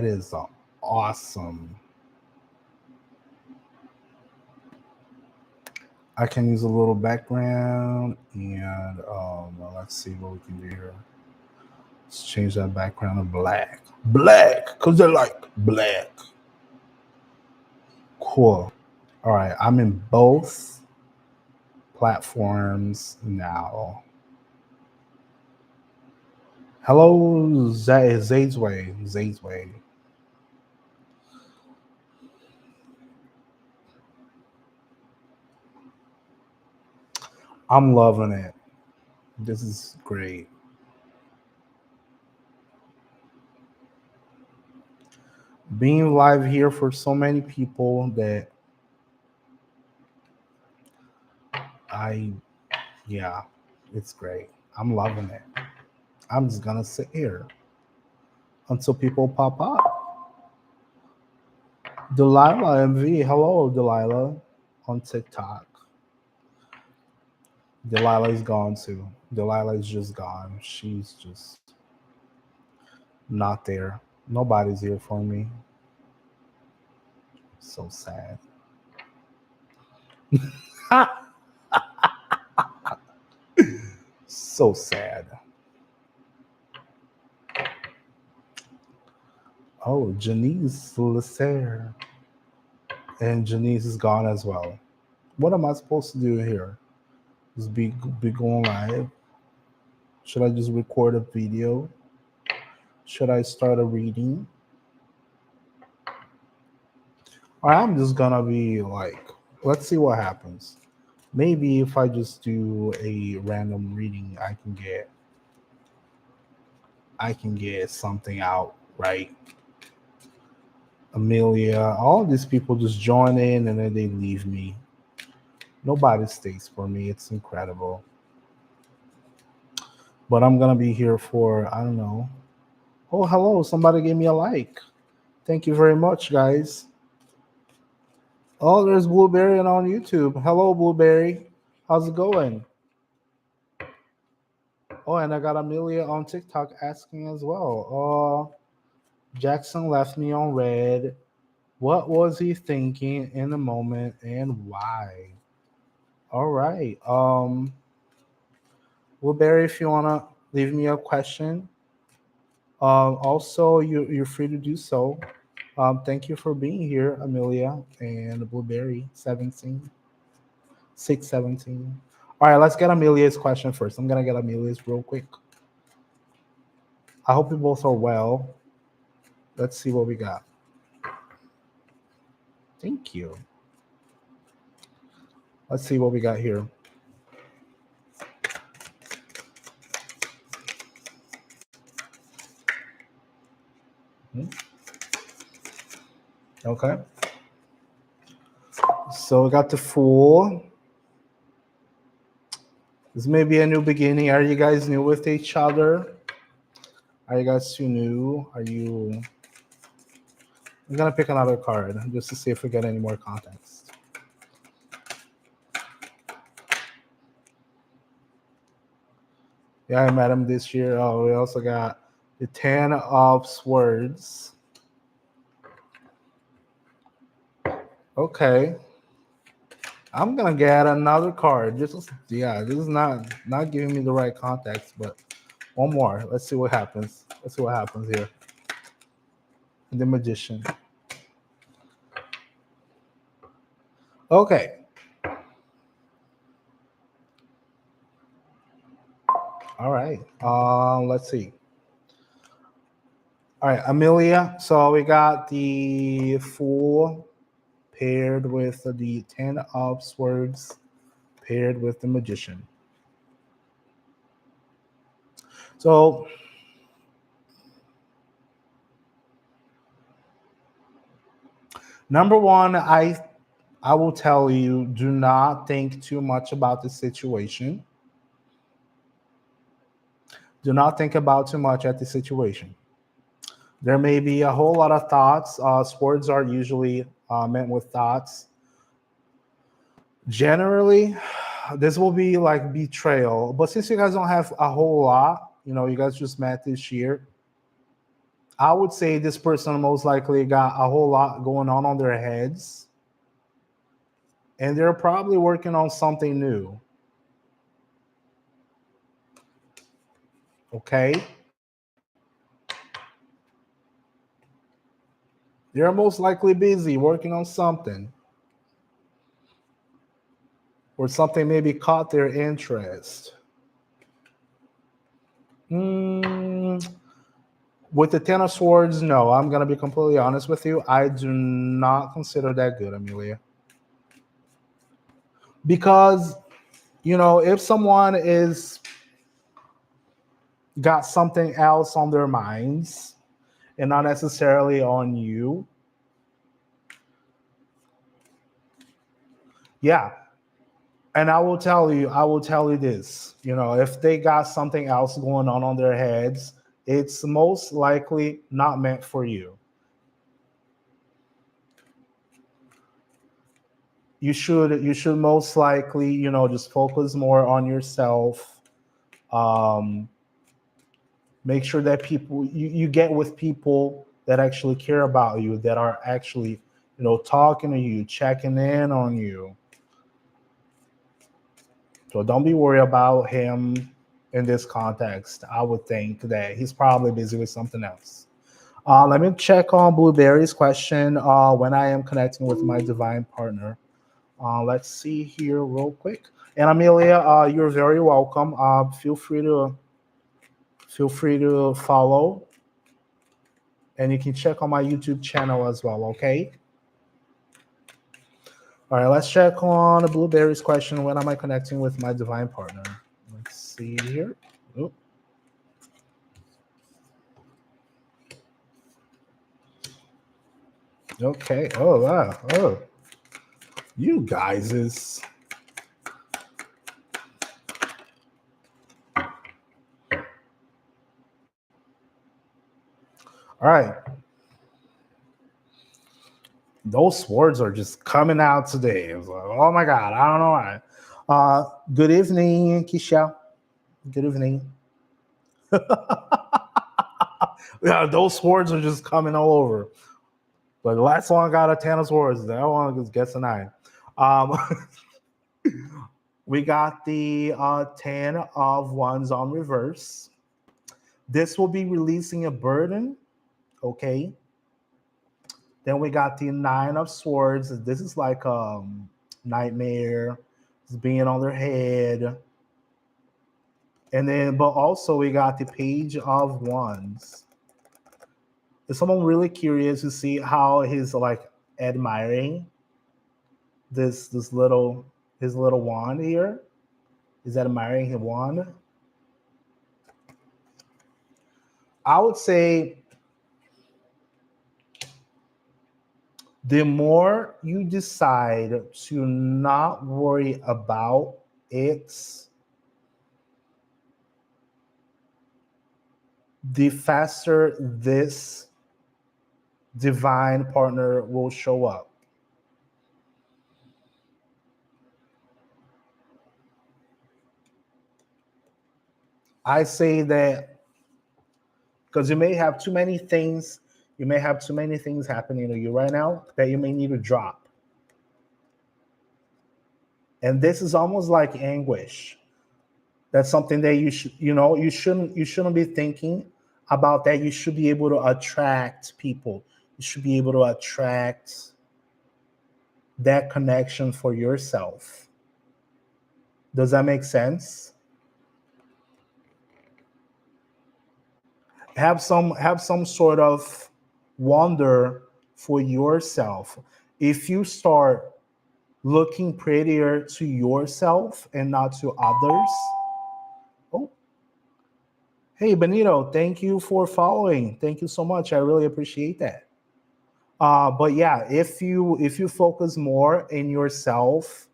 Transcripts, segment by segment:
is awesome. I can use a little background and let's see what we can do here. Let's change that background to black. Black, because they're like black. Cool. All right, I'm in both platforms now. Hello, Zayd's Way. Zayd's Way. I'm loving it. This is great. Being live here for so many people that I, yeah, it's great. I'm loving it. I'm just gonna sit here until people pop up. Delilah MV, hello, Delilah, on TikTok. Delilah is gone too. Delilah is just gone. She's just not there. Nobody's here for me. So sad. So sad. Oh, Janice Lasser. And Janice is gone as well. What am I supposed to do here? Just be going live? Should I just record a video? Should I start a reading? Or I'm just gonna be like, let's see what happens. Maybe if I just do a random reading, I can get something out, right? Amelia, all these people just join in and then they leave me. Nobody stays for me. It's incredible. But I'm gonna be here for, I don't know. Oh, hello, somebody gave me a like. Thank you very much, guys. Oh, there's Blueberry on YouTube. Hello, Blueberry. How's it going? Oh, and I got Amelia on TikTok asking as well. Jackson left me on red. What was he thinking in the moment and why? All right. Blueberry, if you wanna leave me a question, also you're free to do so. Thank you for being here, Amelia and Blueberry 17, 617. All right, let's get Amelia's question first. I'm gonna get Amelia's real quick. I hope you both are well. Let's see what we got. Thank you. Let's see what we got here. Okay. So we got the Fool. This may be a new beginning. Are you guys new with each other? Are you guys too new? Are you? I'm gonna pick another card just to see if we get any more context. Yeah, I met him this year. Oh, we also got the 10 of Swords. Okay. I'm gonna get another card. This is not giving me the right context, but one more. Let's see what happens. Let's see what happens here. The Magician. Okay. All right. Let's see. All right, Amelia. So we got the Fool paired with the 10 of Swords paired with the Magician. So number one, I will tell you, do not think too much about the situation. Do not think about too much at the situation. There may be a whole lot of thoughts. Swords are usually meant with thoughts. Generally, this will be like betrayal. But since you guys don't have a whole lot, you guys just met this year. I would say this person most likely got a whole lot going on their heads, and they're probably working on something new. Okay? They're most likely busy working on something, or something maybe caught their interest. Mm, with the Ten of Swords, no, I'm going to be completely honest with you. I do not consider that good, Amelia. Because, if someone is got something else on their minds and not necessarily on you, yeah. And I will tell you this, if they got something else going on their heads, it's most likely not meant for you. You should most likely, just focus more on yourself. Um, make sure that you get with people that actually care about you, that are actually, talking to you, checking in on you. So don't be worried about him in this context. I would think that he's probably busy with something else. Let me check on Blueberry's question, when I am connecting with my divine partner. Let's see here real quick. And Amelia, you're very welcome. Feel free to follow, and you can check on my YouTube channel as well. Okay. All right. Let's check on Blueberry's question. When am I connecting with my divine partner? Let's see here. Oop. Okay. Oh wow. Oh, you guys is. All right. Those swords are just coming out today. It was like, oh my God, I don't know why. Good evening, Kisha. Good evening. Yeah, those swords are just coming all over. But the last one got a 10 of swords. That one just gets a 9. Um, we got the 10 of wands on reverse. This will be releasing a burden. Okay. Then we got the 9 of swords. This is like nightmare. It's being on their head. And then, but also we got the page of wands. Is someone really curious to see how he's like admiring this little his little wand here? Is admiring his wand? I would say the more you decide to not worry about it, the faster this divine partner will show up. I say that because you may have too many things happening to you right now that you may need to drop. And this is almost like anguish. That's something that you shouldn't be thinking about, that you should be able to attract people. You should be able to attract that connection for yourself. Does that make sense? Have some sort of wonder for yourself. If you start looking prettier to yourself and not to others. Oh, hey Benito, thank you for following. Thank you so much. I really appreciate that. But yeah, if you focus more in yourself,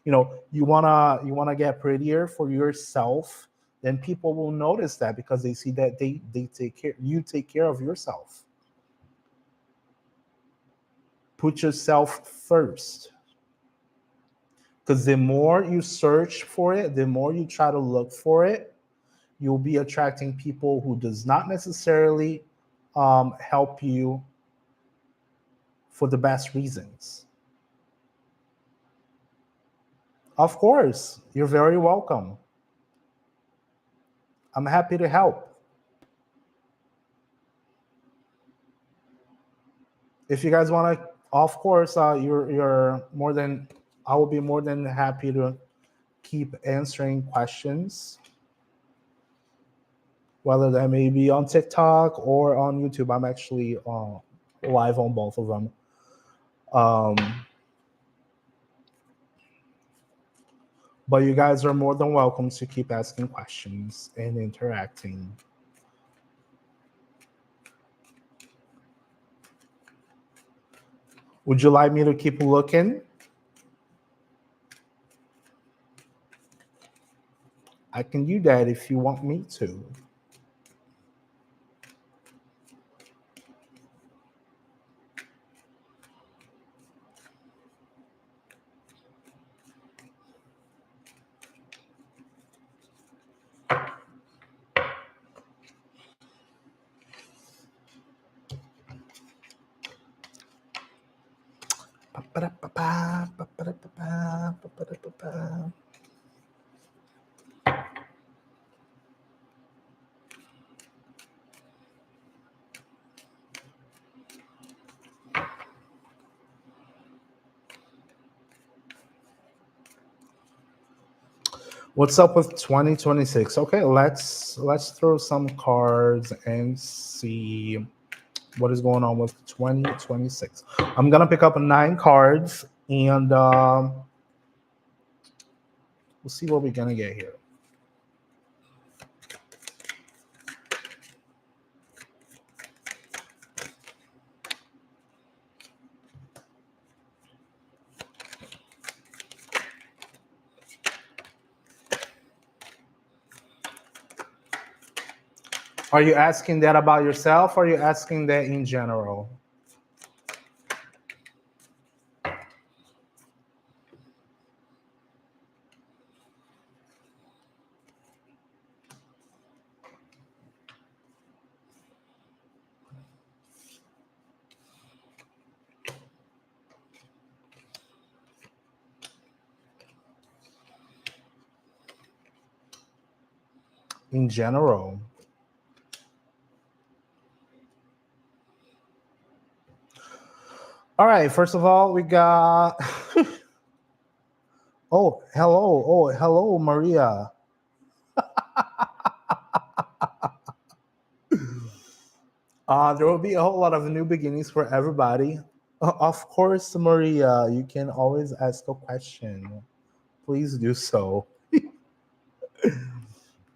you wanna get prettier for yourself, then people will notice that, because they see that they take care of yourself. Put yourself first. Because the more you search for it, the more you try to look for it, you'll be attracting people who does not necessarily help you for the best reasons. Of course, you're very welcome. I'm happy to help. If you guys want to, of course, you're more than. I will be more than happy to keep answering questions, whether that may be on TikTok or on YouTube. I'm actually live on both of them. But you guys are more than welcome to keep asking questions and interacting. Would you like me to keep looking? I can do that if you want me to. What's up with 2026? Okay, let's throw some cards and see what is going on with 2026. I'm gonna pick up 9 cards and we'll see what we're gonna get here. Are you asking that about yourself or are you asking that in general? In general. All right, first of all, we got oh, hello, Maria. There will be a whole lot of new beginnings for everybody. Of course, Maria, you can always ask a question. Please do so.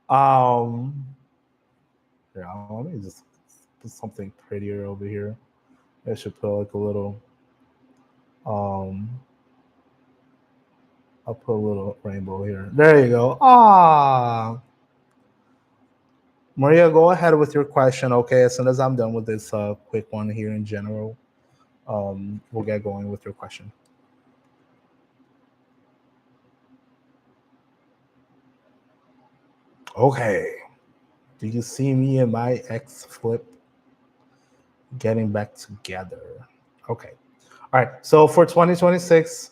um, yeah, let me just put something prettier over here. I should put like a little. I'll put a little rainbow here. There you go. Ah, Maria, go ahead with your question. Okay, as soon as I'm done with this quick one here in general, we'll get going with your question. Okay. Do you see me and my ex flip getting back together? Okay. All right. So for 2026,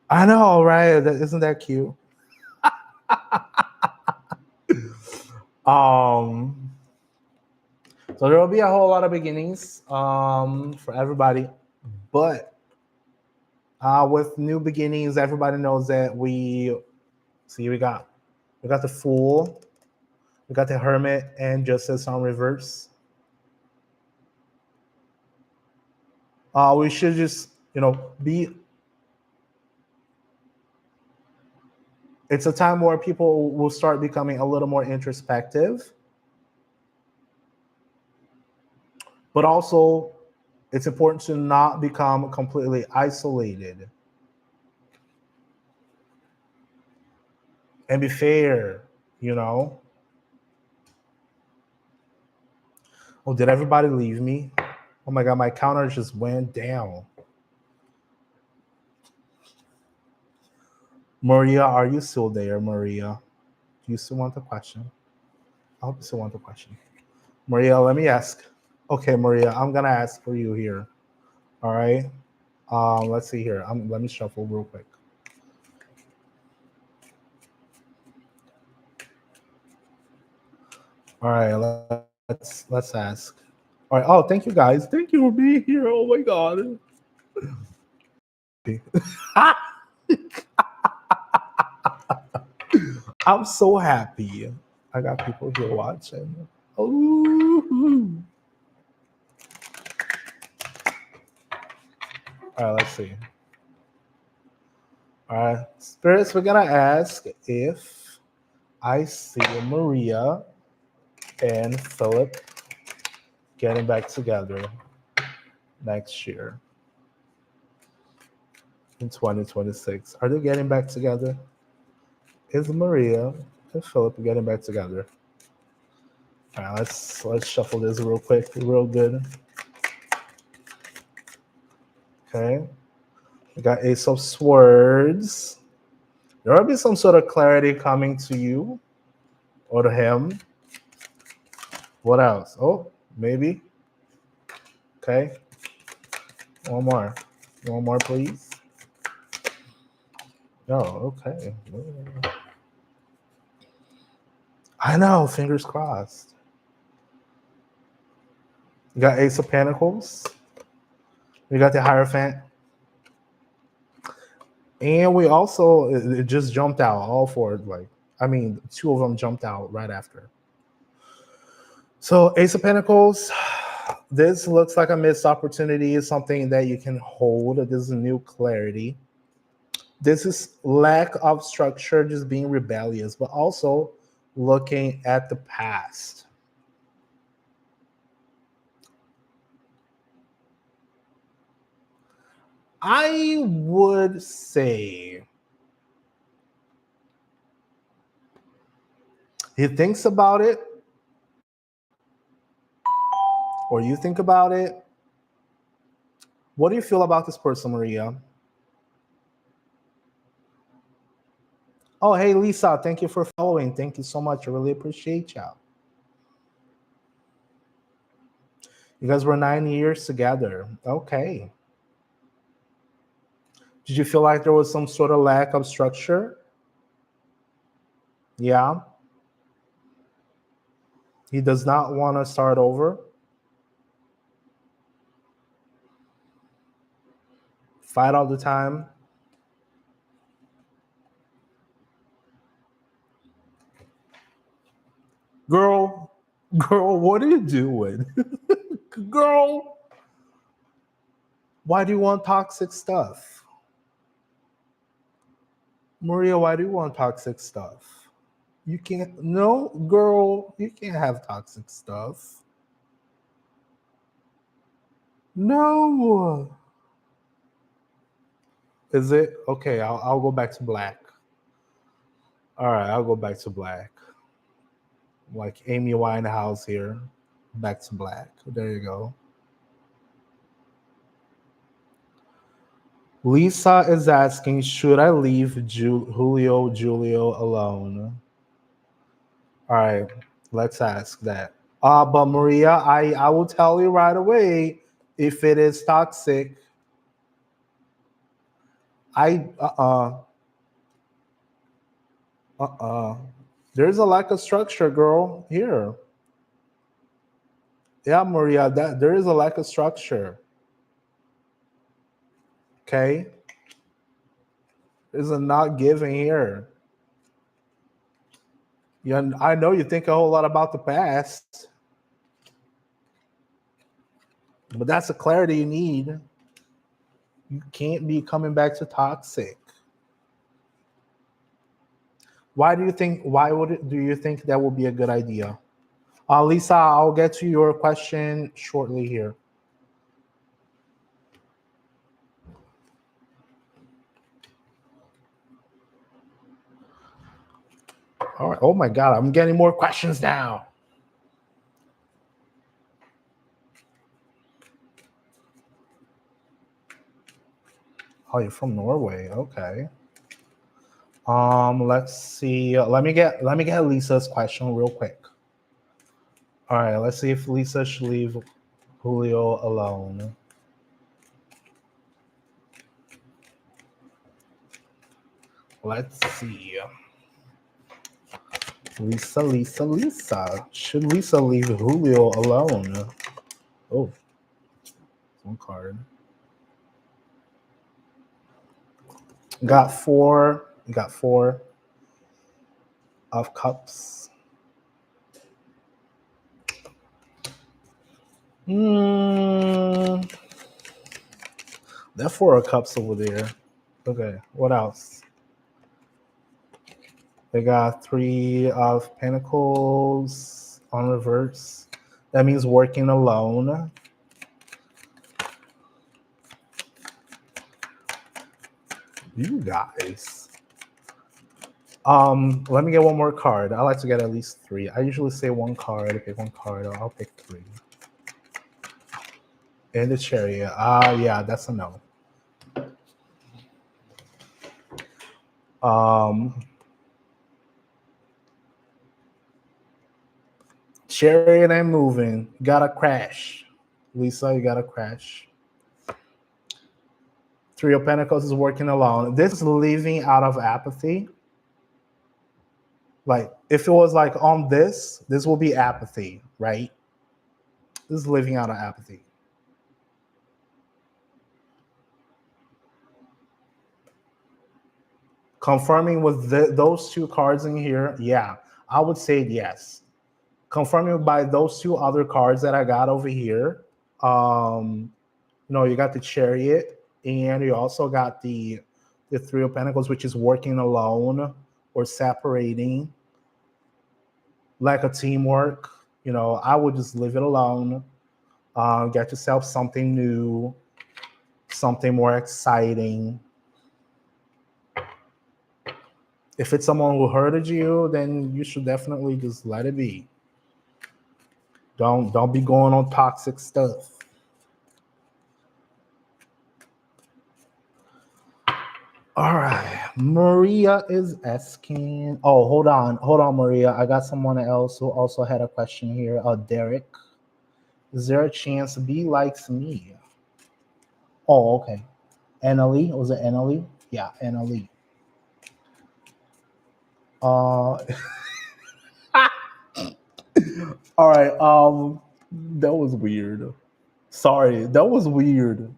I know, right? Isn't that cute? Um, so there will be a whole lot of beginnings for everybody, but with new beginnings, everybody knows that we see we got the Fool, we got the Hermit, and Justice on reverse. We should just be. It's a time where people will start becoming a little more introspective, but also it's important to not become completely isolated and be fair, you know. Oh, did everybody leave me? Oh my god, my counter just went down. Maria, are you still there, Maria? Do you still want the question? I hope you still want the question. Maria, let me ask. Okay, Maria, I'm gonna ask for you here. All right. Let's see here. Let me shuffle real quick. All right, let's ask. All right. Oh, thank you guys. Thank you for being here. Oh my god. I'm so happy. I got people here watching. Ooh. All right, let's see. All right, spirits, we're gonna ask if I see Maria and Philip getting back together next year in 2026. Are they getting back together? Is Maria and Philip getting back together? All right, let's shuffle this real quick, real good. Okay, we got Ace of Swords. There will be some sort of clarity coming to you or to him. What else? Oh, maybe. Okay. One more. One more, please. Oh, okay. I know. Fingers crossed. You got Ace of Pentacles. We got the Hierophant. And we also, it just jumped out, all four. Two of them jumped out right after. So Ace of Pentacles, this looks like a missed opportunity. Is something that you can hold. This is a new clarity. This is lack of structure, just being rebellious, but also looking at the past. I would say he thinks about it, or you think about it. What do you feel about this person, Maria? Oh, hey, Lisa, thank you for following. Thank you so much. I really appreciate you. You guys were 9 years together. Okay. Did you feel like there was some sort of lack of structure? Yeah. He does not want to start over. Fight all the time. Girl, what are you doing? Girl, why do you want toxic stuff? Maria, why do you want toxic stuff? You can't, no, girl, you can't have toxic stuff. No. Is it? Okay, I'll go back to black. All right, I'll go back to black. Like Amy Winehouse here. Back to black. There you go. Lisa is asking, should I leave Julio alone? All right, let's ask that. But Maria, I will tell you right away if it is toxic. I There's a lack of structure, girl. Here. Yeah, Maria, that there is a lack of structure. Okay? There's a not giving here. Yeah, I know you think a whole lot about the past, but that's the clarity you need. You can't be coming back to toxic. Why do you think? Do you think that would be a good idea? Lisa, I'll get to your question shortly here. All right. Oh my God, I'm getting more questions now. Oh, you're from Norway. Okay. Let's see. Let me get Lisa's question real quick. All right, let's see if Lisa should leave Julio alone. Let's see. Lisa. Should Lisa leave Julio alone? Oh, one card. Got four. Got four of cups. Hmm. There are four of cups over there. Okay, what else? They got three of pentacles on reverse. That means working alone. You guys. Let me get one more card. I like to get at least three. I usually say one card. Pick one card. I'll pick three. And the Chariot. Yeah, that's a no. Chariot ain't moving. You gotta crash. Lisa, you gotta crash. Three of Pentacles is working alone. This is living out of apathy. Like, if it was like on this will be apathy, right? This is living out of apathy. Confirming with those two cards in here, yeah, I would say yes. Confirming by those two other cards that I got over here. You got the Chariot, and you also got the Three of Pentacles, which is working alone or separating, lack of teamwork. I would just leave it alone. Get yourself something new, something more exciting. If it's someone who hurted you, then you should definitely just let it be. Don't be going on toxic stuff. All right, Maria is asking. Oh, hold on, Maria. I got someone else who also had a question here. Derek, is there a chance B likes me? Oh, okay. Annalie, was it Annalie? Yeah, Annalie. All right. That was weird. Sorry, that was weird.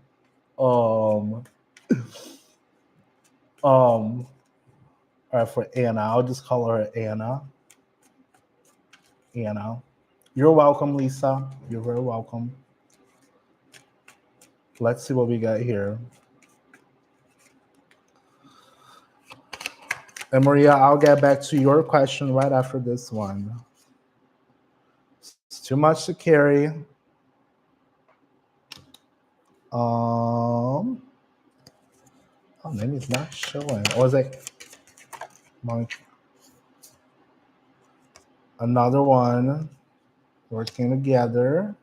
Um. All right, for Anna, I'll just call her Anna. Anna. You're welcome, Lisa. You're very welcome. Let's see what we got here. And Maria, I'll get back to your question right after this one. It's too much to carry. Oh, maybe it's not showing. Or is it another one working together?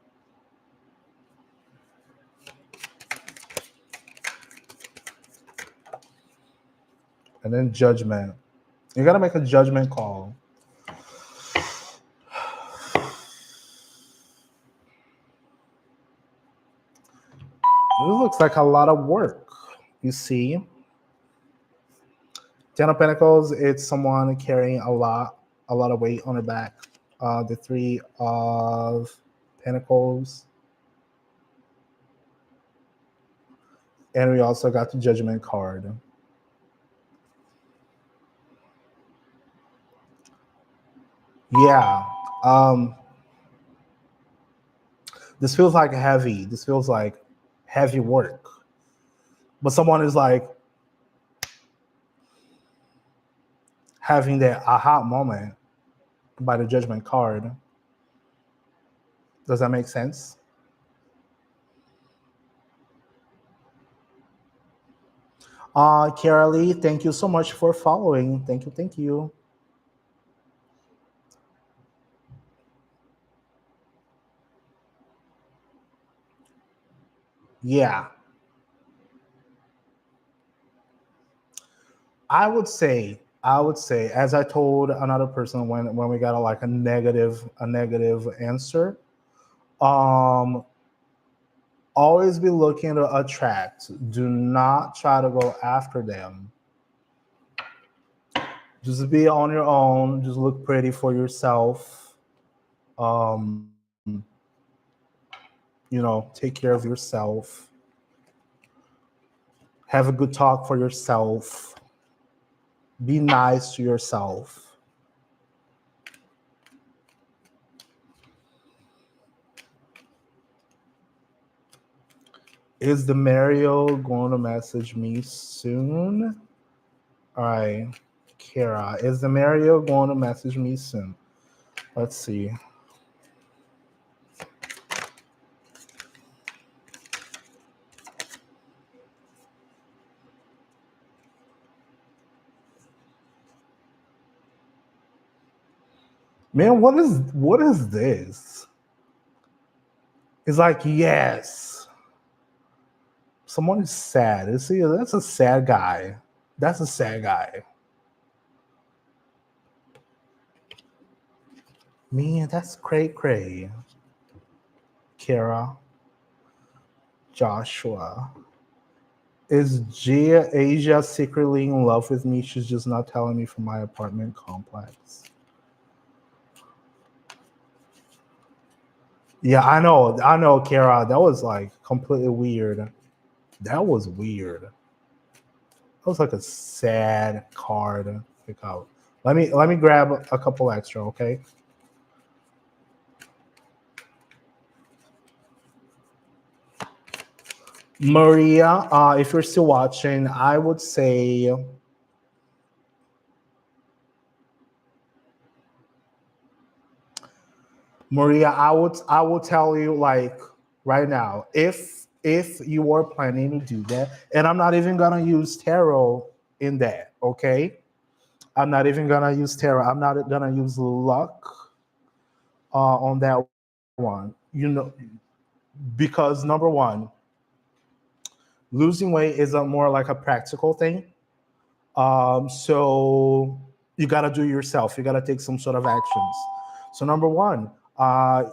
And then judgment. You gotta make a judgment call. This looks like a lot of work. You see, Ten of Pentacles, it's someone carrying a lot of weight on their back. The Three of Pentacles. And we also got the Judgment card. Yeah. This feels like heavy. This feels like heavy work. But someone is like having that aha moment by the Judgment card. Does that make sense? Kara Lee, thank you so much for following. Thank you. Yeah. I would say I would say, as I told another person when we got like a negative answer, um, always be looking to attract. Do not try to go after them. Just be on your own. Just look pretty for yourself. Um, take care of yourself. Have a good talk for yourself. Be nice to yourself. Is the Mario going to message me soon? All right, Kara. Is the Mario going to message me soon? Let's see. Man, what is this? It's like, yes. Someone is sad. You see, that's a sad guy. That's a sad guy. Man, that's cray cray. Kara, Joshua. Is Gia Asia secretly in love with me? She's just not telling me from my apartment complex. Yeah, I know, Kara. That was like completely weird. That was weird. That was like a sad card to pick out. Let me grab a couple extra, okay? Maria, if you're still watching, I would say Maria, I would tell you like right now, if you were planning to do that, and I'm not even gonna use tarot in that, okay? I'm not even gonna use tarot. I'm not gonna use luck on that one. Because number one, losing weight is a more like a practical thing. So you gotta do it yourself. You gotta take some sort of actions. So number one,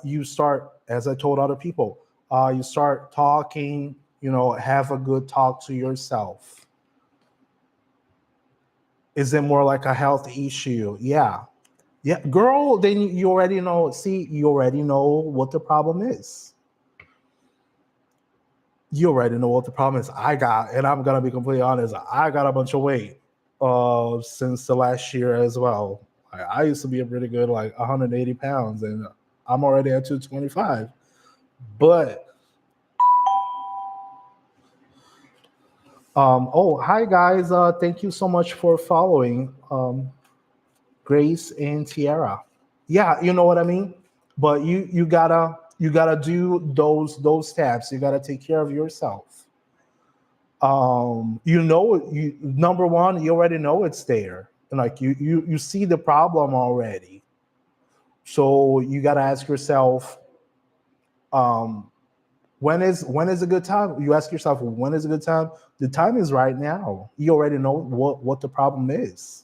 you start, as I told other people, you start talking. Have a good talk to yourself. Is it more like a health issue? Yeah, yeah, girl. Then you already know. See, you already know what the problem is. You already know what the problem is. And I'm gonna be completely honest, I got a bunch of weight since the last year as well. I used to be a pretty good like 180 pounds, and I'm already at 225. But oh, hi guys, thank you so much for following, Grace and Tiara. Yeah, you know what I mean. But you gotta do those steps. You gotta take care of yourself. You number one, you already know it's there, and like you see the problem already. So you got to ask yourself, um when is a good time. You ask yourself, when is a good time. The time is right now. You already know what the problem is.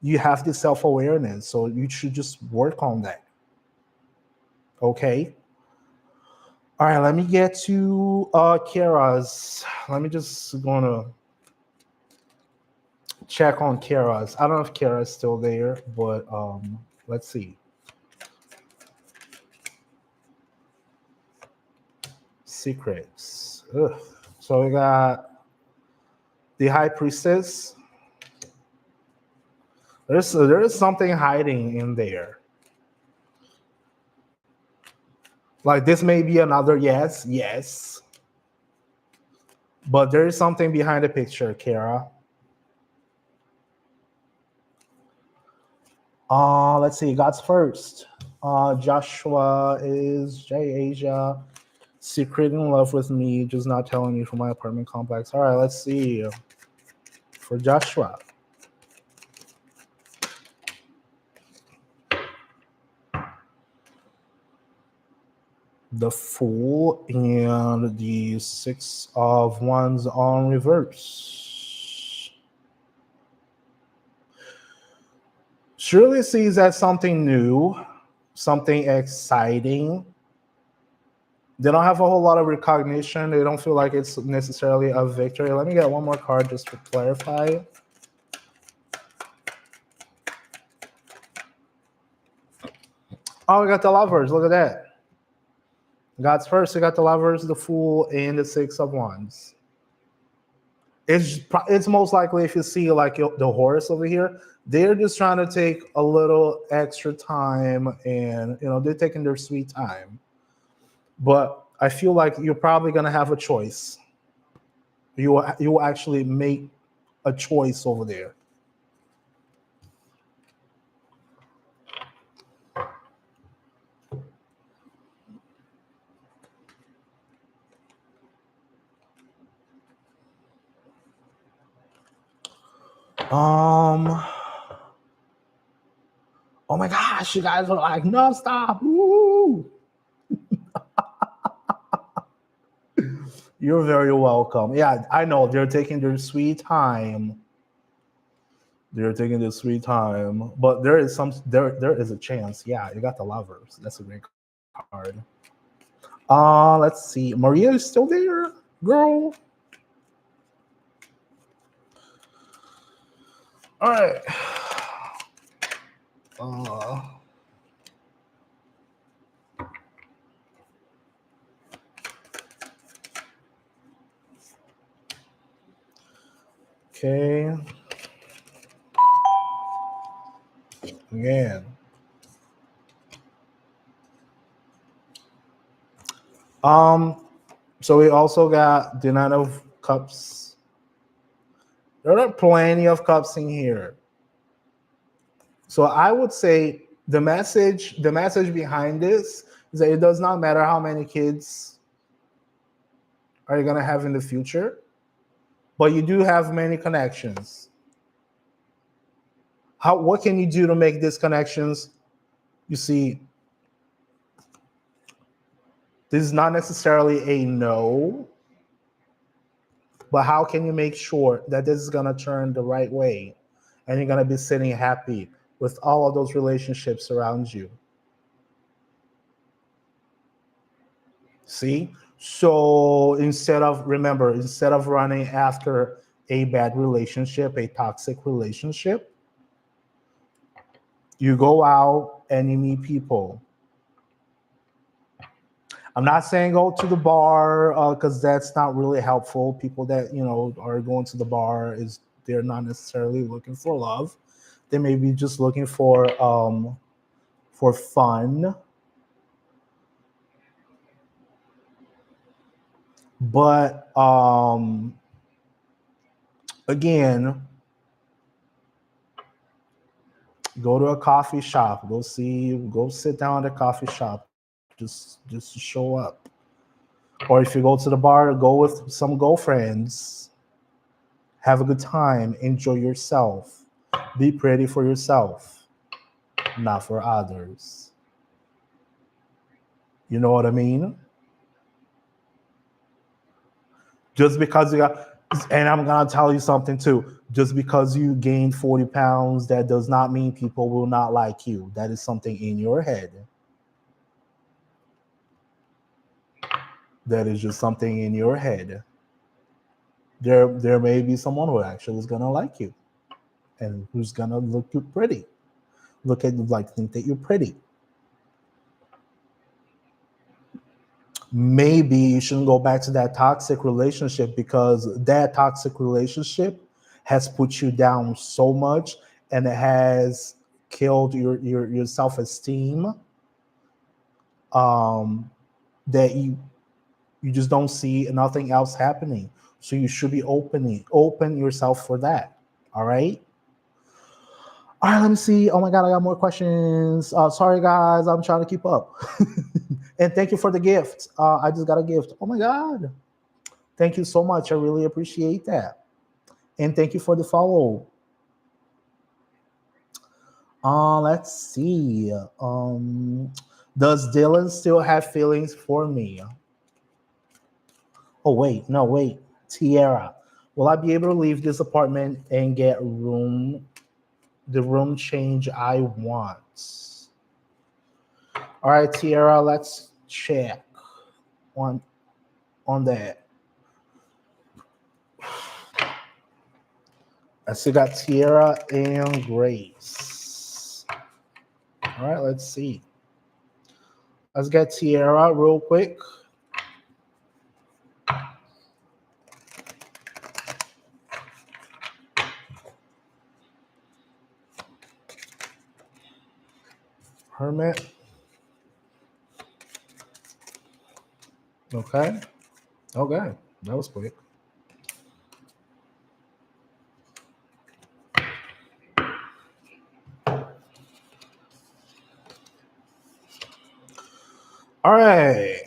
You have the self-awareness, so you should just work on that. Okay. All right, let me get to Kara's. Let me just gonna check on Kara's. I don't know if Kara's still there, but let's see. Secrets. Ugh. So we got the High Priestess. There is something hiding in there. Like this may be another yes, but there is something behind the picture, Kara. Let's see. God's first. Joshua is J Asia. Secret in love with me, just not telling me from my apartment complex. All right, let's see. For Joshua. The Fool and the Six of Wands on reverse. Surely sees as something new, something exciting. They don't have a whole lot of recognition. They don't feel like it's necessarily a victory. Let me get one more card just to clarify. Oh, we got the Lovers. Look at that. God's first. We got the Lovers, the Fool, and the Six of Wands. It's most likely, if you see like the horse over here, they're just trying to take a little extra time, and they're taking their sweet time. But I feel like you're probably gonna have a choice. You will actually make a choice over there. Oh my gosh, you guys are like nonstop. Woo! You're very welcome. Yeah, I know they're taking their sweet time. They're taking their sweet time, but there is a chance. Yeah, you got the Lovers. That's a great card. Let's see. Maria is still there, girl. All right. Okay. Again. So we also got the Nine of Cups. There are plenty of cups in here. So I would say the message behind this is that it does not matter how many kids are you gonna have in the future, but you do have many connections. What can you do to make these connections? You see, this is not necessarily a no, but how can you make sure that this is gonna turn the right way and you're gonna be sitting happy with all of those relationships around you? See? So instead of running after a bad relationship, a toxic relationship, you go out and you meet people. I'm not saying go to the bar because that's not really helpful. People that are going to the bar they're not necessarily looking for love. They may be just looking for fun. But again, go to a coffee shop. Go sit down at a coffee shop. Just show up. Or if you go to the bar, go with some girlfriends. Have a good time. Enjoy yourself. Be pretty for yourself, not for others. You know what I mean? Just because and I'm gonna tell you something too. Just because you gained 40 pounds, that does not mean people will not like you. That is something in your head. That is just something in your head. There may be someone who actually is gonna like you, and who's gonna look you pretty. Look at you, think that you're pretty. Maybe you shouldn't go back to that toxic relationship, because that toxic relationship has put you down so much, and it has killed your self-esteem, that you just don't see nothing else happening. So you should be open yourself for that. All right. All right, let me see. Oh my God, I got more questions. Sorry, guys, I'm trying to keep up. And thank you for the gift. I just got a gift. Oh my God. Thank you so much. I really appreciate that. And thank you for the follow. Let's see. Does Dylan still have feelings for me? Oh, wait. No, wait. Tiara. Will I be able to leave this apartment and get room the room change I want. All right, Tiara, let's check on that. I still got Tiara and Grace. All right, let's see. Let's get Tiara real quick. Hermit. Okay. Okay. That was quick. All right.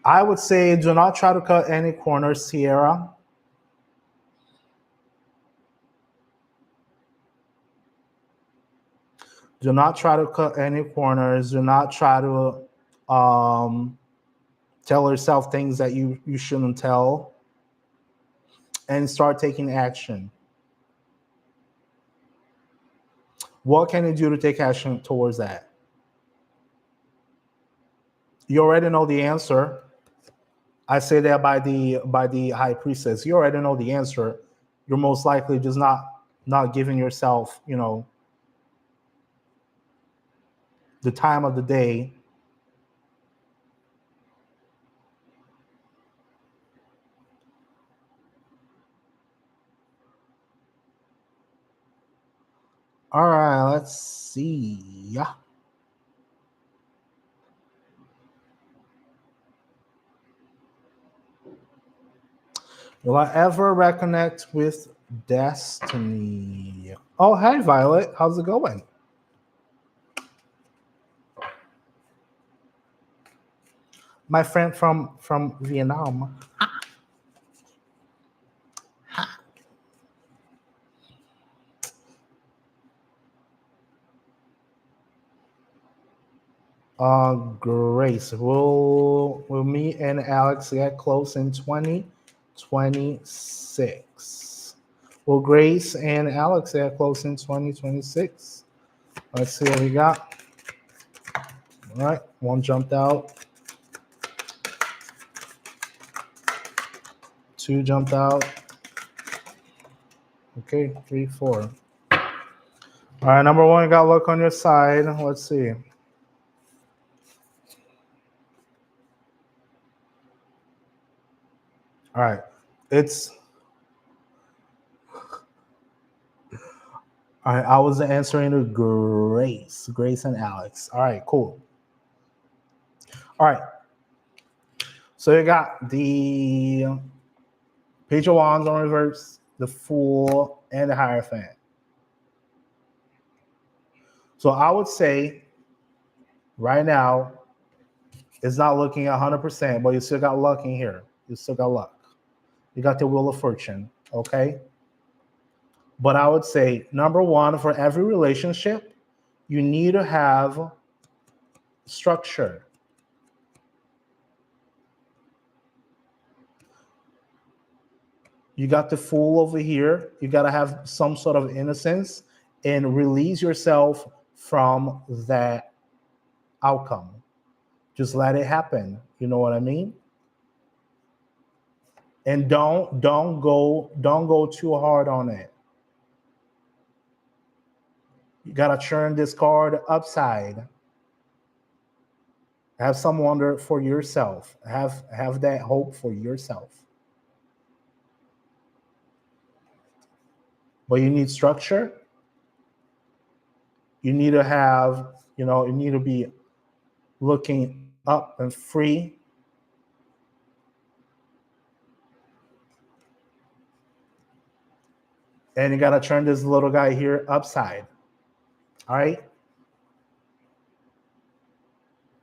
I would say do not try to cut any corners, Tiara. Do not try to cut any corners. Do not try to tell yourself things that you shouldn't tell, and start taking action. What can you do to take action towards that? You already know the answer. I say that by the high priestess. You already know the answer. You're most likely just not giving yourself, the time of the day. All right, let's see. Will I ever reconnect with destiny? Oh, hey, Violet. How's it going? My friend from Vietnam. Grace, will me and Alex get close in 2026? Will Grace and Alex get close in 2026? Let's see what we got. All right, one jumped out. Two jumped out. Okay, 3, 4. All right, number one, you got luck on your side. Let's see. All right, all right, I was answering to Grace and Alex. All right, cool. All right, so you got the Page of Wands on reverse, the Fool, and the Hierophant. So I would say right now it's not looking 100%, but you still got luck in here. You still got luck. You got the Wheel of Fortune, okay? But I would say, number one, for every relationship, you need to have structure. You got the Fool over here. You got to have some sort of innocence and release yourself from that outcome. Just let it happen. You know what I mean? And don't go too hard on it. You gotta turn this card upside. Have some wonder for yourself. Have that hope for yourself. But you need structure. You need to have, you need to be looking up and free. And you gotta turn this little guy here upside. All right.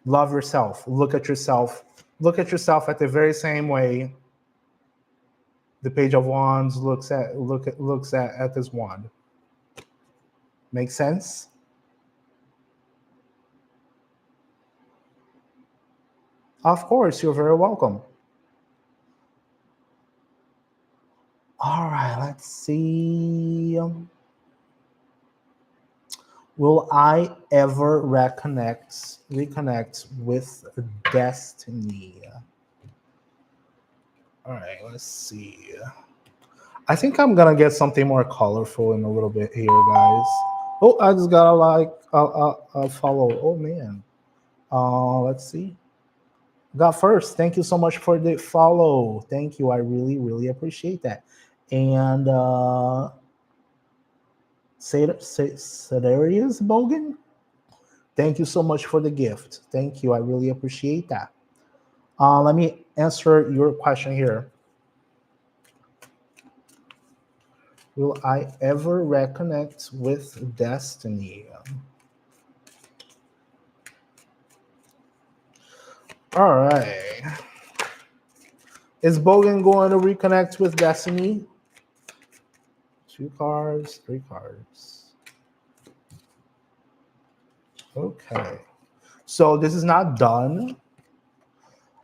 Love yourself. Look at yourself. Look at yourself at the very same way the Page of Wands looks at this wand. Make sense? Of course, you're very welcome. All right, let's see. Will I ever reconnect with destiny? All right, let's see. I think I'm gonna get something more colorful in a little bit here, guys. Oh, I just got a follow. Oh man. Let's see. Got first. Thank you so much for the follow. Thank you. I really appreciate that. And Sedarius Bogan. Thank you so much for the gift. Thank you. I really appreciate that. Let me answer your question here. Will I ever reconnect with destiny? All right. Is Bogan going to reconnect with destiny? 2 cards, 3 cards. Okay. So this is not done.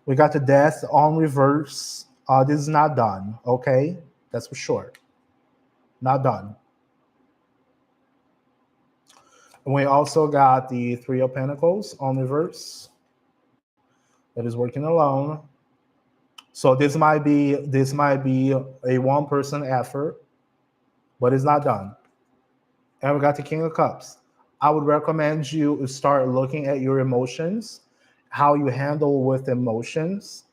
We got the death on reverse. This is not done. Okay. That's for sure. Not done. And we also got the 3 of Pentacles on reverse. That is working alone. So this might be a one-person effort, but it's not done. And we got the King of Cups. I would recommend you start looking at your emotions, how you handle with emotions,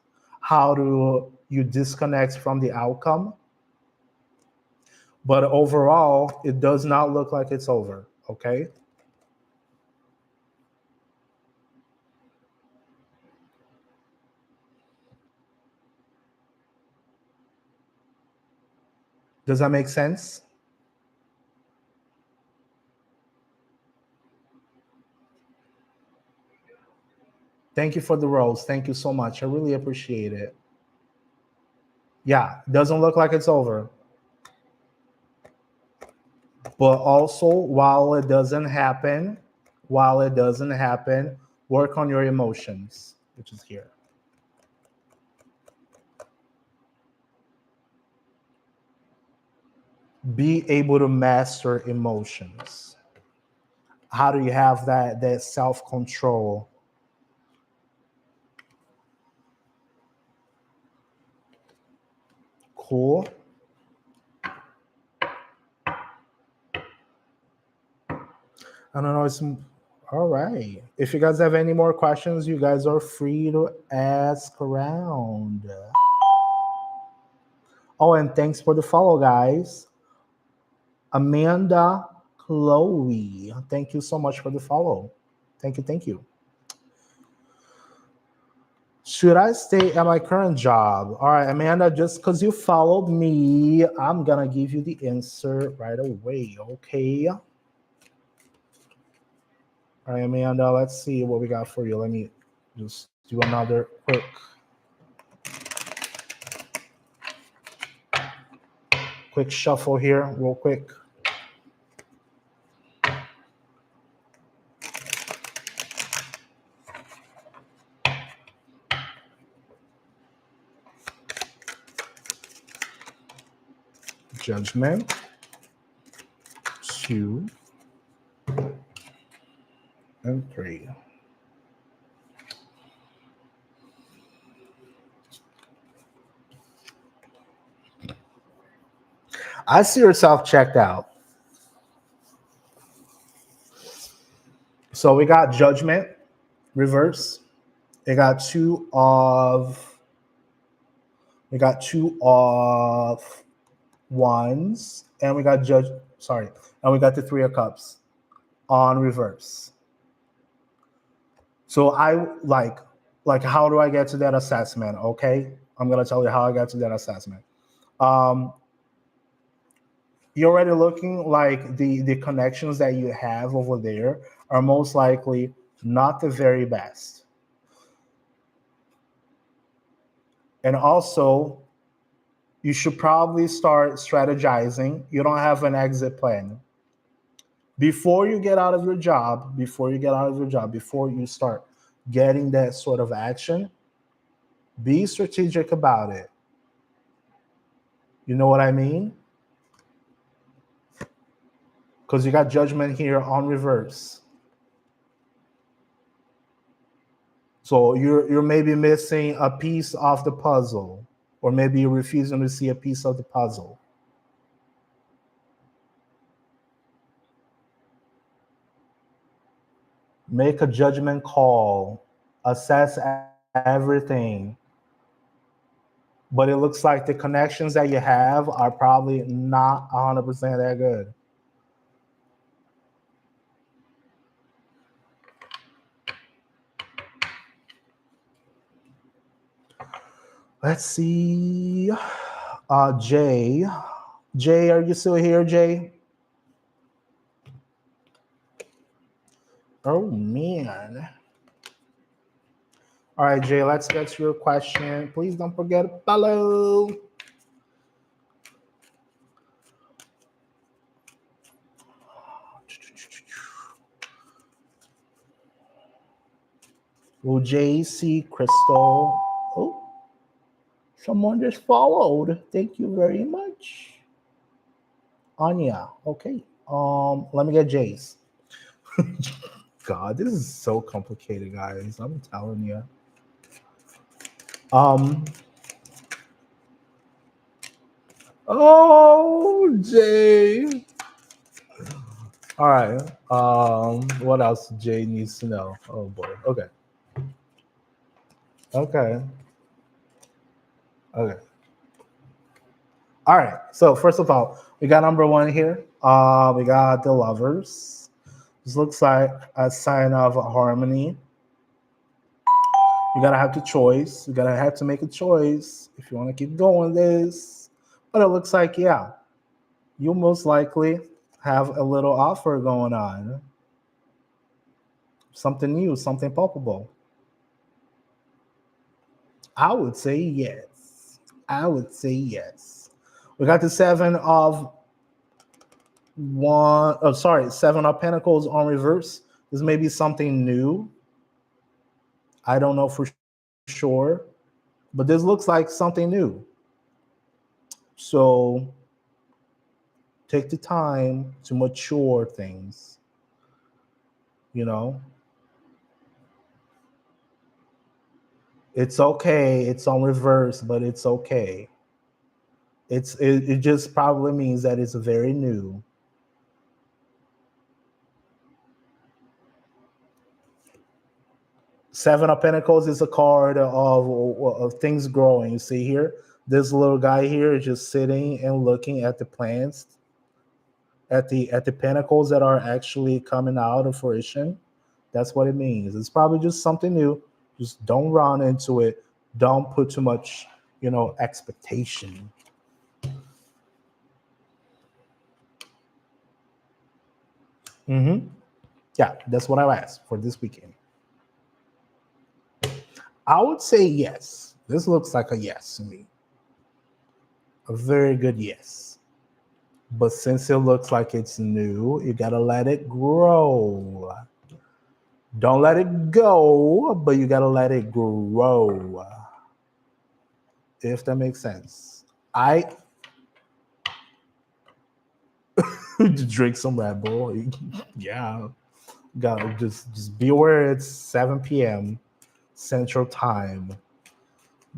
how do you disconnect from the outcome. But overall, it does not look like it's over, okay? Does that make sense? Thank you for the rose. Thank you so much. I really appreciate it. Yeah, doesn't look like it's over. But also, while it doesn't happen, work on your emotions, which is here. Be able to master emotions. How do you have that self-control? Cool. I don't know. It's all right. If you guys have any more questions, you guys are free to ask around. Oh, and thanks for the follow, guys. Amanda Chloe. Thank you so much for the follow. Thank you. Thank you. Should I stay at my current job? All right, Amanda, just because you followed me, I'm going to give you the answer right away, okay? All right, Amanda, let's see what we got for you. Let me just do another quick shuffle here, real quick. Judgment. 2 and 3. I see yourself checked out. So we got Judgment, reverse. We got 2 of wands, and we got and we got the 3 of cups on reverse. So I like how do I get to that assessment? Okay, I'm gonna tell you how I got to that assessment. You're already looking like the connections that you have over there are most likely not the very best. And also, you should probably start strategizing. You don't have an exit plan. Before you get out of your job, before you start getting that sort of action, be strategic about it. You know what I mean? because you got Judgment here on reverse. So you're maybe missing a piece of the puzzle, or maybe you're refusing to see a piece of the puzzle. Make a judgment call, assess everything. But it looks like the connections that you have are probably not 100% that good. Let's see. Jay. Jay, are you still here, Jay? Oh, man. All right, Jay, let's get to your question. Please don't forget to follow. Will Jay see Crystal? Oh, someone just followed. Thank you very much. Anya. Okay. Let me get Jay's. God, this is so complicated, guys. I'm telling you. Oh, Jay. All right. What else Jay needs to know? Oh boy. Okay. Okay. Okay. All right. So first of all, we got number one here. We got the lovers. This looks like a sign of harmony. You gotta have the choice. You gotta have to make a choice if you want to keep going this. But it looks like, yeah, you'll most likely have a little offer going on. Something new, something palpable. I would say yes. I would say yes. We got the seven of one. Oh, sorry, seven of pentacles on reverse. This may be something new. I don't know for sure, but this looks like something new. So take the time to mature things. You know, it's okay. It's on reverse, but it's okay. It just probably means that it's very new. Seven of Pentacles is a card of things growing. You see here, this little guy here is just sitting and looking at the plants, at the pentacles that are actually coming out of fruition. That's what it means. It's probably just something new. Just don't run into it. Don't put too much, expectation. Yeah, that's what I asked for this weekend. I would say yes. This looks like a yes to me. A very good yes. But since it looks like it's new, you gotta let it grow. Don't let it go, but you gotta let it grow. If that makes sense. I drink some Red Bull. Yeah. Gotta just be aware it's 7 p.m. Central Time.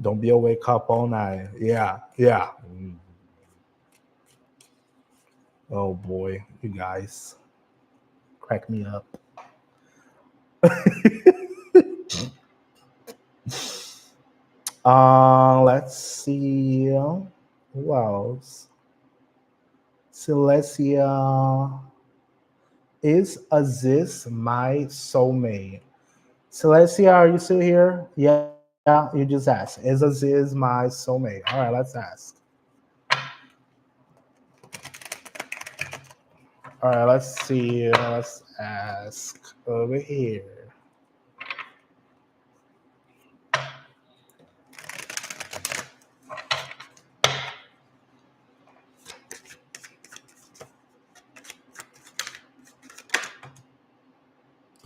Don't be awake up all night. Yeah. Oh boy, you guys crack me up. Let's see. Who else? Celestia. Is Aziz my soulmate? Celestia, are you still here? Yeah, you just asked. Is Aziz my soulmate? All right, let's ask. All right, let's see. Let's ask over here.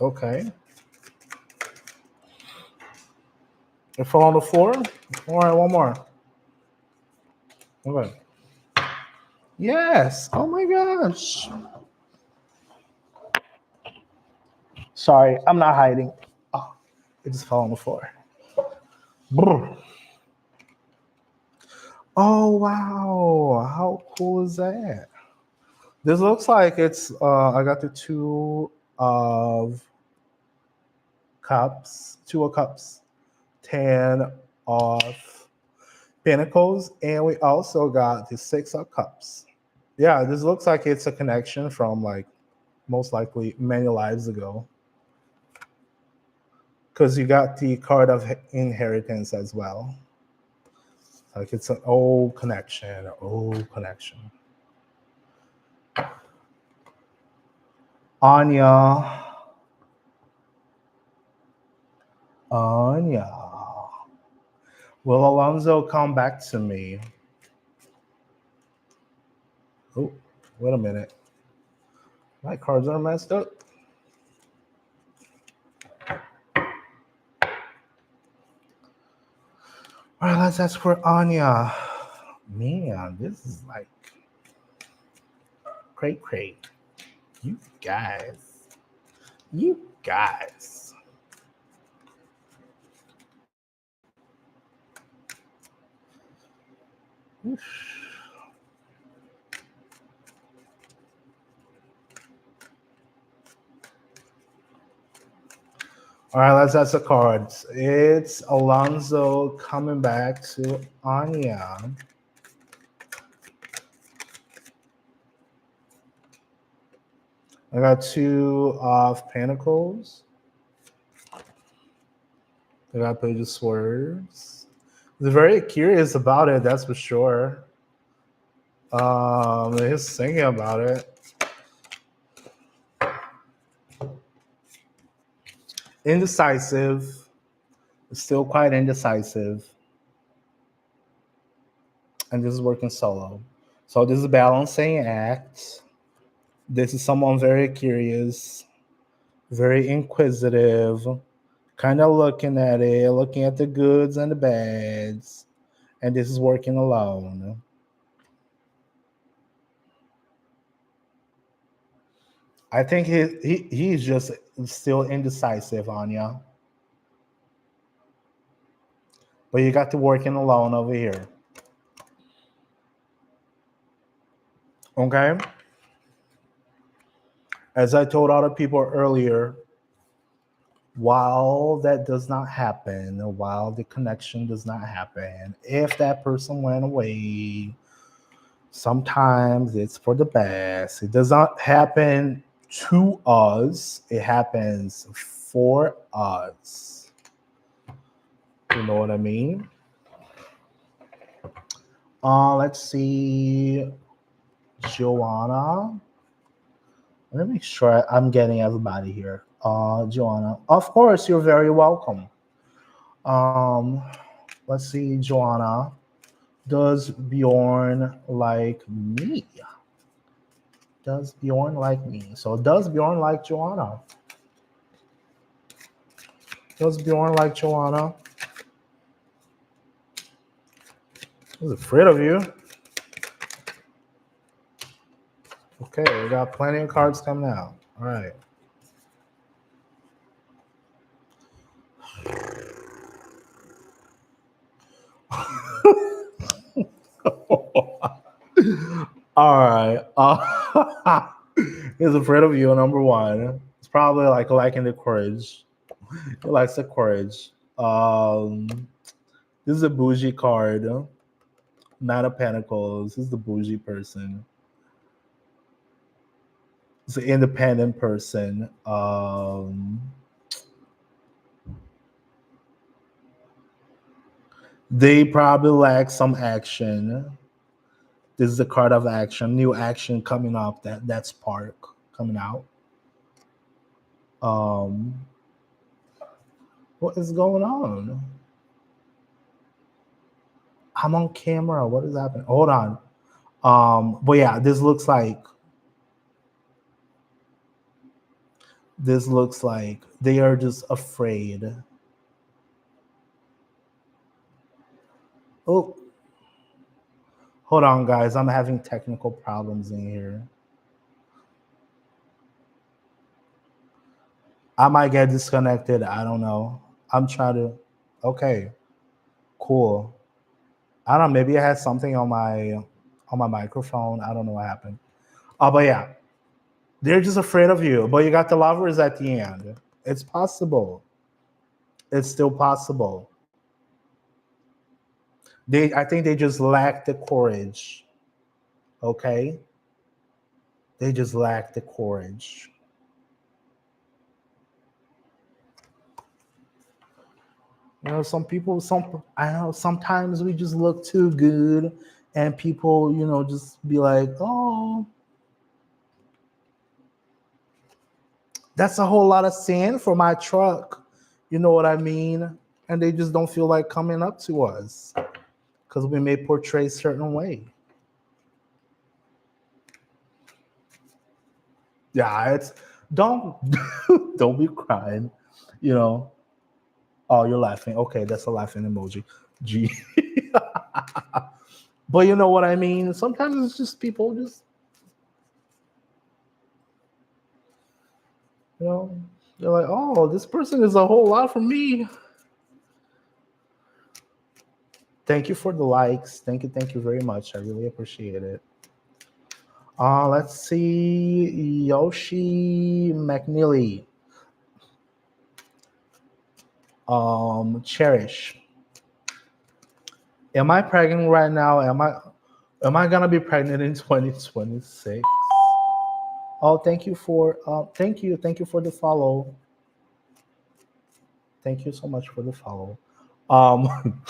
Okay. It fell on the floor? All right, one more. Okay. Yes. Oh my gosh. Sorry, I'm not hiding. Oh, it just fell on the floor. Brr. Oh wow, how cool is that? This looks like it's I got the two of cups, 10 of pentacles, and we also got the 6 of cups. Yeah, this looks like it's a connection from like most likely many lives ago. Because you got the card of inheritance as well. Like it's an old connection, Anya. Anya. Will Alonzo come back to me? Oh, wait a minute. My cards are messed up. All right, let's ask for Anya. Man, this is like great. You guys. All right, let's ask the cards. It's Alonzo coming back to Anya. I got 2 of pentacles. I got Page of Swords. They're very curious about it, that's for sure. He's singing about it. Indecisive. Still quite indecisive. And this is working solo. So this is a balancing act. This is someone very curious, very inquisitive, kind of looking at it, looking at the goods and the bads. And this is working alone. I think he's just still indecisive, Anya. But you got to working alone over here. Okay? As I told other people earlier, while that does not happen, while the connection does not happen, if that person went away, sometimes it's for the best. It does not happen to us, it happens for us. You know what I mean? Let's see. Joanna. Let me make sure I'm getting everybody here. Joanna. Of course, you're very welcome. Let's see, Joanna. Does Bjorn like me? Does Bjorn like me? So does Bjorn like Joanna? Does Bjorn like Joanna? He's afraid of you. Okay, we got plenty of cards coming out. All right. All right. He's afraid of you, number one. It's probably like liking the courage. He likes the courage. This is a bougie card. Nine of Pentacles. This is the bougie person. It's an independent person. They probably lack some action. This is a card of action, new action coming up. That spark coming out. What is going on? I'm on camera. What is happening? Hold on. But yeah, this looks like they are just afraid. Oh, hold on, guys. I'm having technical problems in here. I might get disconnected. I don't know. I'm trying to. Okay, cool. I don't know. Maybe I had something on my microphone. I don't know what happened. Oh, but yeah, they're just afraid of you. But you got the lovers at the end. It's possible. It's still possible. I think they just lack the courage. Okay, they just lack the courage. You know, some people, I know sometimes we just look too good, and people, just be like, "Oh, that's a whole lot of sand for my truck." You know what I mean? And they just don't feel like coming up to us because we may portray a certain way. Yeah, it's don't don't be crying. You know. Oh, you're laughing. Okay, that's a laughing emoji. Gee. But you know what I mean? Sometimes it's just people just, you know, they're like, oh, this person is a whole lot for me. Thank you for the likes. Thank you very much. I really appreciate it. Let's see. Yoshi McNeely. Cherish. Am I pregnant right now? Am I gonna be pregnant in 2026? Oh, thank you for the follow. Thank you so much for the follow. Um,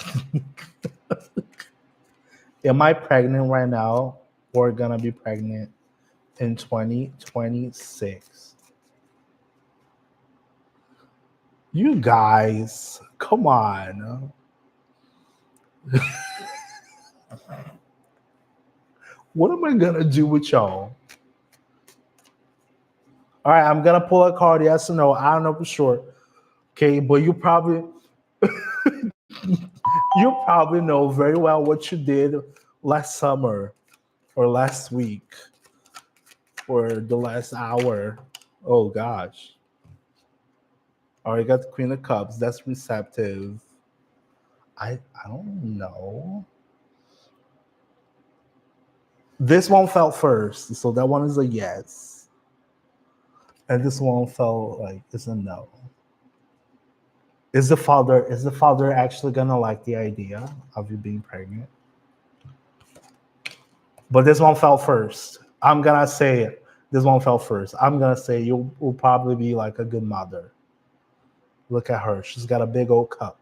am I pregnant right now or gonna be pregnant in 2026? You guys, come on. What am I gonna do with y'all? All right, I'm gonna pull a card, yes or no. I don't know for sure. Okay, but you probably know very well what you did last summer or last week or the last hour. Oh gosh. All right, got the Queen of Cups. That's receptive. I don't know. This one felt first, so that one is a yes. And this one felt like it's a no. Is the father actually gonna like the idea of you being pregnant? But this one fell first. I'm gonna say it. This one fell first. I'm gonna say you will probably be like a good mother. Look at her. She's got a big old cup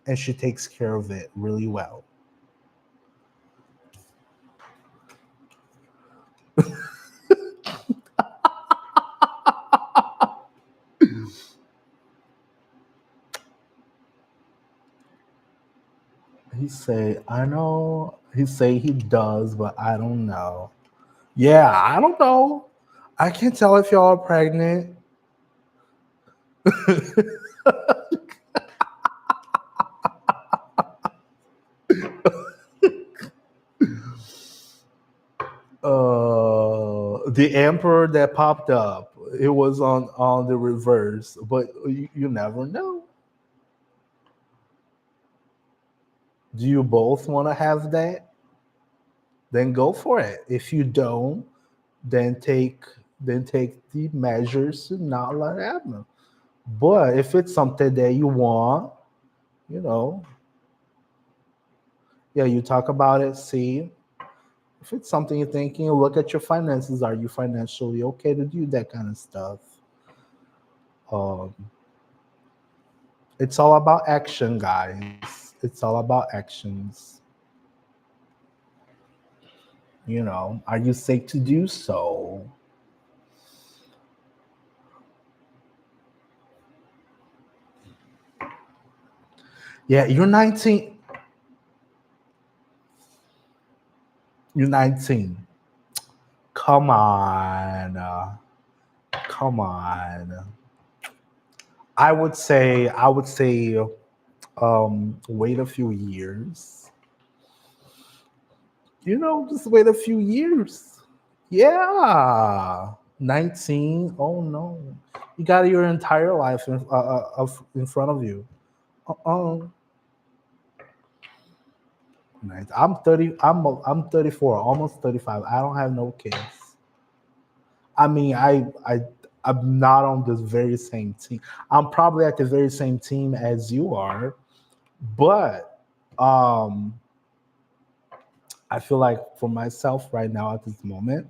and she takes care of it really well. He say, I know. He say he does, but I don't know. Yeah, I don't know. I can't tell if y'all are pregnant. The emperor that popped up, it was on the reverse, but you never know. Do you both want to have that? Then go for it. If you don't, then take the measures to not let it happen. But if it's something that you want, you know, yeah, you talk about it, see if it's something you're thinking, look at your finances. Are you financially okay to do that kind of stuff? Um, it's all about action, guys. It's all about actions. Are you safe to do so? Yeah, you're 19. You're 19. Come on. Come on. I would say wait a few years. Just wait a few years. Yeah. 19. Oh no. You got your entire life in front of you. Uh-uh. Nice. I'm 30. I'm 34, almost 35. I don't have no kids. I mean, I'm not on the very same team. I'm probably at the very same team as you are, but um, I feel like for myself right now at this moment,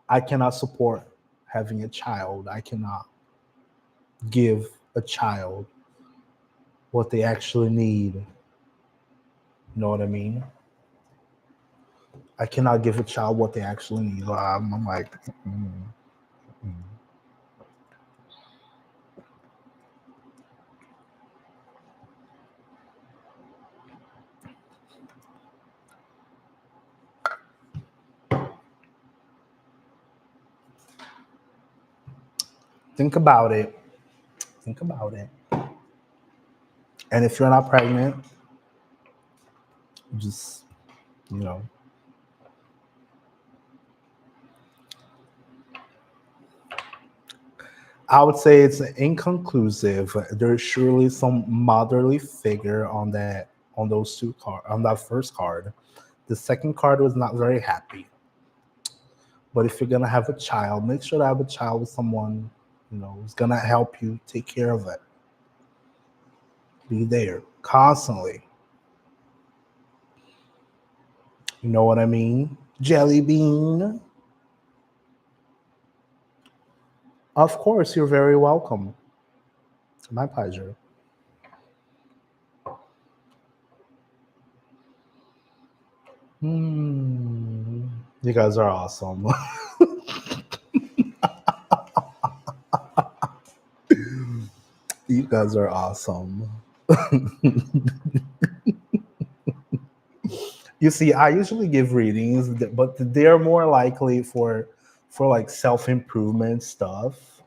I cannot support having a child. I cannot give a child what they actually need. You know what I mean? I cannot give a child what they actually need. I'm like, mm, mm. Think about it. Think about it. And if you're not pregnant, just, you know, I would say it's inconclusive. There's surely some motherly figure on those two card on that first card. The second card was not very happy. But if you're gonna have a child, make sure to have a child with someone, who's gonna help you take care of it. Be there constantly. You know what I mean? Jelly bean. Of course, you're very welcome. My pleasure. Hmm. You guys are awesome. You guys are awesome. You see, I usually give readings, but they're more likely for like self-improvement stuff.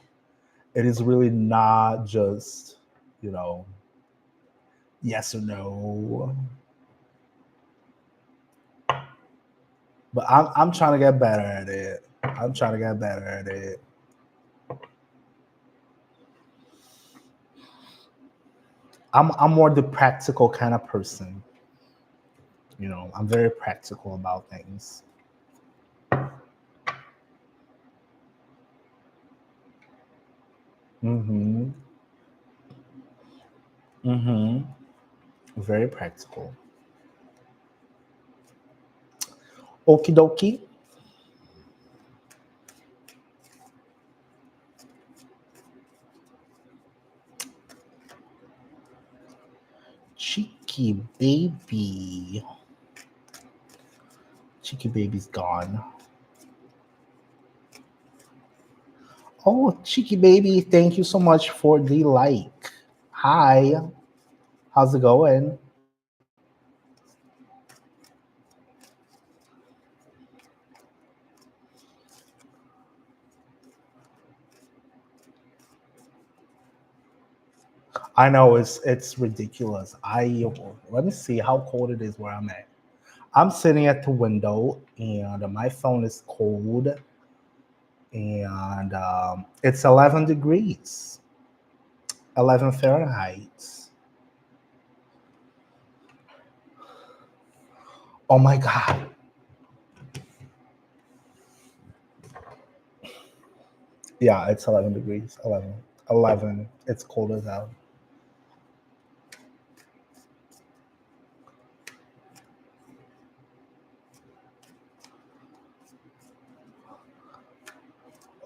It is really not just, you know, yes or no. But I'm trying to get better at it. I'm trying to get better at it. I'm more the practical kind of person. I'm very practical about things. Mm-hmm. Mm-hmm. Very practical. Okie dokie. Cheeky baby. Cheeky baby's gone. Oh, cheeky baby, thank you so much for the like. Hi, how's it going? I know it's ridiculous. I Let me see how cold it is where I'm at. I'm sitting at the window and my phone is cold and it's 11 degrees, 11 Fahrenheit. Oh my God. Yeah, it's 11 degrees. 11. 11. It's cold as hell.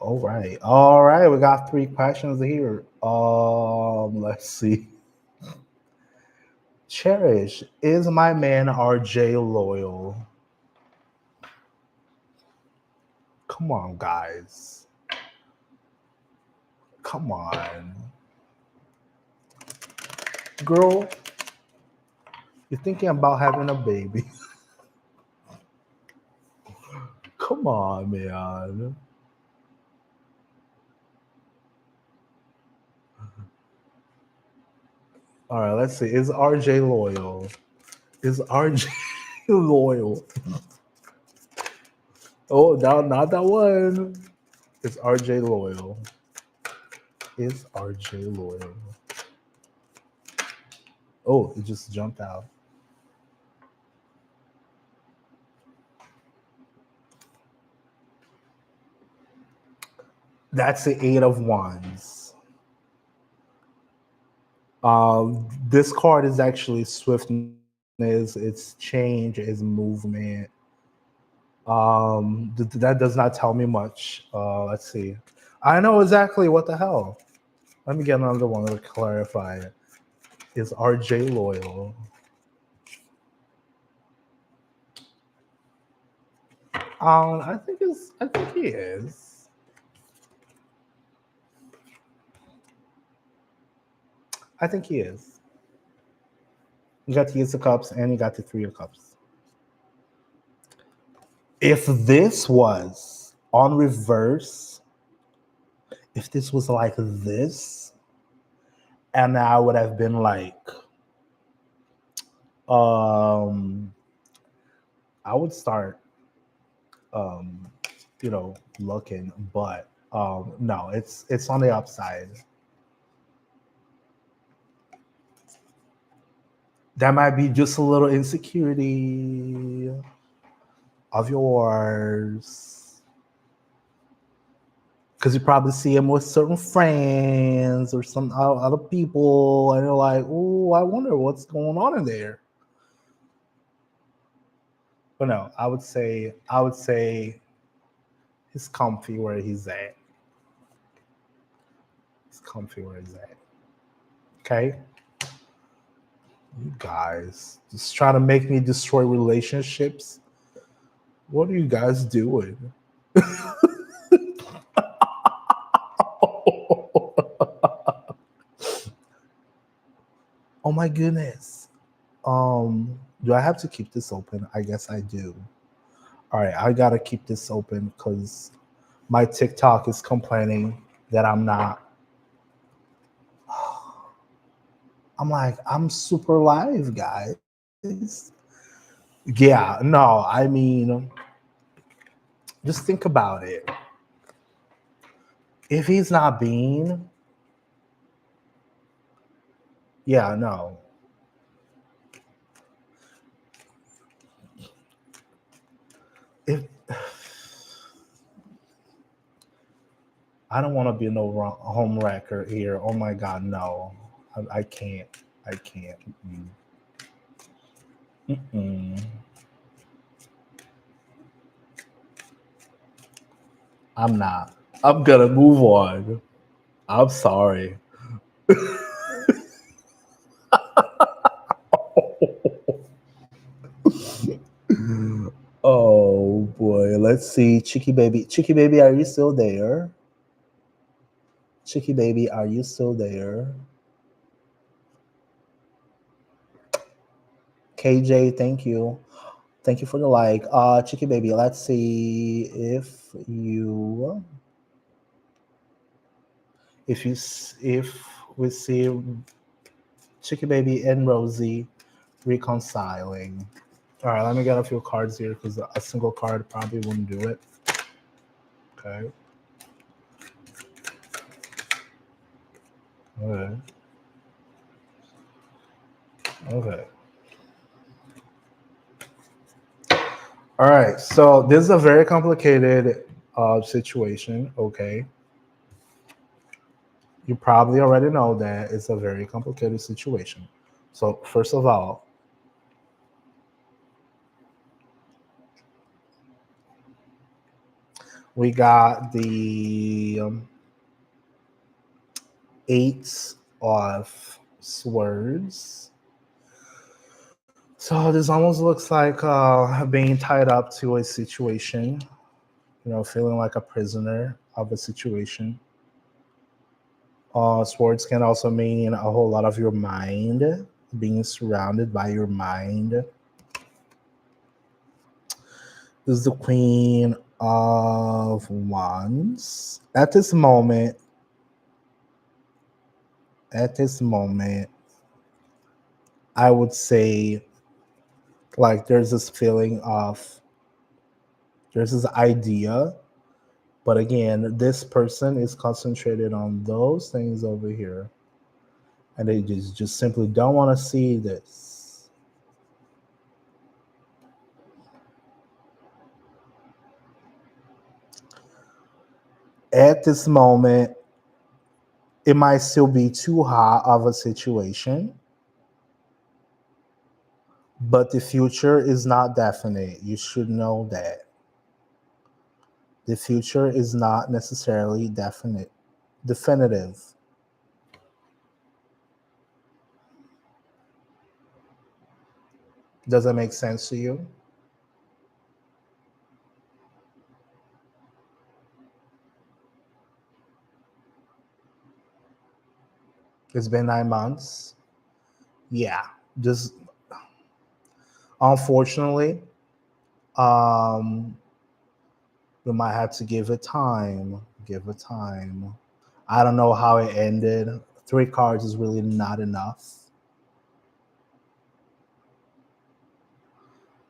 All right. All right. We got three questions here. Let's see. Cherish, is my man RJ loyal? Come on, guys. Come on. Girl, you're thinking about having a baby. Come on, man. All right, let's see. Is RJ loyal? Is RJ loyal? Oh, no, not that one. Is RJ loyal? Is RJ loyal? Oh, it just jumped out. That's the Eight of Wands. This card is actually swiftness, it's change, it's movement. That does not tell me much. Let's see. I know exactly what the hell. Let me get another one to clarify it. Is RJ loyal? I think he is. I think he is. You got the Ace of Cups and you got the Three of Cups. If this was on reverse, if this was like this, and I would have been like, um, I would start, um, looking, but no, it's on the upside. That might be just a little insecurity of yours. Because you probably see him with certain friends or some other people, and you're like, "Oh, I wonder what's going on in there." But no, I would say he's comfy where he's at. He's comfy where he's at. Okay, you guys just trying to make me destroy relationships. What are you guys doing? Oh my goodness. Do I have to keep this open? I guess I do. All right, I gotta keep this open because my TikTok is complaining that I'm not. I'm like, I'm super live, guys. Yeah, no, I mean, just think about it. If he's not being, yeah, no. If I don't want to be no home wrecker here. Oh my God, no. I can't. I can't. Mm-mm. I'm not. I'm gonna move on. I'm sorry. Oh boy. Let's see. Chicky baby. Chicky baby, are you still there? Chicky baby, are you still there? KJ, thank you. Thank you for the like. Chicky baby, let's see if we see Chicky baby and Rosie reconciling. All right, let me get a few cards here because a single card probably wouldn't do it. Okay. Okay. Okay. All right. So this is a very complicated situation. Okay. You probably already know that it's a very complicated situation. So first of all, we got the Eight of Swords. So this almost looks like being tied up to a situation, feeling like a prisoner of a situation. Swords can also mean a whole lot of your mind, being surrounded by your mind. This is the Queen of Wands. At this moment, I would say like there's this idea But again, this person is concentrated on those things over here, and they just simply don't want to see this. At this moment, it might still be too hot of a situation, but the future is not definite. You should know that. The future is not necessarily definitive. Does that make sense to you? It's been 9 months. Yeah. Just unfortunately, um, we might have to give it time. Give it time. I don't know how it ended. 3 cards is really not enough.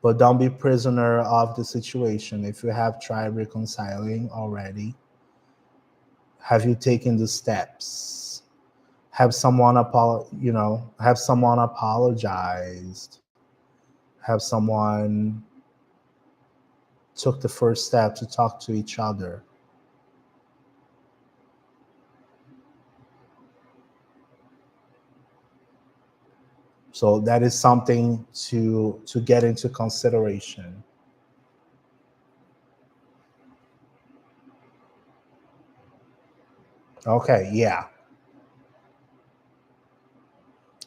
But don't be prisoner of the situation. If you have tried reconciling already, have you taken the steps? Have someone have someone apologized? Have someone took the first step to talk to each other? So that is something to get into consideration. Okay, yeah.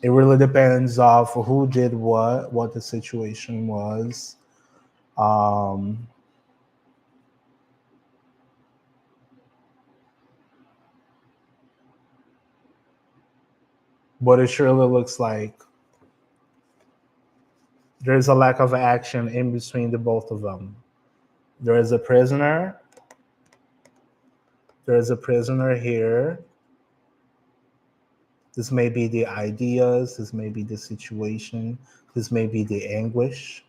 It really depends of who did what the situation was. Um, but it surely looks like there's a lack of action in between the both of them. There is a prisoner. There is a prisoner here. This may be the ideas. This may be the situation. This may be the anguish.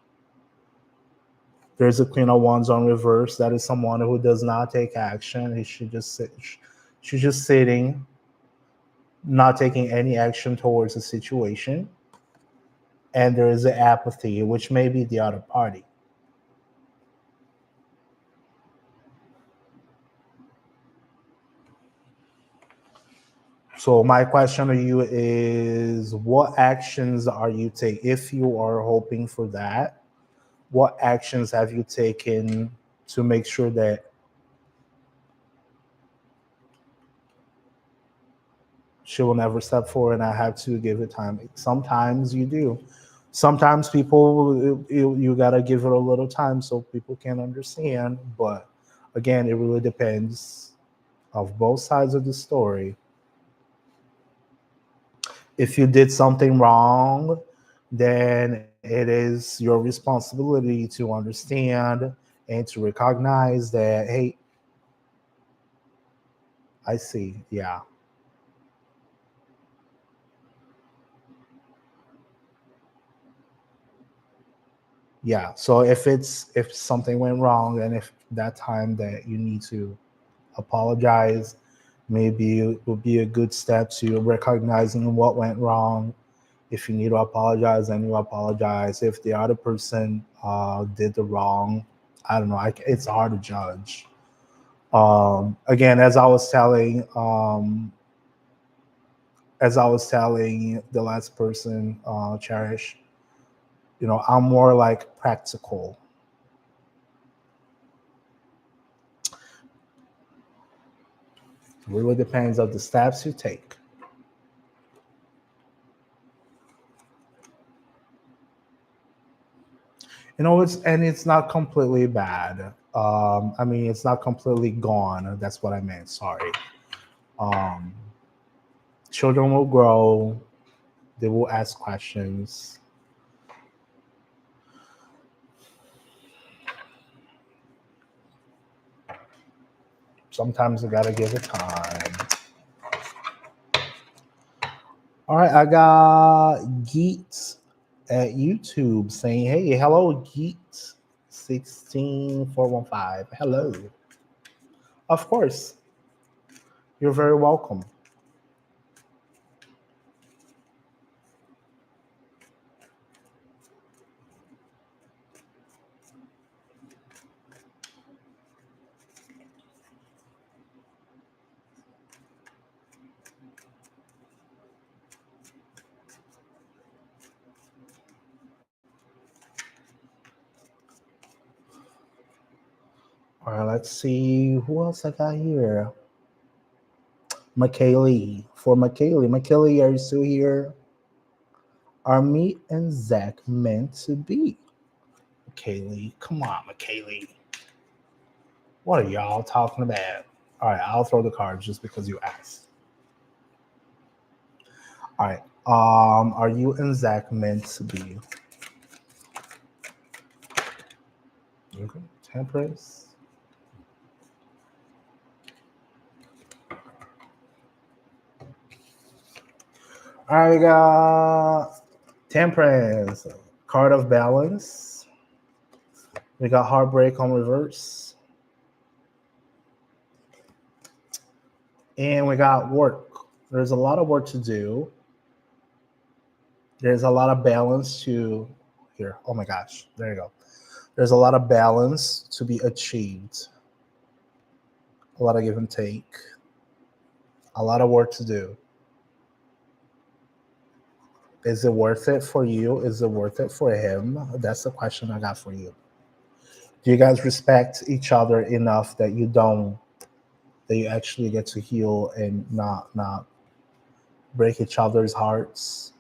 There's a Queen of Wands on reverse. That is someone who does not take action. He should just sit. She's just sitting, not taking any action towards the situation. And there is the apathy, which may be the other party. So my question to you is, what actions are you taking? If you are hoping for that, what actions have you taken to make sure that she will never step forward and I have to give it time? Sometimes you do. Sometimes people, you gotta give it a little time so people can understand. But again, it really depends of both sides of the story. If you did something wrong, then it is your responsibility to understand and to recognize that, hey, I see. Yeah. Yeah. So if something went wrong and if that time that you need to apologize, maybe it would be a good step to recognizing what went wrong. If you need to apologize, then you apologize. If the other person did the wrong, I don't know. It's hard to judge. Again, as I was telling the last person, Cherish, I'm more like practical. It really depends of the steps you take. It's not completely bad. I mean, it's not completely gone. That's what I meant. Sorry. Um, Children will grow. They will ask questions. Sometimes you gotta give it time. All right, I got Geet at YouTube saying, "Hey, hello, Geet 16415. Hello." Of course, you're very welcome. All right, let's see who else I got here. Mikaylee. For Mikaylee, are you still here? Are me and Zach meant to be? Mikaylee, come on, Mikaylee. What are y'all talking about? All right, I'll throw the cards just because you asked. All right. Are you and Zach meant to be? Okay. Temperance. All right, we got Temperance, card of balance. We got heartbreak on reverse. And we got work. There's a lot of work to do. There's a lot of balance to here. Oh my gosh, there you go. There's a lot of balance to be achieved. A lot of give and take. A lot of work to do. Is it worth it for you? Is it worth it for him? That's the question I got for you. Do you guys respect each other enough that you actually get to heal and not break each other's hearts?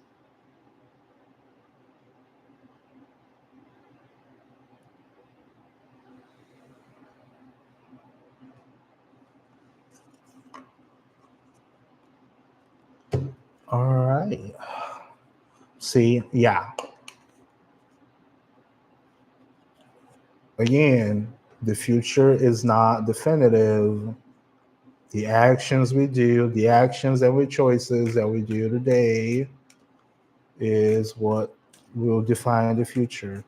All right. See, yeah. Again, the future is not definitive. The actions we do, the actions and the choices that we do today is what will define the future.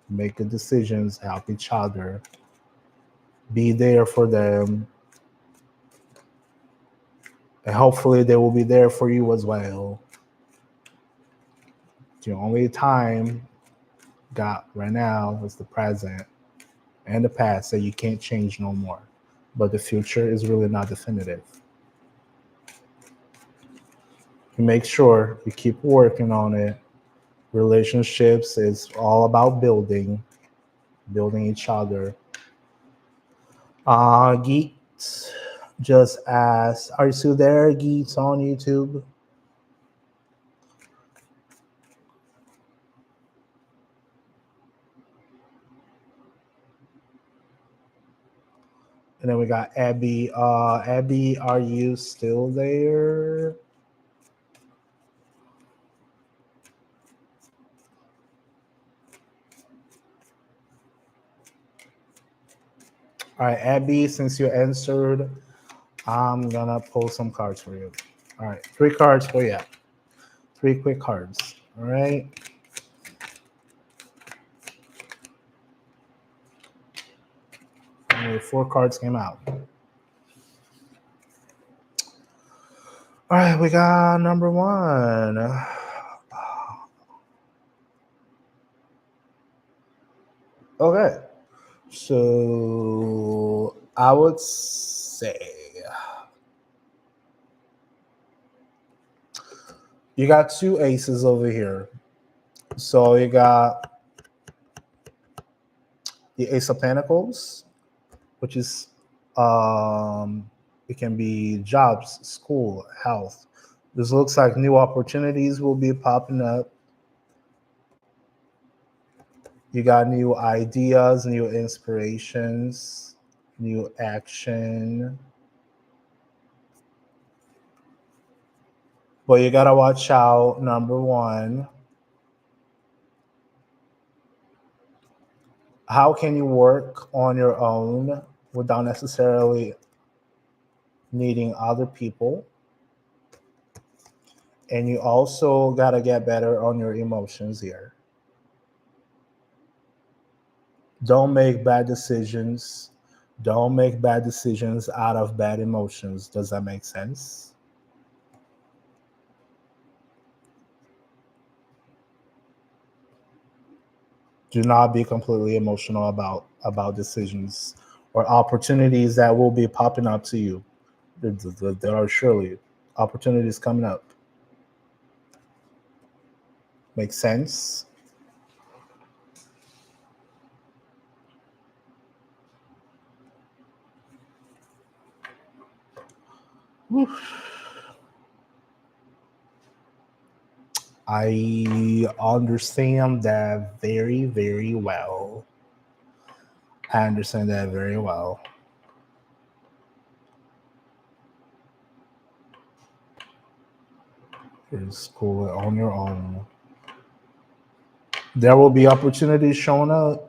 Make the decisions, help each other, be there for them, and hopefully they will be there for you as well. The only time got right now is the present and the past that you can't change no more. But the future is really not definitive. You make sure you keep working on it. Relationships is all about building each other. Geeks just asked, are you still there, Geeks, on YouTube? And then we got Abby. Abby, are you still there? All right, Abby, since you answered, I'm gonna pull some cards for you. All right, 3 cards for you. 3 quick cards. All right. Only 4 cards came out. All right, we got number 1. Okay. So I would say you got 2 aces over here. So you got the Ace of Pentacles, which is it can be jobs, school, health. This looks like new opportunities will be popping up. You got new ideas, new inspirations, new action. But you gotta watch out, number 1. How can you work on your own without necessarily needing other people? And you also gotta get better on your emotions here. Don't make bad decisions. Don't make bad decisions out of bad emotions. Does that make sense? Do not be completely emotional about decisions or opportunities that will be popping up to you. There are surely opportunities coming up. Make sense? I understand that very, very well. I understand that very well. You're in school on your own. There will be opportunities showing up.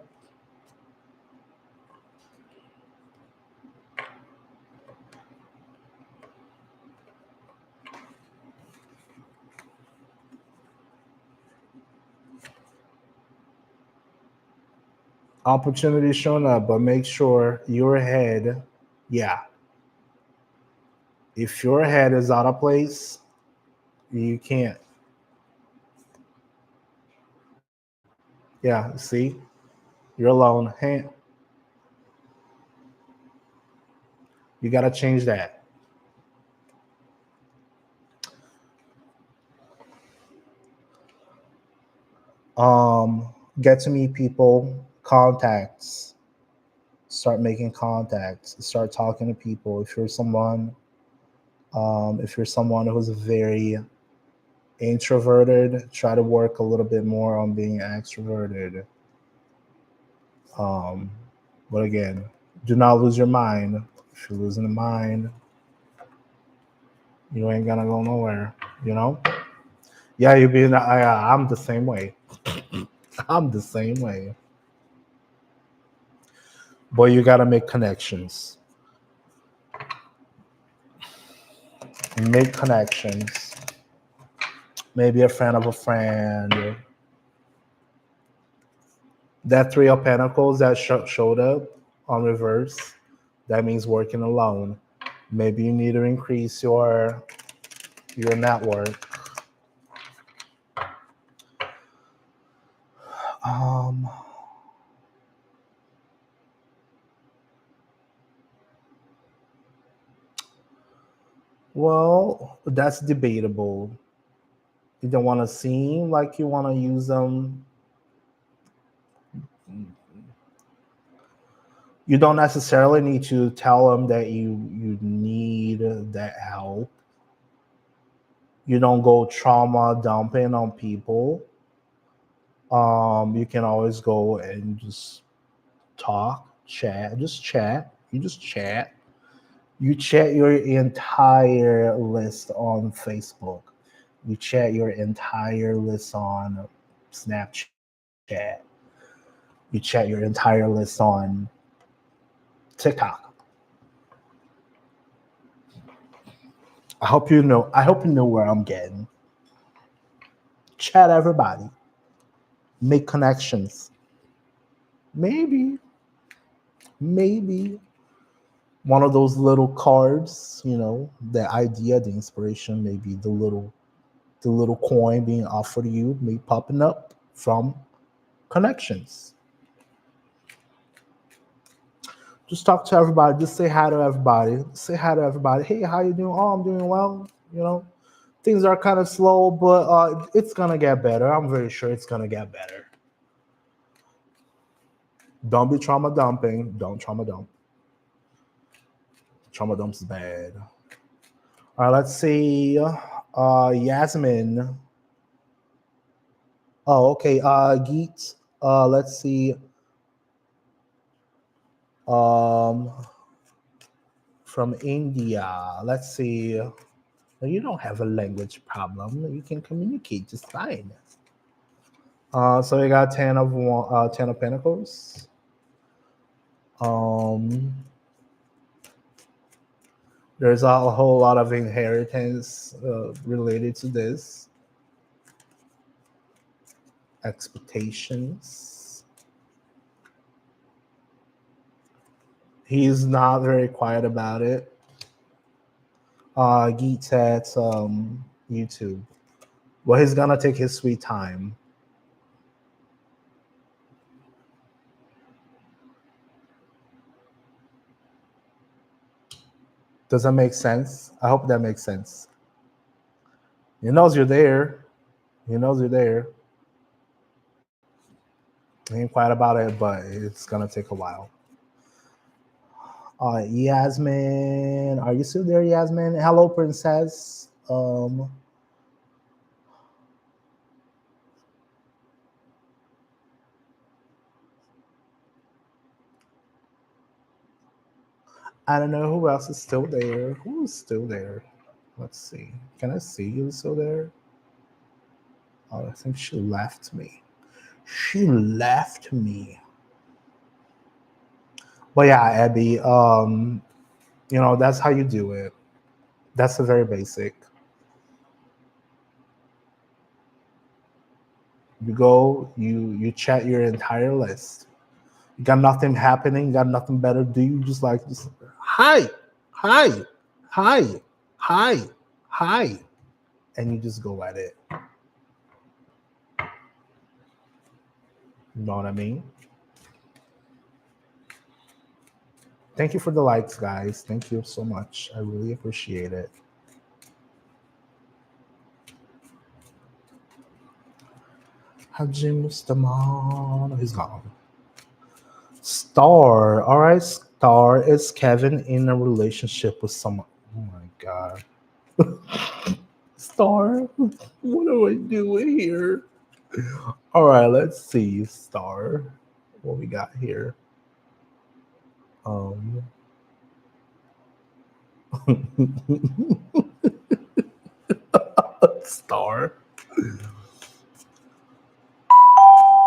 Opportunities showing up, but make sure your head, yeah. If your head is out of place, you can't. Yeah, see, you're alone. Hey, you got to change that. Um, get to meet people, contacts, start making contacts, start talking to people. If you're someone who's very introverted, try to work a little bit more on being extroverted. Um, but again, do not lose your mind. If you're losing the mind, you ain't gonna go nowhere. You know? Yeah, you being. I'm the same way. I'm the same way. But you gotta make connections. Make connections. Maybe a friend of a friend. That Three of Pentacles that showed up on reverse, that means working alone. Maybe you need to increase your network. Um, well, that's debatable. You don't want to seem like you want to use them. You don't necessarily need to tell them that you need that help. You don't go trauma dumping on people. You can always go and just talk, chat, just chat. You just chat. You chat your entire list on Facebook. You chat your entire list on Snapchat. You chat your entire list on TikTok. I hope you know. I hope you know where I'm getting. Chat everybody. Make connections. Maybe, maybe one of those little cards. The idea, the inspiration, maybe the little coin being offered to you, may popping up from connections. Just talk to everybody. Just say hi to everybody. Say hi to everybody. Hey, how you doing? Oh, I'm doing well. Things are kind of slow, but it's gonna get better. I'm very sure it's gonna get better. Don't be trauma dumping. Don't trauma dump. Trauma dumps is bad. All right, let's see. Yasmin. Oh, okay. Geet. Let's see. Um, from India. Let's see. Well, you don't have a language problem. You can communicate just fine. So we got ten of Pentacles. Um, there's a whole lot of inheritance related to this. Expectations. He's not very quiet about it. Geets at YouTube. Well, he's gonna take his sweet time. Does that make sense? I hope that makes sense. He knows you're there. He knows you're there. He ain't quiet about it, but it's gonna take a while. Yasmin, are you still there, Yasmin? Hello, princess. I don't know who else is still there. Who is still there? Let's see. Can I see you still there? Oh, I think she left me. She left me. But yeah, Abby, that's how you do it. That's the very basic. You go, you chat your entire list. You got nothing happening, you got nothing better to do. You just hi, hi, hi, hi, hi. And you just go at it. You know what I mean? Thank you for the likes, guys. Thank you so much. I really appreciate it. Haji Mustaman. He's gone. Star. All right, Star. Is Kevin in a relationship with someone? Oh my God. Star. What am I doing here? All right, let's see. Star. What we got here? Um. Star.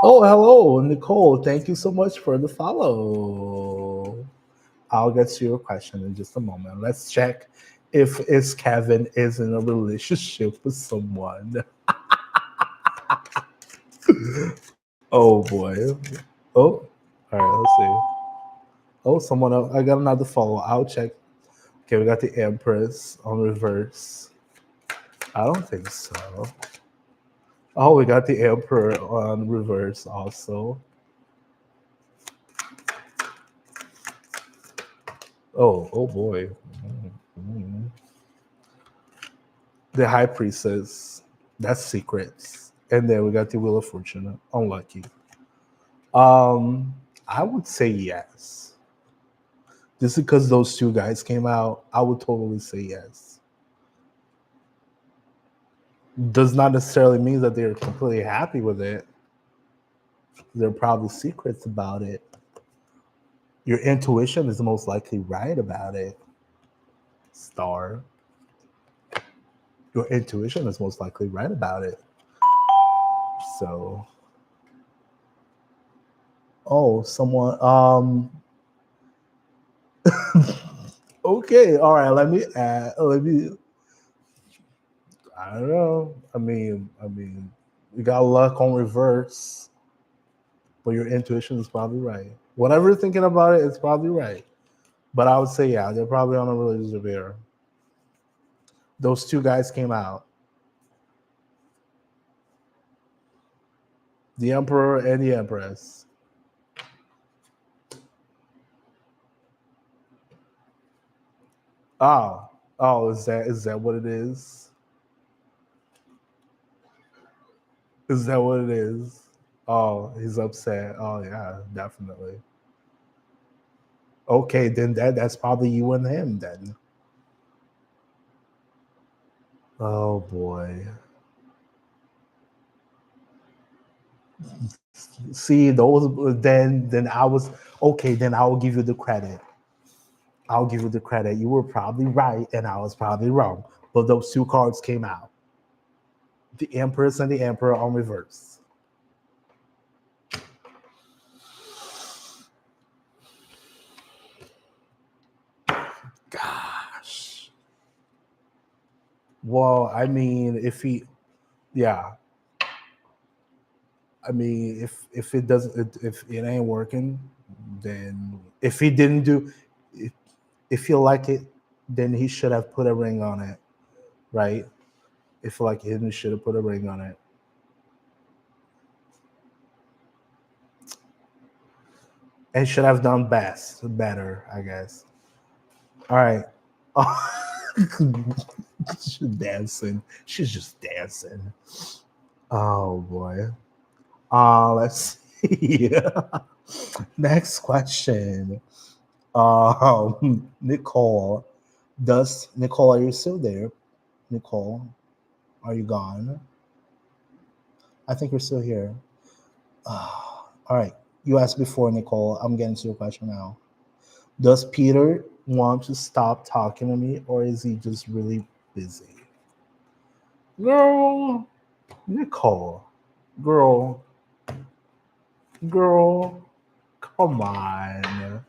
Oh, hello, Nicole. Thank you so much for the follow. I'll get to your question in just a moment. Let's check if is Kevin is in a relationship with someone. Oh boy. Oh, all right. Let's see. Oh, someone else. I got another follow. I'll check. Okay, we got the Empress on reverse. I don't think so. Oh, we got the Emperor on reverse also. Oh boy. Mm. The High Priestess. That's secrets. And then we got the Wheel of Fortune. Unlucky. Um, I would say yes. Just because those two guys came out, I would totally say yes. Does not necessarily mean that they're completely happy with it. There are probably secrets about it. Your intuition is most likely right about it. Star. Your intuition is most likely right about it. So, oh, someone. Okay, all right. Let me add. Let me. I don't know. I mean, you got luck on reverse, but your intuition is probably right. Whatever you're thinking about it, it's probably right. But I would say, yeah, they're probably on a relationship here. Those two guys came out, the Emperor and the Empress. Oh, oh, is that what it is? Is that what it is? Oh, he's upset. Oh yeah, definitely. Okay, then that's probably you and him then. Oh boy. See those then I was okay, then I will give you the credit. I'll give you the credit. You were probably right and I was probably wrong. But those two cards came out. The Empress and the Emperor on reverse. Gosh. Well, I mean, if he yeah. I mean, if it doesn't if it ain't working, then if he didn't do If you like it, then he should have put a ring on it, right? If you like it, he should have put a ring on it. And should have done better, I guess. All right. She's dancing. She's just dancing. Oh boy. Let's see. Next question. Nicole. Nicole, are you still there? Nicole, are you gone? I think you're still here. All right. You asked before, Nicole. I'm getting to your question now. Does Peter want to stop talking to me, or is he just really busy? Girl, Nicole, girl, girl, come on.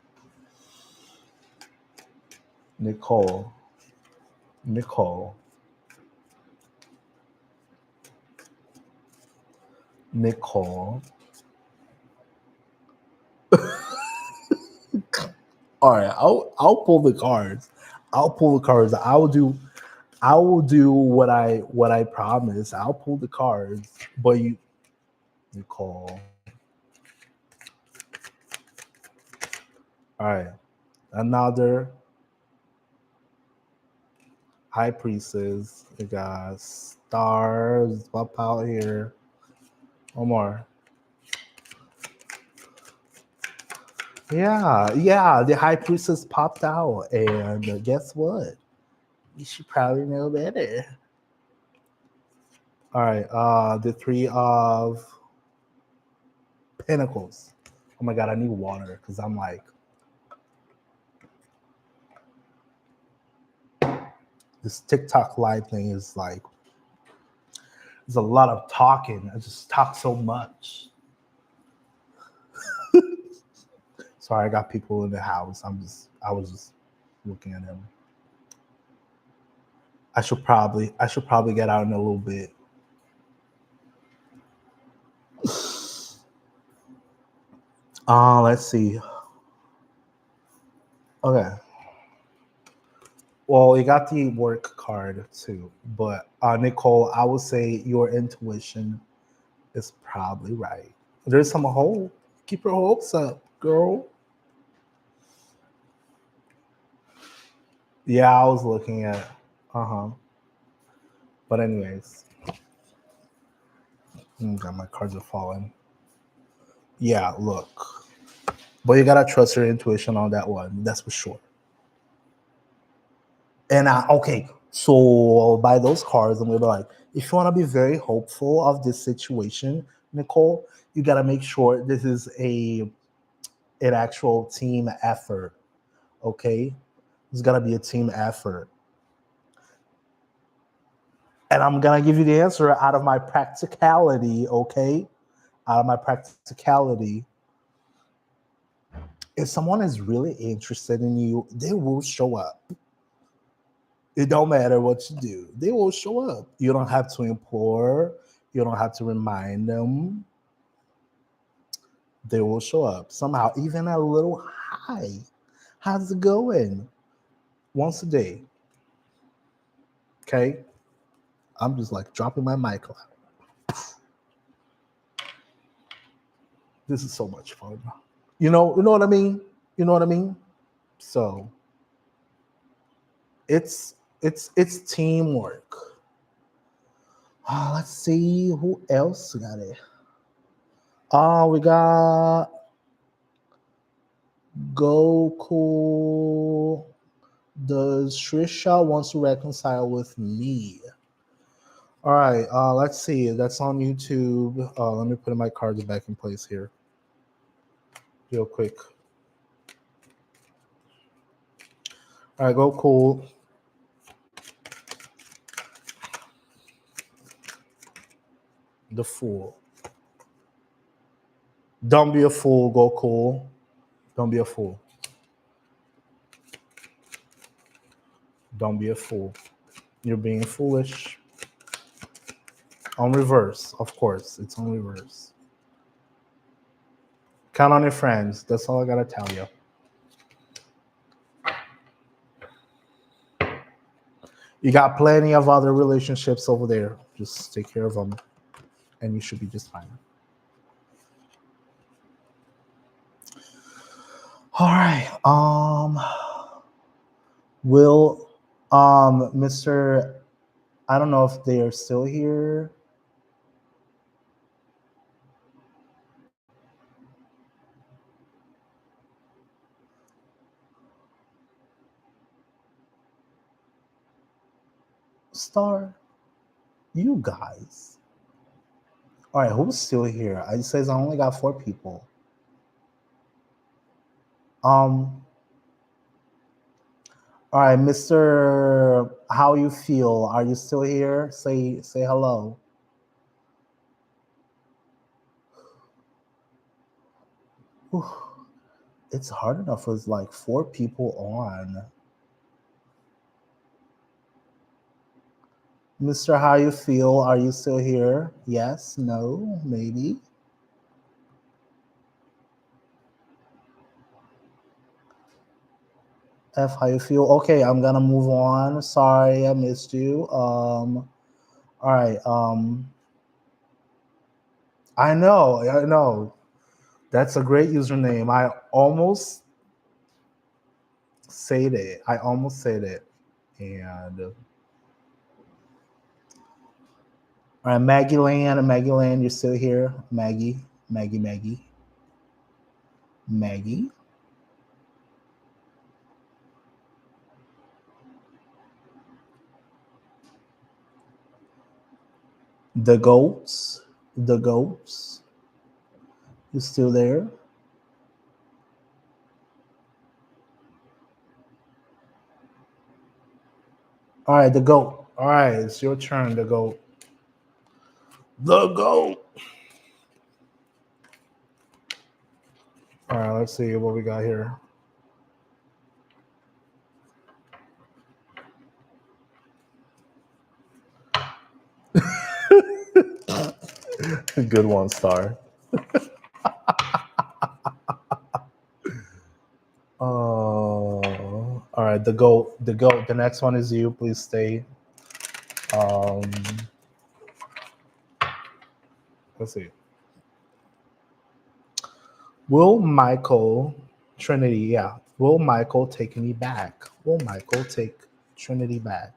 Nicole, Nicole, Nicole. All right, I'll pull the cards. I'll pull the cards. I will do what I promise. I'll pull the cards, but you, Nicole. All right, another high priestess. We got stars up out here. One more. Yeah. The high priestess popped out, and guess what? You should probably know better. All right. The three of pentacles. Oh my god, I need water because I'm like this TikTok live thing is like there's a lot of talking. I just talk so much. Sorry, I got people in the house. I was just looking at them. I should probably get out in a little bit. Let's see. Okay. Well, you got the work card too, but Nicole, I would say your intuition is probably right. There's some hope. Keep your hopes up, girl. Yeah, I was looking at. Uh-huh. But anyways, God, my cards are falling. Yeah, look. But you gotta trust your intuition on that one. That's for sure. And okay, so by those cards, I'm gonna be like, if you want to be very hopeful of this situation, Nicole, you gotta make sure this is an actual team effort. Okay, it's gotta be a team effort. And I'm gonna give you the answer out of my practicality. Okay, out of my practicality. If someone is really interested in you, they will show up. It don't matter what you do. They will show up. You don't have to implore. You don't have to remind them. They will show up somehow, even a little hi. How's it going? Once a day. Okay. I'm just like dropping my mic. This is so much fun. You know what I mean? You know what I mean? So it's teamwork. Let's see who else got it. We got Gokul. Does Trisha wants to reconcile with me? All right, let's see. That's on YouTube. Let me put my cards back in place here, real quick. All right, Gokul. The Fool. Don't be a fool, Gokul. Don't be a fool. Don't be a fool. You're being foolish. On reverse, of course. It's on reverse. Count on your friends. That's all I gotta tell you. You got plenty of other relationships over there. Just take care of them, and you should be just fine. All right. Will Mr. I don't know if they are still here. Star, you guys. All right, who's still here? It says I only got 4 people. Um. All right, Mr. How you feel? Are you still here? Say hello. Whew. It's hard enough with like 4 people on. Mr. How you feel? Are you still here? Yes, no, maybe. F, how you feel? Okay, I'm gonna move on. Sorry, I missed you. All right. I know. That's a great username. I almost said it. And all right, Maggie Land, you're still here. Maggie. The goats. You still there? All right, the goat. All right, it's your turn, the goat. The goat. All right, let's see what we got here. Good one, Star. All right, the goat. The goat. The next one is you. Please stay. Um, let's see. Will Michael Trinity? Yeah. Will Michael take me back? Will Michael take Trinity back?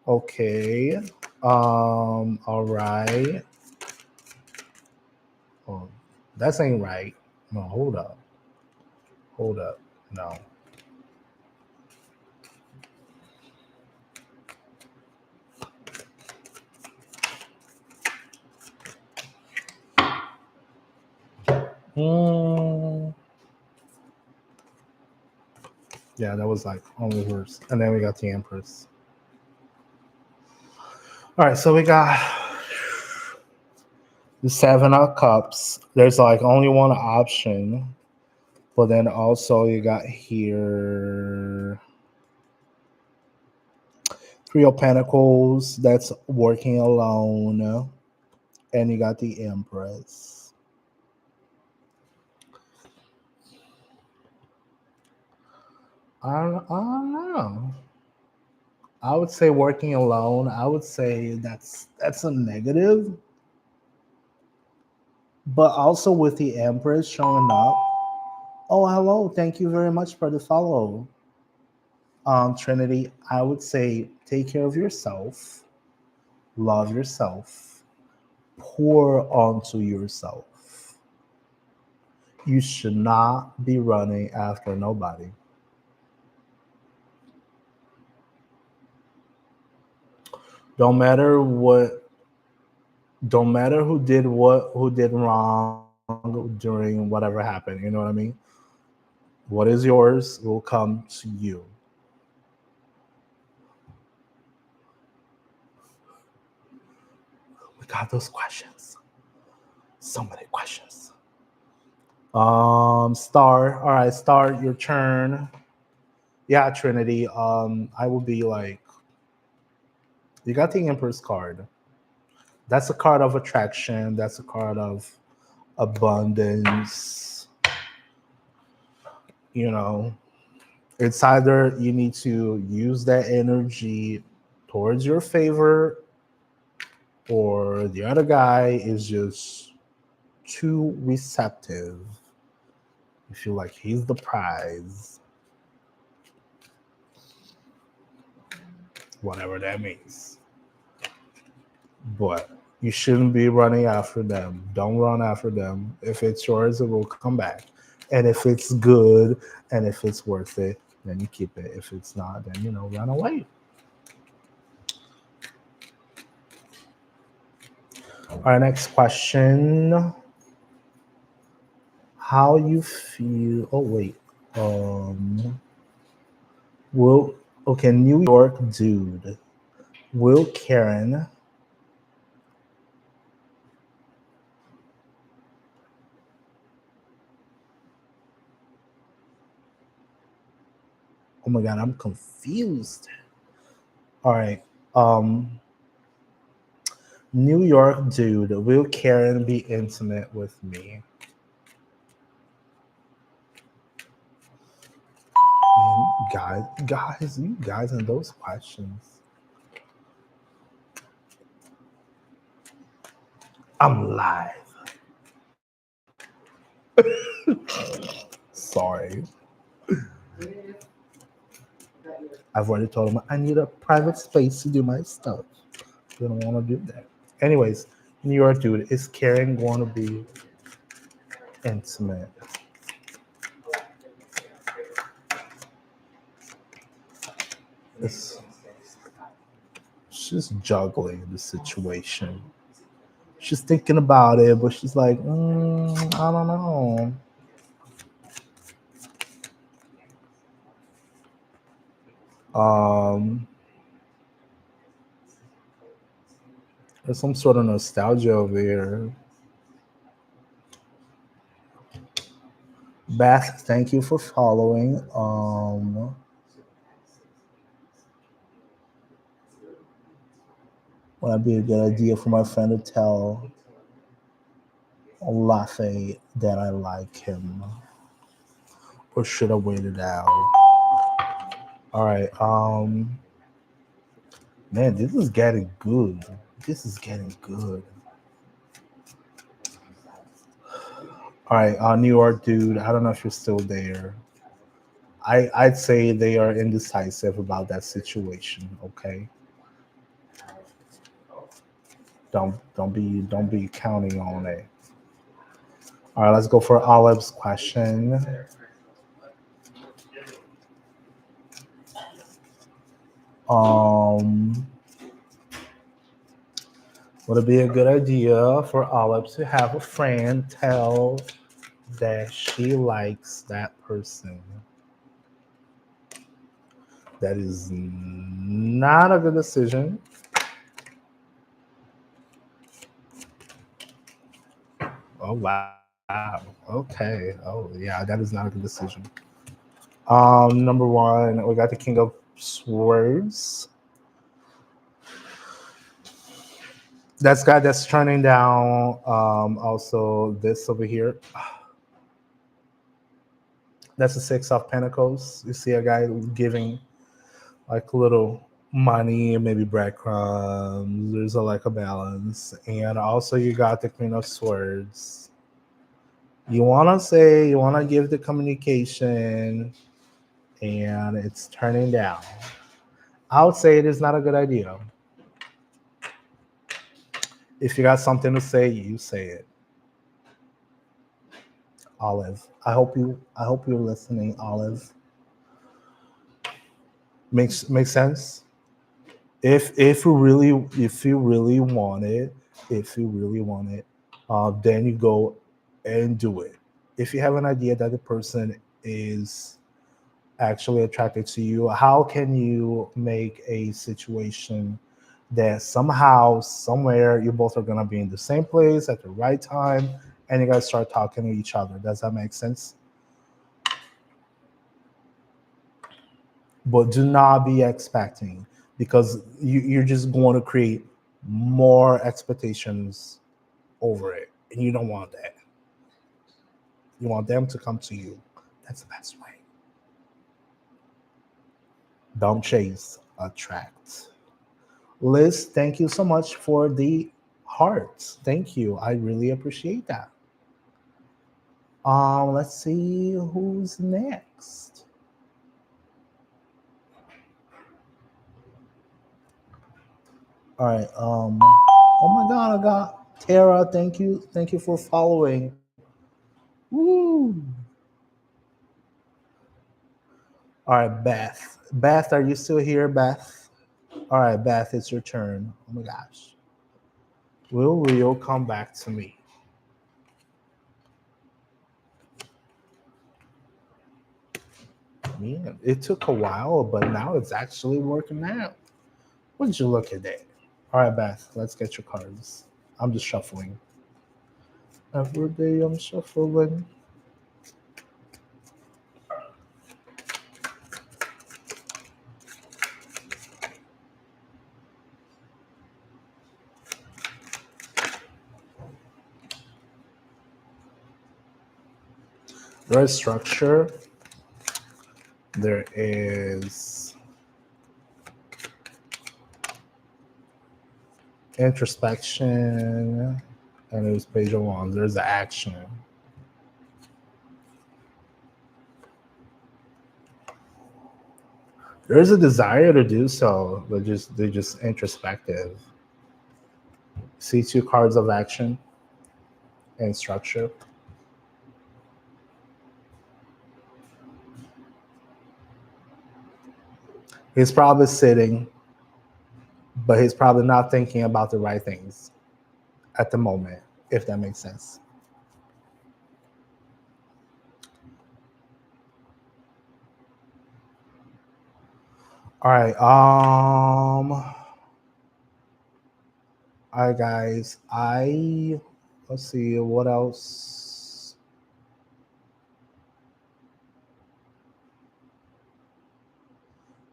Okay. All right. Oh, that's ain't right. No, hold up. Hold up. No. Mm, yeah, that was like only worse. And then we got the Empress. All right, so we got the 7 of Cups. There's like only one option, but then also you got here 3 of Pentacles. That's working alone, and you got the Empress. I don't know. I would say working alone. I would say that's a negative, but also with the Empress showing up. Oh, hello. Thank you very much for the follow. Trinity, I would say take care of yourself, love yourself, pour onto yourself. You should not be running after nobody. Don't matter what, don't matter who did what, who did wrong during whatever happened. You know what I mean? What is yours will come to you. We got those questions. So many questions. Star. All right, Star, your turn. Yeah, Trinity. I will be like, you got the Empress card. That's a card of attraction. That's a card of abundance. You know, It's either you need to use that energy towards your favor, or the other guy is just too receptive. You feel like he's the prize, whatever that means. But you shouldn't be running after them. Don't run after them. If it's yours, it will come back. And if it's good and if it's worth it, then you keep it. If it's not, then run away. Our next question. How you feel? Oh wait. Will okay, New York dude. Will Karen Oh my god, I'm confused. All right. New York dude, will Karen be intimate with me? Man, you guys and those questions. I'm live. Sorry. I've already told him I need a private space to do my stuff. They don't want to do that. Anyways, New York dude, is Karen going to be intimate? It's, she's juggling the situation. She's thinking about it, but she's like, I don't know. Um, there's some sort of nostalgia over here. Beth, thank you for following. Would that be a good idea for my friend to tell Lafe that I like him? Or should I wait it out? All right. Man, this is getting good. This is getting good. All right, New York dude. I don't know if you're still there. I'd say they are indecisive about that situation. Okay, don't be counting on it. All right, let's go for Olive's question. Um, would it be a good idea for Olive to have a friend tell that she likes that person? That is not a good decision. Oh wow. Okay. Oh yeah, that is not a good decision. Number one, we got the King of Swords. That's guy that's turning down. Also this over here. That's the Six of Pentacles. You see a guy giving like a little money, maybe breadcrumbs. There's a balance, and also you got the Queen of Swords. You want to give the communication, and it's turning down. I would say it is not a good idea. If you got something to say, you say it. Olive. I hope you're listening, Olive. Makes sense? If you really want it, then you go and do it. If you have an idea that the person is actually attracted to you, how can you make a situation that somehow, somewhere, you both are gonna be in the same place at the right time, and you guys start talking to each other? Does that make sense? But do not be expecting, because you're just going to create more expectations over it, and you don't want that. You want them to come to you. That's the best way. Don't chase, attract. Liz, thank you so much for the hearts. Thank you. I really appreciate that. Let's see who's next. All right. Oh my God, I got Tiara. Thank you. Thank you for following. Woo. All right, Beth. Beth, are you still here, Beth? All right, Beth, it's your turn. Oh my gosh. Will Rio come back to me? Man, it took a while, but now it's actually working out. Would you look at that? All right, Beth, let's get your cards. I'm just shuffling. Every day I'm shuffling. There is structure. There is introspection. And there's page of wands. There's the action. There's a desire to do so, but they're just introspective. See two cards of action and structure. He's probably sitting, but he's probably not thinking about the right things at the moment, if that makes sense. All right. All right, guys. Let's see what else.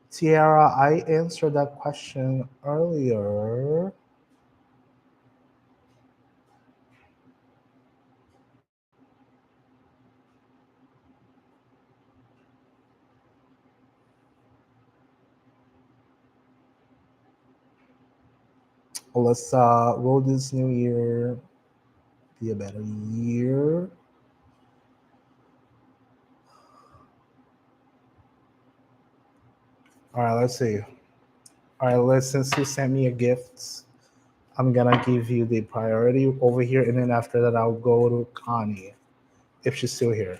Tiara, I answered that question earlier. Alyssa, will this new year be a better year? All right, let's see. All right, Liz, since you sent me a gift, I'm gonna give you the priority over here, and then after that, I'll go to Connie, if she's still here.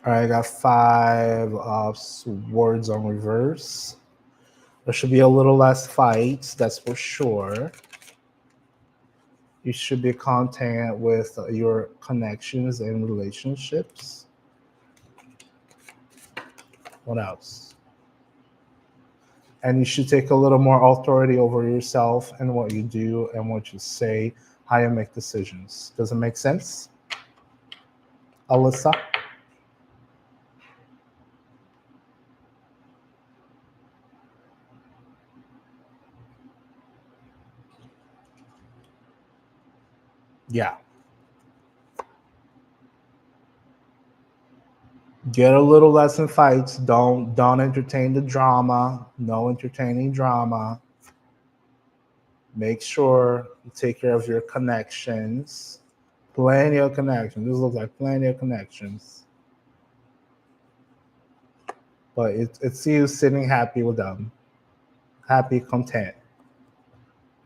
All right, I got 5 swords on reverse. There should be a little less fights, that's for sure. You should be content with your connections and relationships. What else? And you should take a little more authority over yourself and what you do and what you say, how you make decisions. Does it make sense? Alyssa? Yeah. Get a little less in fights. Don't entertain the drama. No entertaining drama. Make sure you take care of your connections. Plenty of connections. This looks like plenty of connections. But it's you sitting happy with them. Happy, content.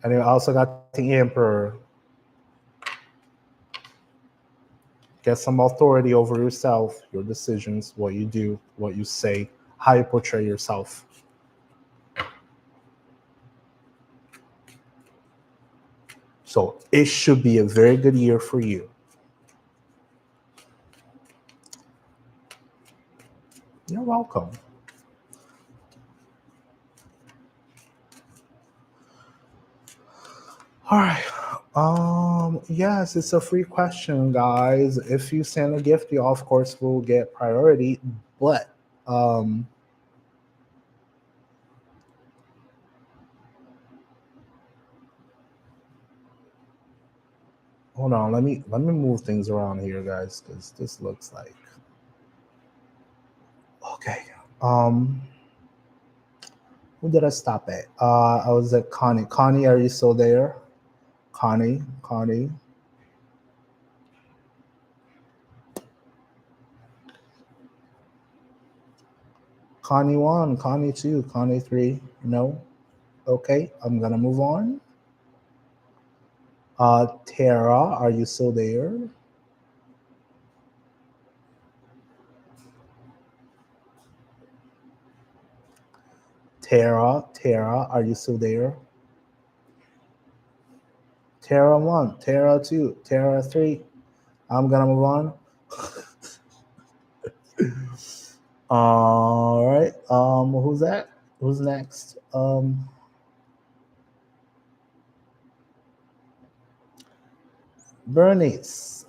And you also got the Emperor. Get some authority over yourself, your decisions, what you do, what you say, how you portray yourself. So it should be a very good year for you. You're welcome. All right. Yes, it's a free question, guys. If you send a gift, you of course will get priority. But um, hold on, let me move things around here, guys, because this looks like okay. Um, who did I stop at? I was at Connie. Connie, are you still there? Connie, Connie one, Connie two, Connie three. No. Okay, I'm gonna move on. Tara, are you still there? Tara, are you still there? Tara one, Tara two, Tara three. I'm gonna move on. All right. Who's that? Who's next? Bernice.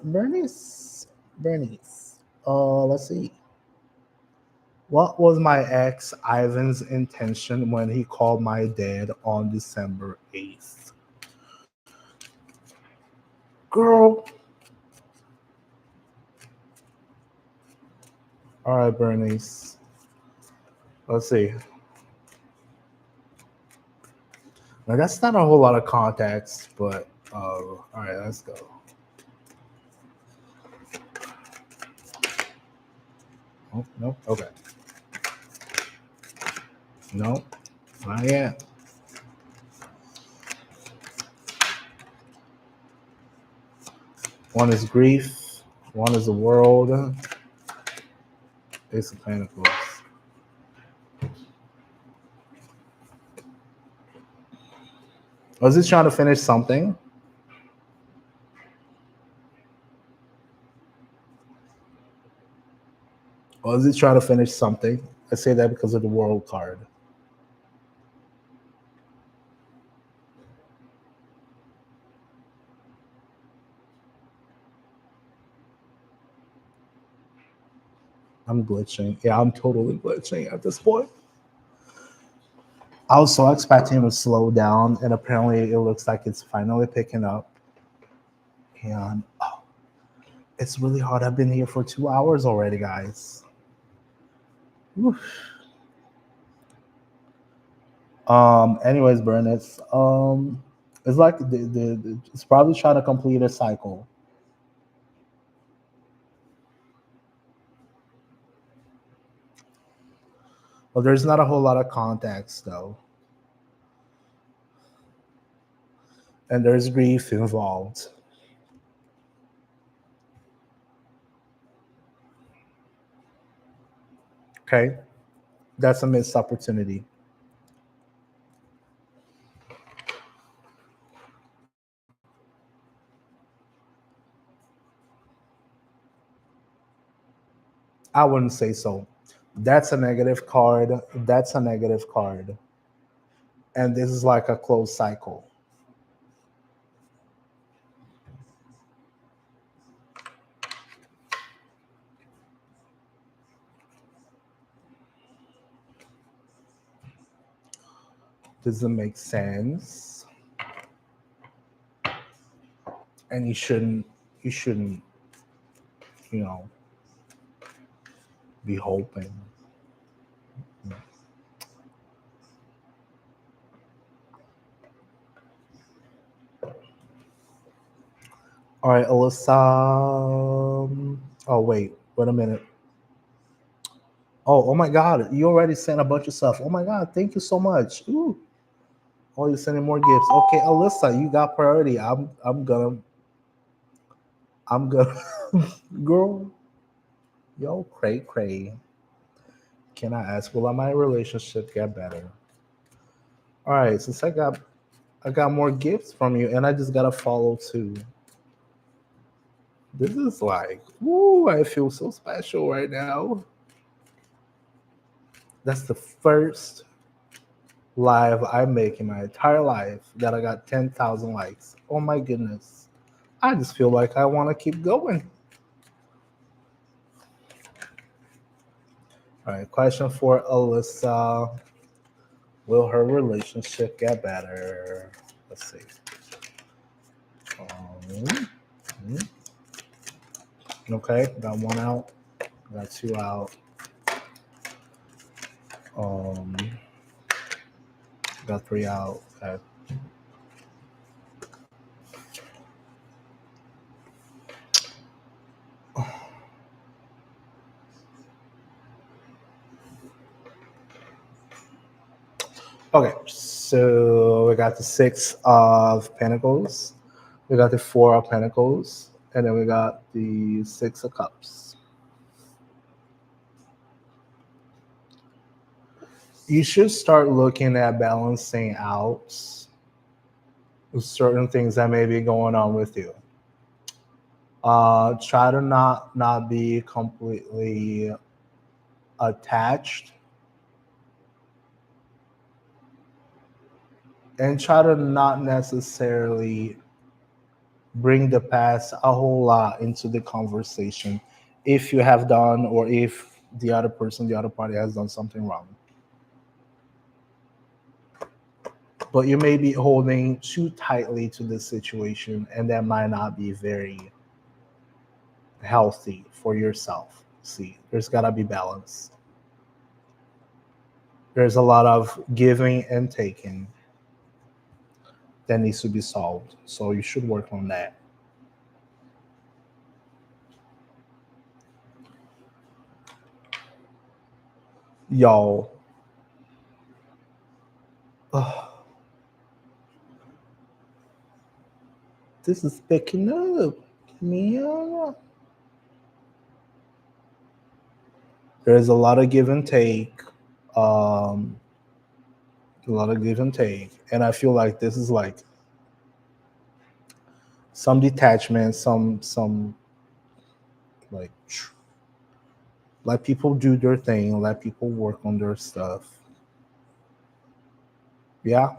Let's see. What was my ex Ivan's intention when he called my dad on December 8th? Girl. All right, Bernice. Let's see. Now that's not a whole lot of context, but all right, let's go. Oh, no, okay. No, not yet. One is grief, one is the world. Ace of Pentacles. Was he trying to finish something? Or is he trying to finish something? I say that because of the world card. I'm glitching. Yeah, I'm totally glitching at this point. I was so expecting him to slow down, and apparently it looks like it's finally picking up. And oh, it's really hard. I've been here for 2 hours already, guys. Oof. Anyways, Bernice. It's like it's probably trying to complete a cycle. Well, there's not a whole lot of context though, and there's grief involved. Okay, that's a missed opportunity. I wouldn't say so. That's a negative card. That's a negative card, and this is like a closed cycle. Doesn't make sense, and you shouldn't, you know, be hoping. All right, Alyssa. Oh wait a minute. Oh my God, you already sent a bunch of stuff. Oh my God, thank you so much. Ooh. Oh, you're sending more gifts. Okay, Alyssa, you got priority. I'm gonna girl, yo, cray. Can I ask, will my relationship get better? All right, since I got more gifts from you, and I just gotta follow too. This is like, woo, I feel so special right now. That's the first. live I make in my entire life that I got 10,000 likes. Oh my goodness. I just feel like I want to keep going. All right, question for Alyssa. Will her relationship get better? Let's see. Um, okay, got one out, got two out. Um, got three out. Okay. Okay, so we got the Six of Pentacles, we got the Four of Pentacles, and then we got the Six of Cups. You should start looking at balancing out certain things that may be going on with you. Try to not be completely attached, and try to not necessarily bring the past a whole lot into the conversation if you have done, or if the other person, the other party has done something wrong. But you may be holding too tightly to the situation, and that might not be very healthy for yourself. See, there's got to be balance. There's a lot of giving and taking that needs to be solved. So you should work on that. Y'all, this is picking up. Yeah. There's a lot of give and take. Um, a lot of give and take. And I feel like this is like some detachment, some like let people do their thing, let people work on their stuff. Yeah,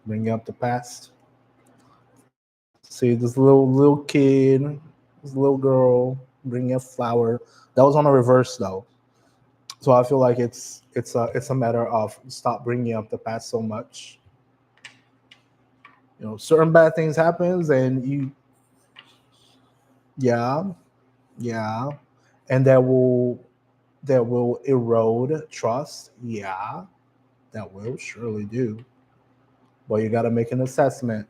bring up the past. See this little kid, this little girl bringing a flower. That was on a reverse though. So I feel like it's a matter of stop bringing up the past so much. You know, certain bad things happens, and you, yeah, yeah, and that will erode trust. Yeah, that will surely do. But you got to make an assessment.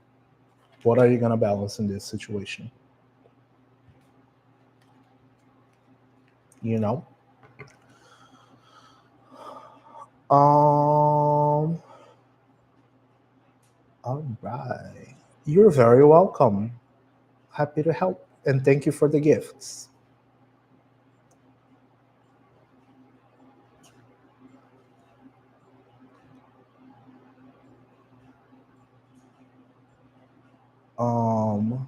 What are you going to balance in this situation? You know. Um. All right. You're very welcome. Happy to help, and thank you for the gifts. Um.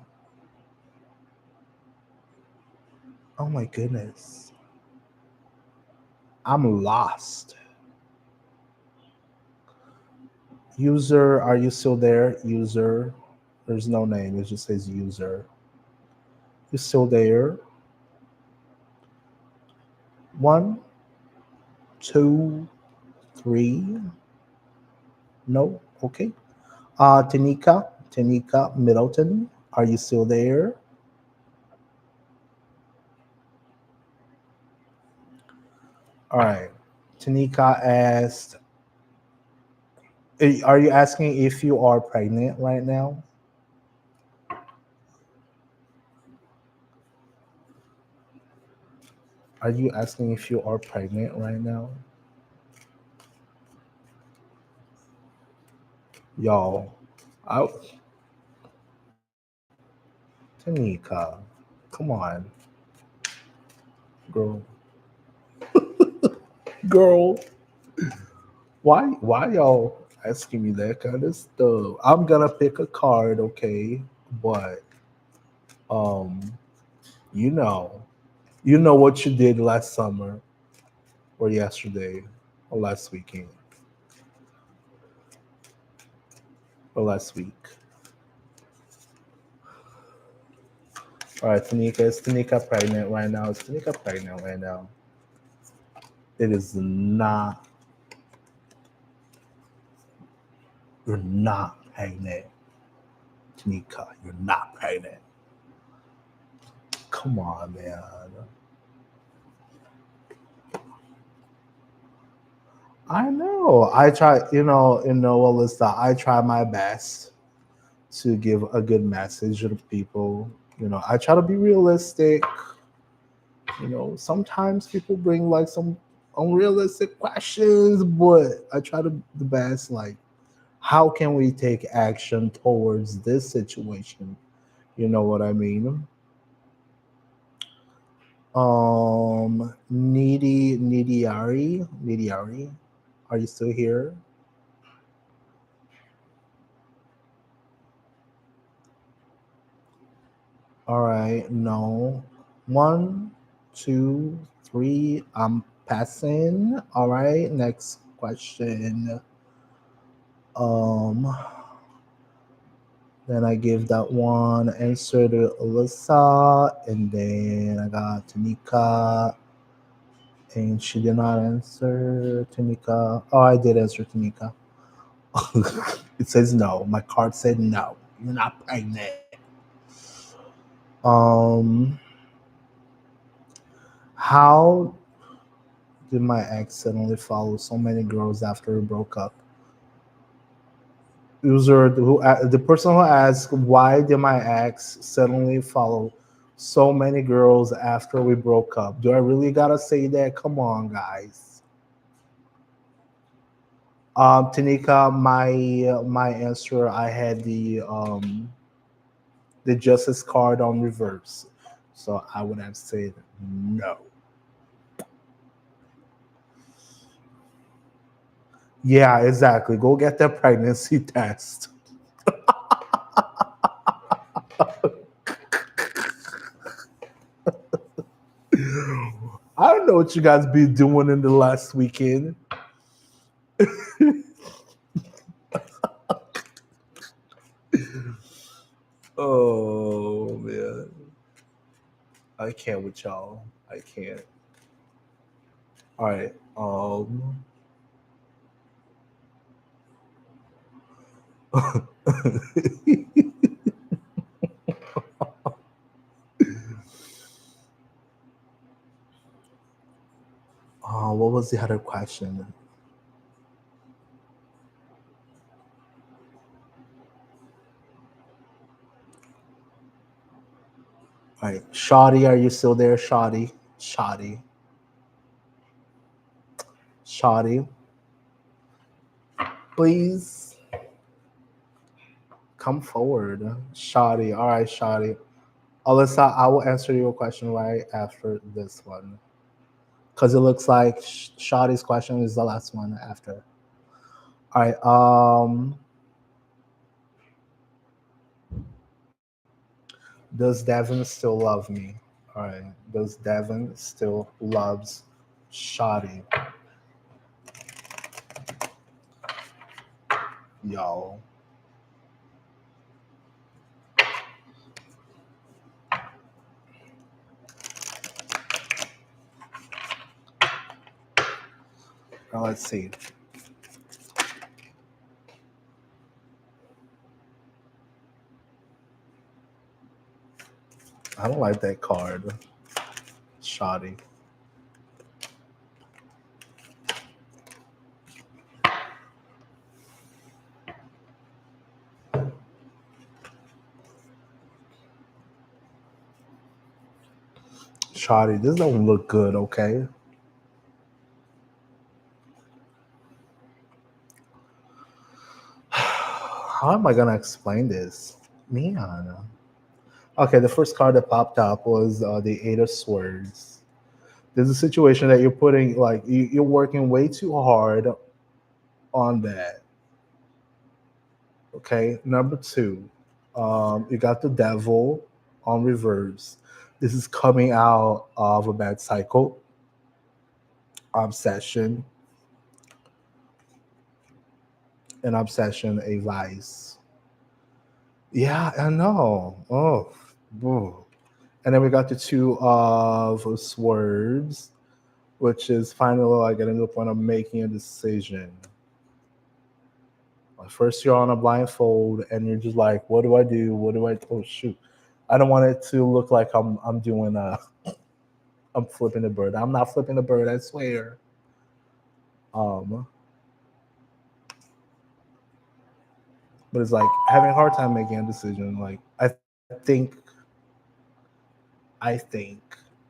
Oh my goodness. I'm lost. User, are you still there? User. There's no name. It just says user. You still there? One, two, three. No. Okay. Tanika Middleton. Are you still there? All right. Tanika asked, are you asking if you are pregnant right now? Are you asking if you are pregnant right now? Y'all, I, Tanika, come on, girl. Girl, why y'all asking me that kind of stuff? I'm gonna pick a card, okay? But um, you know, you know what you did last summer or yesterday or last weekend. or last week. All right, Tanika. Is Tanika pregnant right now? Is Tanika pregnant right now? It is not. You're not pregnant, Tanika. You're not pregnant. Come on, man. I know. I try, Alyssa, I try my best to give a good message to people. I try to be realistic. Sometimes people bring like some unrealistic questions, but I try to the best. Like, how can we take action towards this situation? You know what I mean? Needy Ari, are you still here? All right, no. One, two, three. I'm passing. All right, next question. Um, then I give that one answer to Alyssa, and then I got Tanika, and she did not answer Tanika. Oh, I did answer Tanika. It says no. My card said no. You're not pregnant. Um, how did my ex suddenly follow so many girls after we broke up? User who the person who asked why did my ex suddenly follow so many girls after we broke up? Do I really gotta say that? Come on, guys. Tanika, my answer. I had the justice card on reverse, so I would have said no. Yeah, exactly. Go get that pregnancy test. I don't know what you guys be doing in the last weekend. Oh man, I can't with y'all. I can't. All right. What was the other question? All right, Shoddy, are you still there? Shoddy, Shoddy, Shoddy. Please come forward, Shoddy. All right, Shoddy. Alyssa, I will answer your question right after this one because it looks like Shoddy's question is the last one after. All right. Does Devin still love me? All right. Does Devin still loves Shoddy? Y'all. Now let's see. I don't like that card. Shoddy. Shoddy, this don't look good, okay? How am I gonna explain this? Man. Okay, the first card that popped up was the Eight of Swords. There's a situation that you're putting, like, you're working way too hard on that. Okay, number two, you got the Devil on reverse. This is coming out of a bad cycle, obsession, an obsession, a vice. Yeah, I know. Oh, boo. And then we got the two of swords, which is finally like getting to the point of making a decision. Like first you're on a blindfold and you're just like, what do I do? What do I? Oh shoot! I don't want it to look like I'm doing I'm flipping the bird. I'm not flipping the bird. I swear. Um, but it's like having a hard time making a decision. Like I think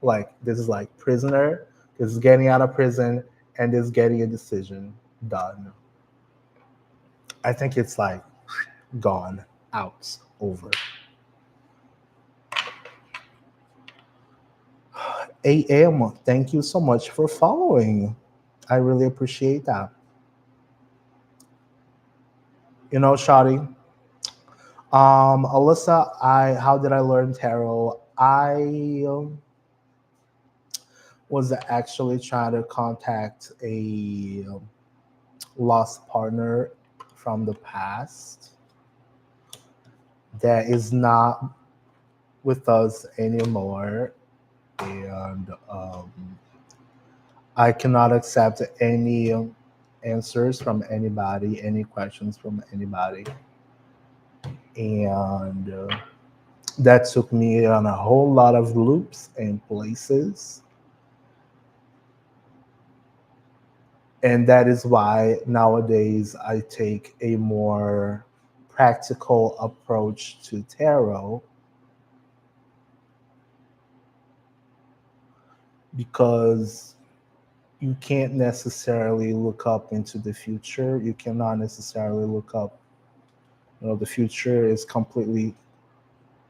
like this is like prisoner. This is getting out of prison, and this is getting a decision done. I think it's like gone, out, over. AM, thank you so much for following. I really appreciate that. You know, Shadi, Alyssa, I how did I learn tarot? I was actually trying to contact a lost partner from the past that is not with us anymore, and I cannot accept any answers from anybody, any questions from anybody, and that took me on a whole lot of loops and places. And that is why nowadays I take a more practical approach to tarot, because you can't necessarily look up into the future. You cannot necessarily look up, the future is completely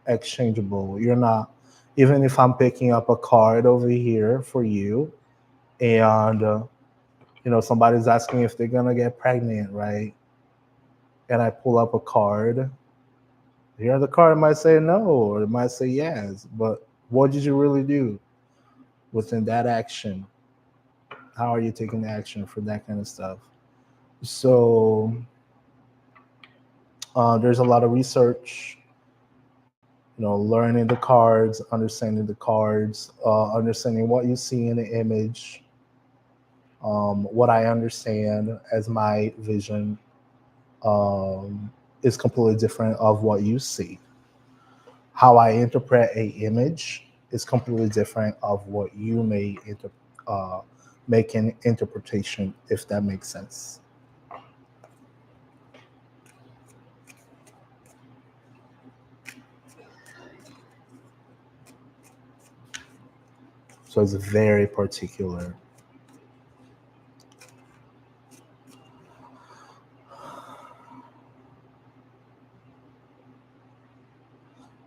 exchangeable. You're not, even if I'm picking up a card over here for you, and somebody's asking if they're gonna get pregnant, right? And I pull up a card. Here, the card might say no, or it might say yes. But what did you really do within that action? How are you taking action for that kind of stuff? So there's a lot of research, learning the cards, understanding what you see in the image, what I understand as my vision is completely different of what you see. How I interpret a image is completely different of what you may uh, make an interpretation, if that makes sense. So it's very particular.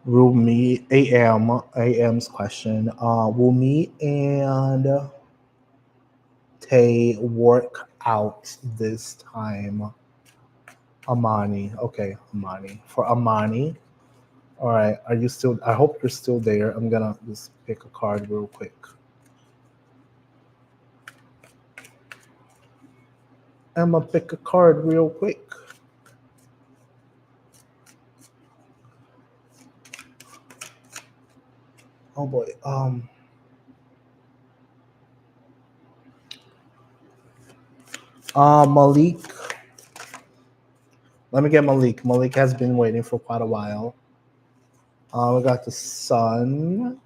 Will me AM's question? Will me and Tay work out this time? Amani, okay, Amani. For Amani, all right. Are you still? I hope you're still there. I'm gonna just pick a card real quick. I'm gonna pick a card real quick. Oh boy. Malik. Let me get Malik. Malik has been waiting for quite a while. We got the sun.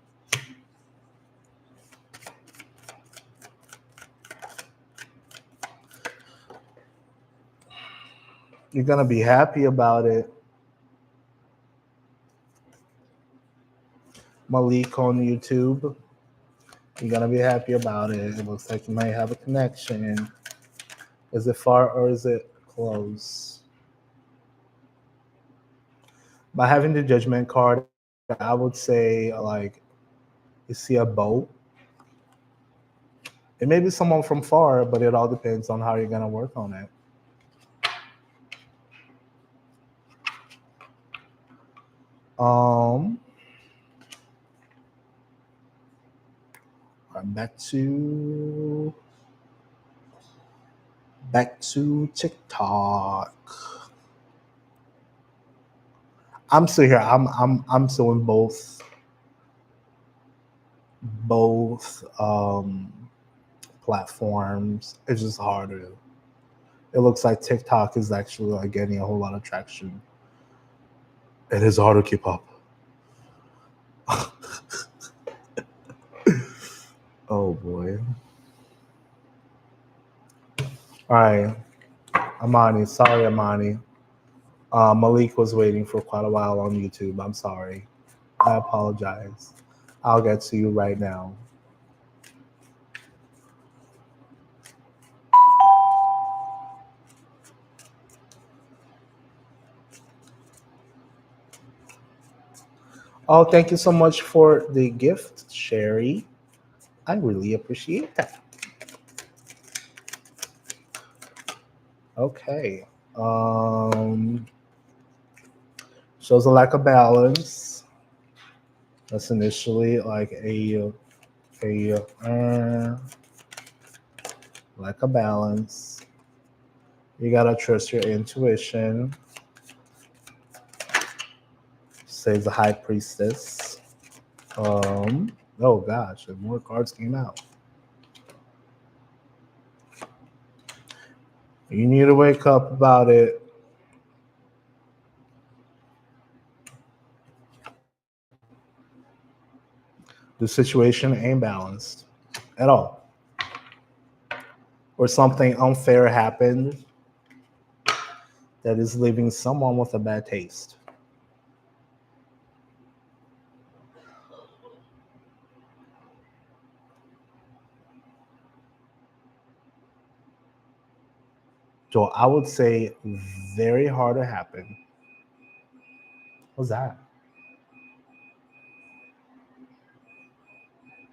You're gonna be happy about it. Malik on YouTube. You're gonna be happy about it. It looks like you might have a connection. Is it far or is it close? By having the judgment card, I would say like you see a boat. It may be someone from far, but it all depends on how you're gonna work on it. Um, back to TikTok. I'm still here. I'm still in both platforms. It's just harder. It looks like TikTok is actually like getting a whole lot of traction. It is hard to keep up. Oh boy. All right, Amani. Sorry, Amani. Malik was waiting for quite a while on YouTube. I'm sorry. I apologize. I'll get to you right now. Oh, thank you so much for the gift, Sherry. I really appreciate that. Okay. Um, Shows a lack of balance. That's initially like a lack of balance. You gotta trust your intuition. Says the High Priestess. Oh gosh, more cards came out. You need to wake up about it. The situation ain't balanced at all. Or something unfair happened that is leaving someone with a bad taste. So I would say very hard to happen. What's that?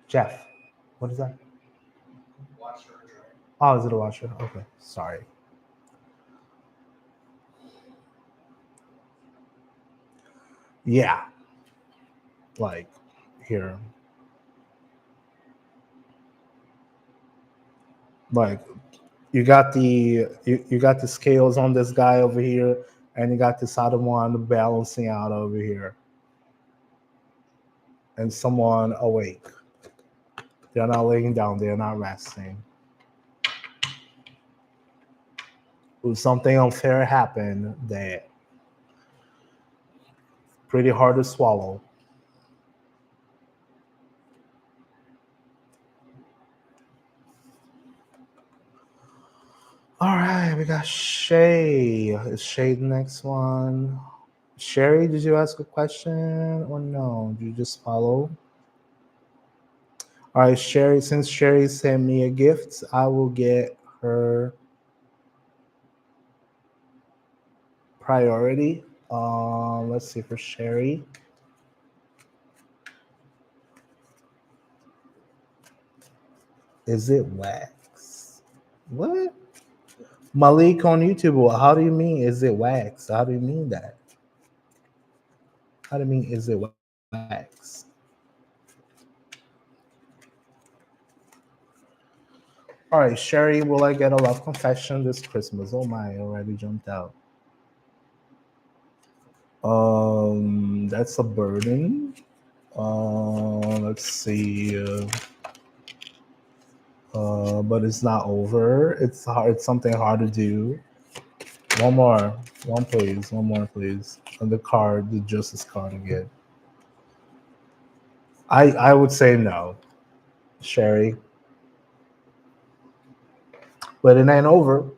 Jeff, what is that? Oh, is it a washer? Okay, sorry. Yeah, like here. Like you got the scales on this guy over here, and you got this other one balancing out over here, and someone awake. They're not laying down. They're not resting. Something unfair happened that pretty hard to swallow. All right, we got Shay. Is Shay the next one? Sherry, did you ask a question or no? Did you just follow? All right, Sherry, since Sherry sent me a gift, I will get her priority. Let's see for Sherry. Is it wax? What? Malik on YouTube. How do you mean? Is it wax? How do you mean that? How do you mean? Is it wax? All right, Sherry. Will I get a love confession this Christmas? Oh my! I already jumped out. That's a burden. Let's see. But it's not over. It's hard. It's something hard to do. One more. One please. One more please. And the card, the justice card again. I would say no, Sherry. But it ain't over.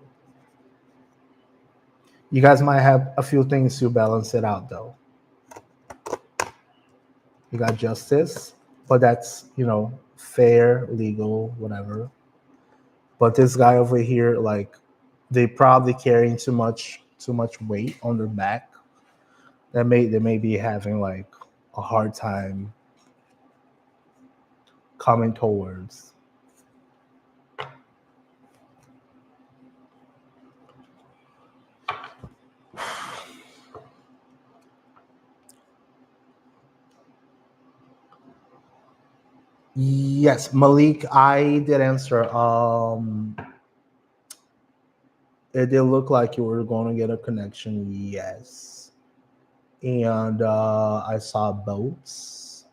You guys might have a few things to balance it out though. You got justice, but that's fair, legal, whatever. But this guy over here, like, they probably carrying too much weight on their back. They may be having like a hard time coming towards. Yes, Malik, I did answer. It did look like you were going to get a connection. Yes. And I saw boats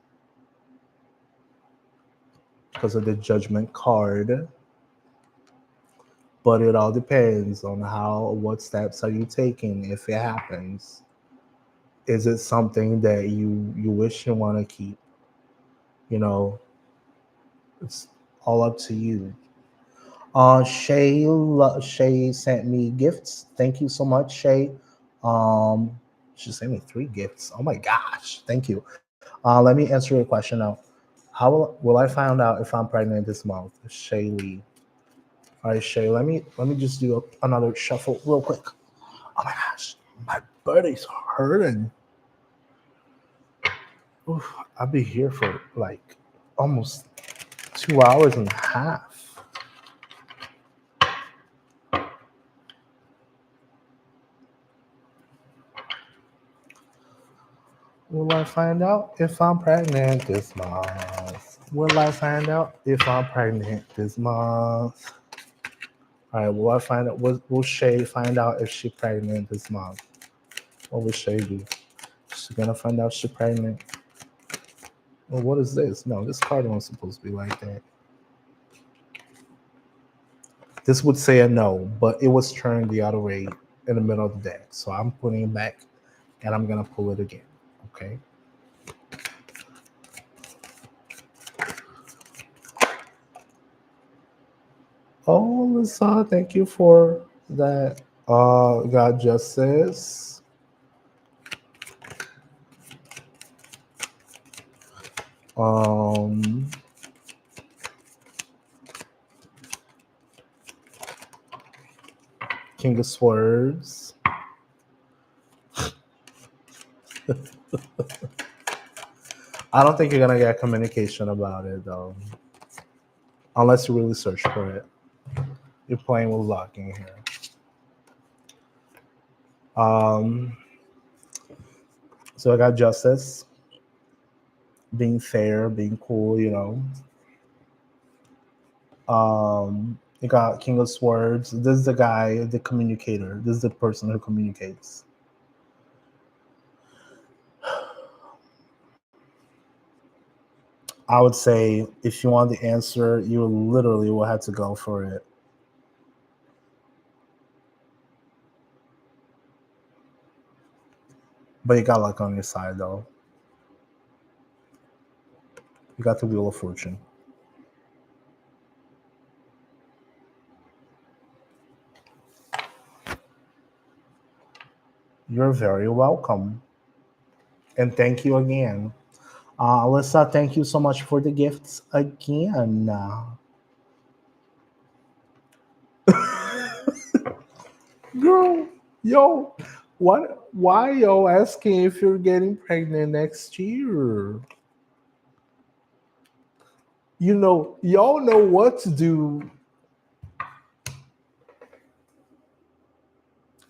because of the judgment card. But it all depends on what steps are you taking if it happens. Is it something that you wish you want to keep? You know, it's all up to you. Shay sent me gifts. Thank you so much, Shay. Um, she sent me 3 gifts. Oh my gosh, thank you. Let me answer your question now. How will I find out if I'm pregnant this month? Shay Lee. All right, Shay. Let me just do another shuffle real quick. Oh my gosh, my body's hurting. Oof, I'll be here for like almost 2 hours and a half. Will I find out if I'm pregnant this month? Will I find out if I'm pregnant this month? All right, will I find out? Will Shay find out if she's pregnant this month? What will Shay do? She's gonna find out she's pregnant. Well, what is this? No, this card wasn't supposed to be like that. This would say a no, but it was turned the other way in the middle of the deck. So I'm putting it back and I'm gonna pull it again. Okay. Oh, Alyssa, thank you for that. God Justice. Um, King of Swords. I don't think you're gonna get communication about it though, unless you really search for it. You're playing with luck in here. Um, so I got Justice, being fair, being cool, you know. You got King of Swords. This is the guy, the communicator. This is the person who communicates. I would say if you want the answer, you literally will have to go for it. But you got luck on your side though. You got the Wheel of Fortune. You're very welcome. And thank you again. Alyssa, thank you so much for the gifts again. Girl, yo, why yo asking if you're getting pregnant next year? You know, y'all know what to do.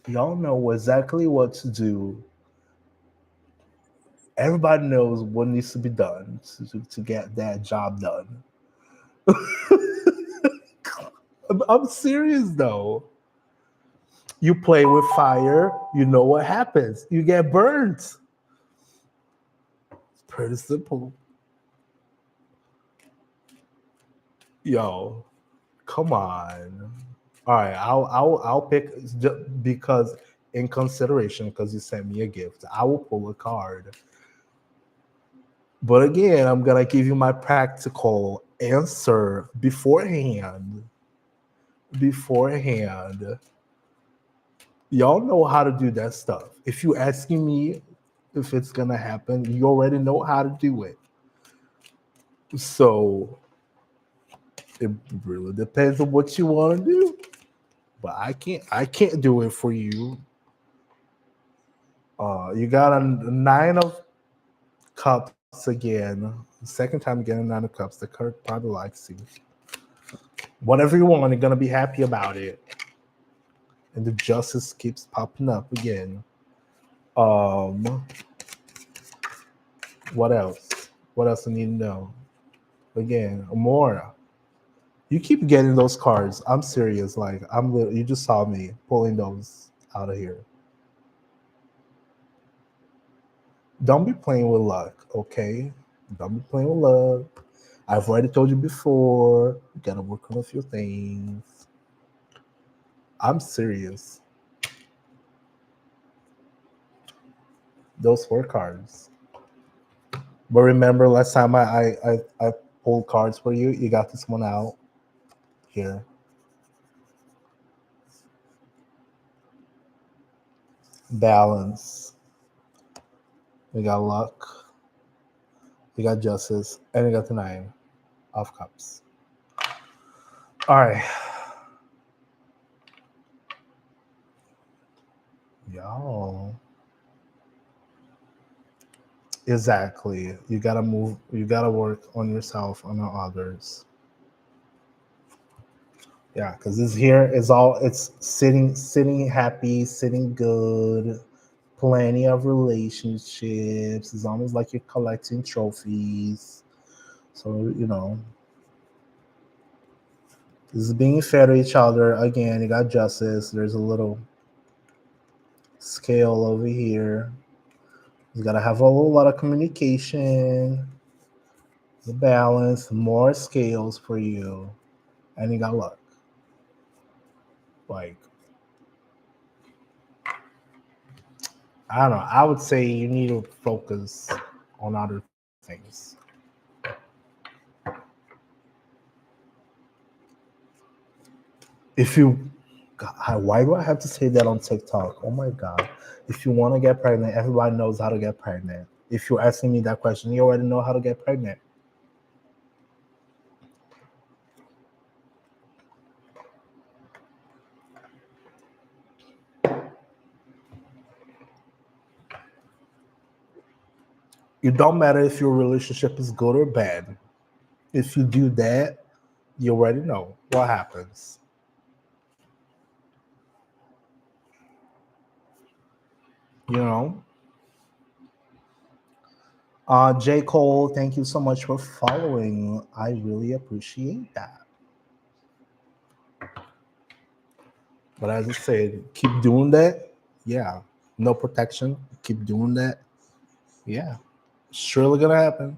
Y'all know exactly what to do. Everybody knows what needs to be done to get that job done. I'm serious though. You play with fire, you know what happens. You get burnt. It's pretty simple. Yo, come on. All right, I'll pick because in consideration because you sent me a gift. I will pull a card. But again, I'm gonna give you my practical answer beforehand. Beforehand. Y'all know how to do that stuff. If you asking me if it's gonna happen, you already know how to do it. So it really depends on what you want to do. But I can't do it for you. You got a 9 of cups again. Second time getting 9 of cups. The card probably likes you. Whatever you want, you're gonna be happy about it. And the justice keeps popping up again. Um, what else? What else I need to know? Again, more. You keep getting those cards. I'm serious. Like you just saw me pulling those out of here. Don't be playing with luck, okay? Don't be playing with luck. I've already told you before, you gotta work on a few things. I'm serious. Those 4 cards. But remember last time I pulled cards for you, you got this one out here. Balance. We got luck. We got justice. And we got the 9 of Cups. All right. Y'all. Exactly. You gotta move. You gotta work on yourself, on others. Yeah, because this here is all. It's sitting happy, sitting good. Plenty of relationships. It's almost like you're collecting trophies. So this is being fair to each other. Again, you got justice. There's a little scale over here. You gotta have a whole lot of communication, the balance, more scales for you, and you got luck. Like, I don't know. I would say you need to focus on other things. If you, God, why do I have to say that on TikTok? Oh my God. If you want to get pregnant, everybody knows how to get pregnant. If you're asking me that question, you already know how to get pregnant. It don't matter if your relationship is good or bad. If you do that, you already know what happens. You know? J. Cole, thank you so much for following. I really appreciate that. But as I said, keep doing that. Yeah. No protection. Keep doing that. Yeah. Surely gonna happen.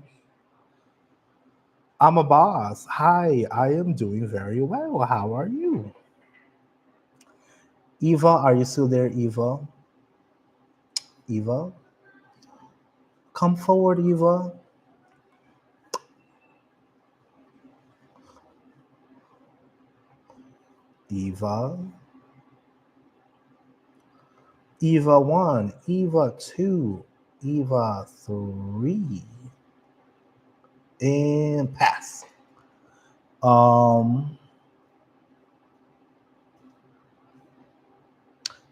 I'm a boss. Hi, I am doing very well. How are you? Eva, are you still there, Eva? Eva? Come forward, Eva. Eva. Eva 1, Eva 2, Eva 3, and pass. Um,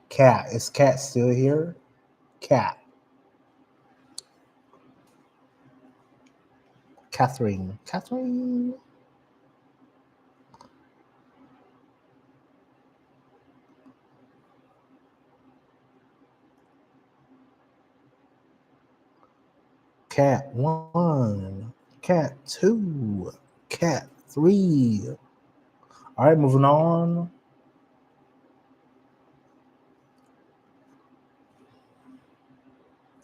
Cat. Is Cat still here? Cat. Catherine. Catherine. Cat 1. Cat 2. Cat 3. All right, moving on.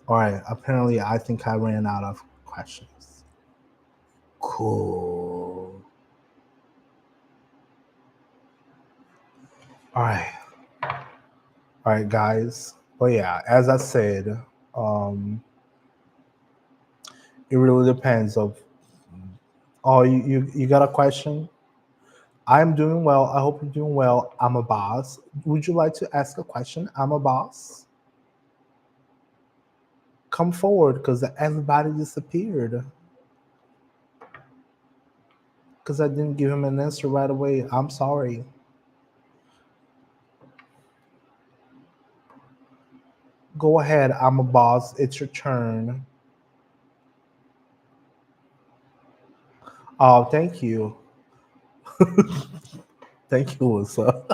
All right, apparently I think I ran out of questions. Cool. All right. All right, guys. But yeah, as I said, um, it really depends of. Oh, you got a question? I'm doing well. I hope you're doing well. I'm a boss. Would you like to ask a question? I'm a boss. Come forward because everybody disappeared. Because I didn't give him an answer right away. I'm sorry. Go ahead. I'm a boss. It's your turn. Oh, thank you. Thank you, Alyssa.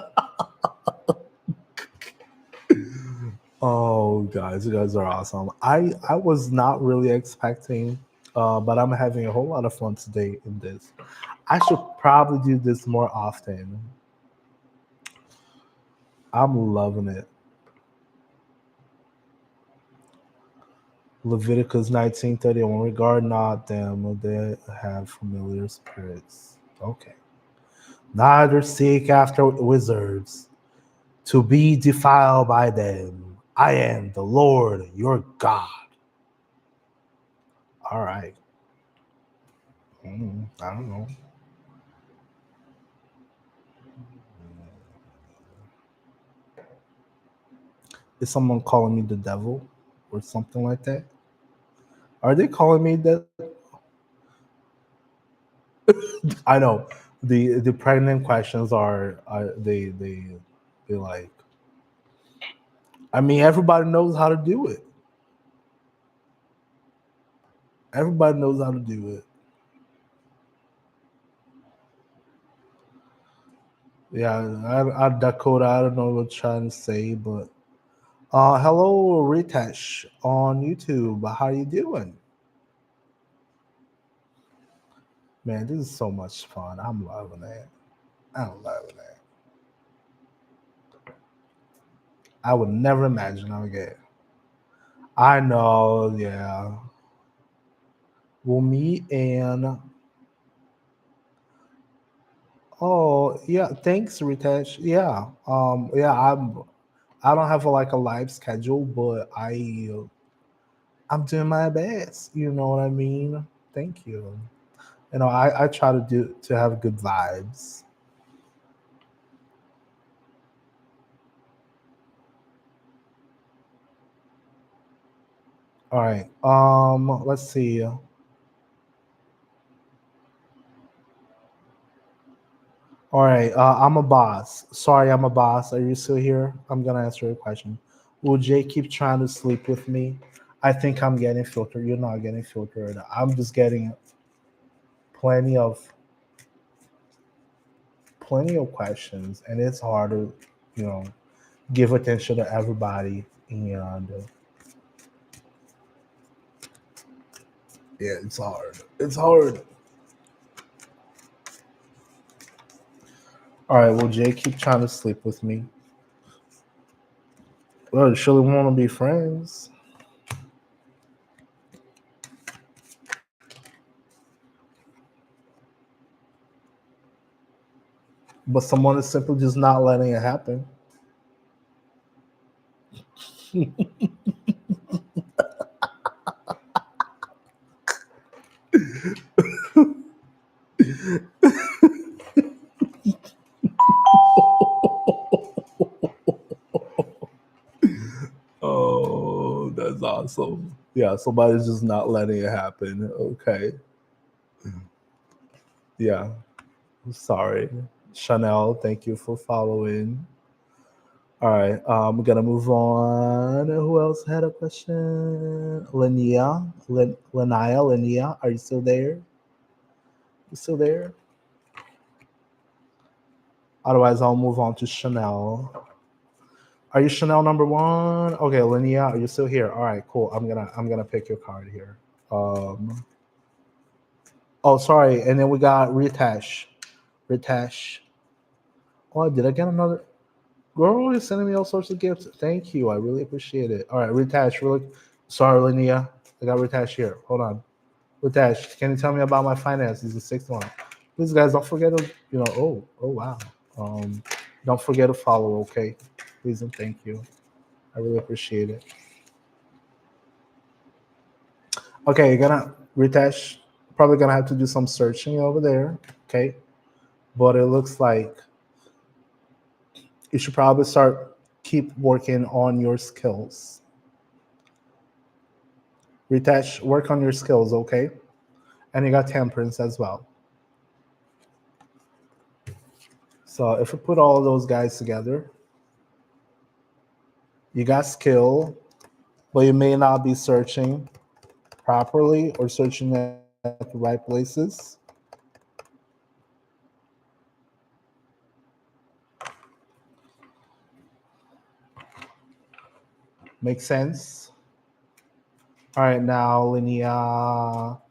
Oh, guys, you guys are awesome. I was not really expecting, but I'm having a whole lot of fun today in this. I should probably do this more often. I'm loving it. Leviticus 19:31. Regard not them that have familiar spirits. Okay. Neither seek after wizards to be defiled by them. I am the Lord your God. All right. I don't know. Is someone calling me the devil or something like that? Are they calling me that? I know the pregnant questions are they like. I mean, everybody knows how to do it. Everybody knows how to do it. Yeah, Dakota. I don't know what you're trying to say, but hello, Ritesh on YouTube. How you doing, man? This is so much fun. I'm loving it. I'm loving it. I would never imagine I would get. I know, yeah. We'll meet and oh yeah, thanks, Ritesh. Yeah, yeah. I don't have like a live schedule, but I'm doing my best. You know what I mean? Thank you. You know, I try to have good vibes. All right. Let's see. All right. I'm a boss. Sorry, I'm a boss. Are you still here? I'm gonna answer your question. Will Jay keep trying to sleep with me? I think I'm getting filtered. You're not getting filtered. I'm just getting plenty of plenty of questions, and it's hard to, you know, give attention to everybody. And yeah, it's hard. It's hard. All right. Will Jay keep trying to sleep with me? Well, you surely want to be friends, but someone is simply just not letting it happen. Oh, that's awesome. Yeah, somebody's just not letting it happen. Okay. Yeah. Sorry. Chanel, thank you for following. All right. We're gonna move on. Who else had a question? Lania, are you still there? You still there? Otherwise, I'll move on to Chanel. Are you Chanel number one? Okay, Lania, are you still here? All right, cool. I'm gonna pick your card here. Um, oh, sorry. And then we got Ritesh. Ritesh. Oh, did I get another? Girl, you're sending me all sorts of gifts. Thank you. I really appreciate it. All right, Ritesh. Really, sorry, Lania. I got Ritesh here. Hold on. Ritesh, can you tell me about my finances? The sixth one. Please, guys, don't forget to, oh, wow. Um, don't forget to follow, okay? Please and thank you. I really appreciate it. Okay, you're gonna Ritesh, probably gonna have to do some searching over there. Okay. But it looks like you should probably start keep working on your skills. Ritesh, work on your skills, okay? And you got temperance as well. So if we put all those guys together, you got skill, but you may not be searching properly or searching at the right places. Make sense? All right, now Linnea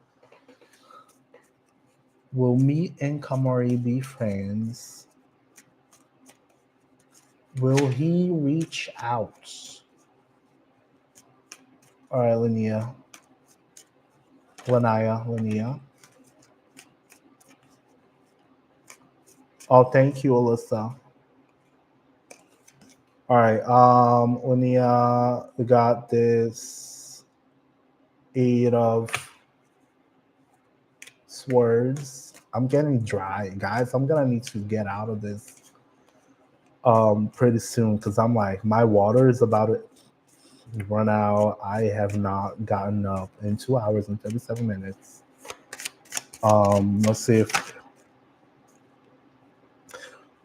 will meet and Kamari be friends. Will he reach out? All right, Lania. Lania. Oh, thank you, Alyssa. All right, Lania, we got this 8 of swords. I'm getting dry, guys. I'm gonna need to get out of this pretty soon because I'm like my water is about to run out. I have not gotten up in 2 hours and 37 minutes. Let's see if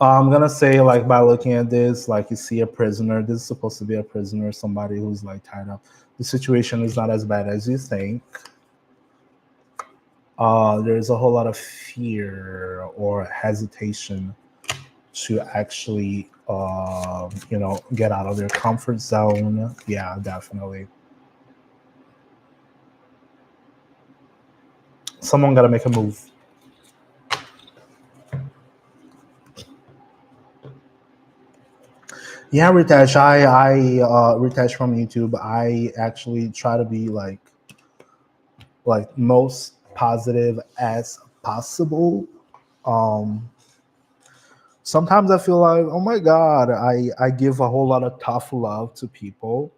I'm gonna say like by looking at this, like you see a prisoner. This is supposed to be a prisoner, somebody who's like tied up. The situation is not as bad as you think. There's a whole lot of fear or hesitation to actually, get out of their comfort zone. Yeah, definitely. Someone got to make a move. Yeah, Ritesh. Ritesh from YouTube. I actually try to be like most positive as possible. Um, Sometimes I feel like, oh my god, I give a whole lot of tough love to people.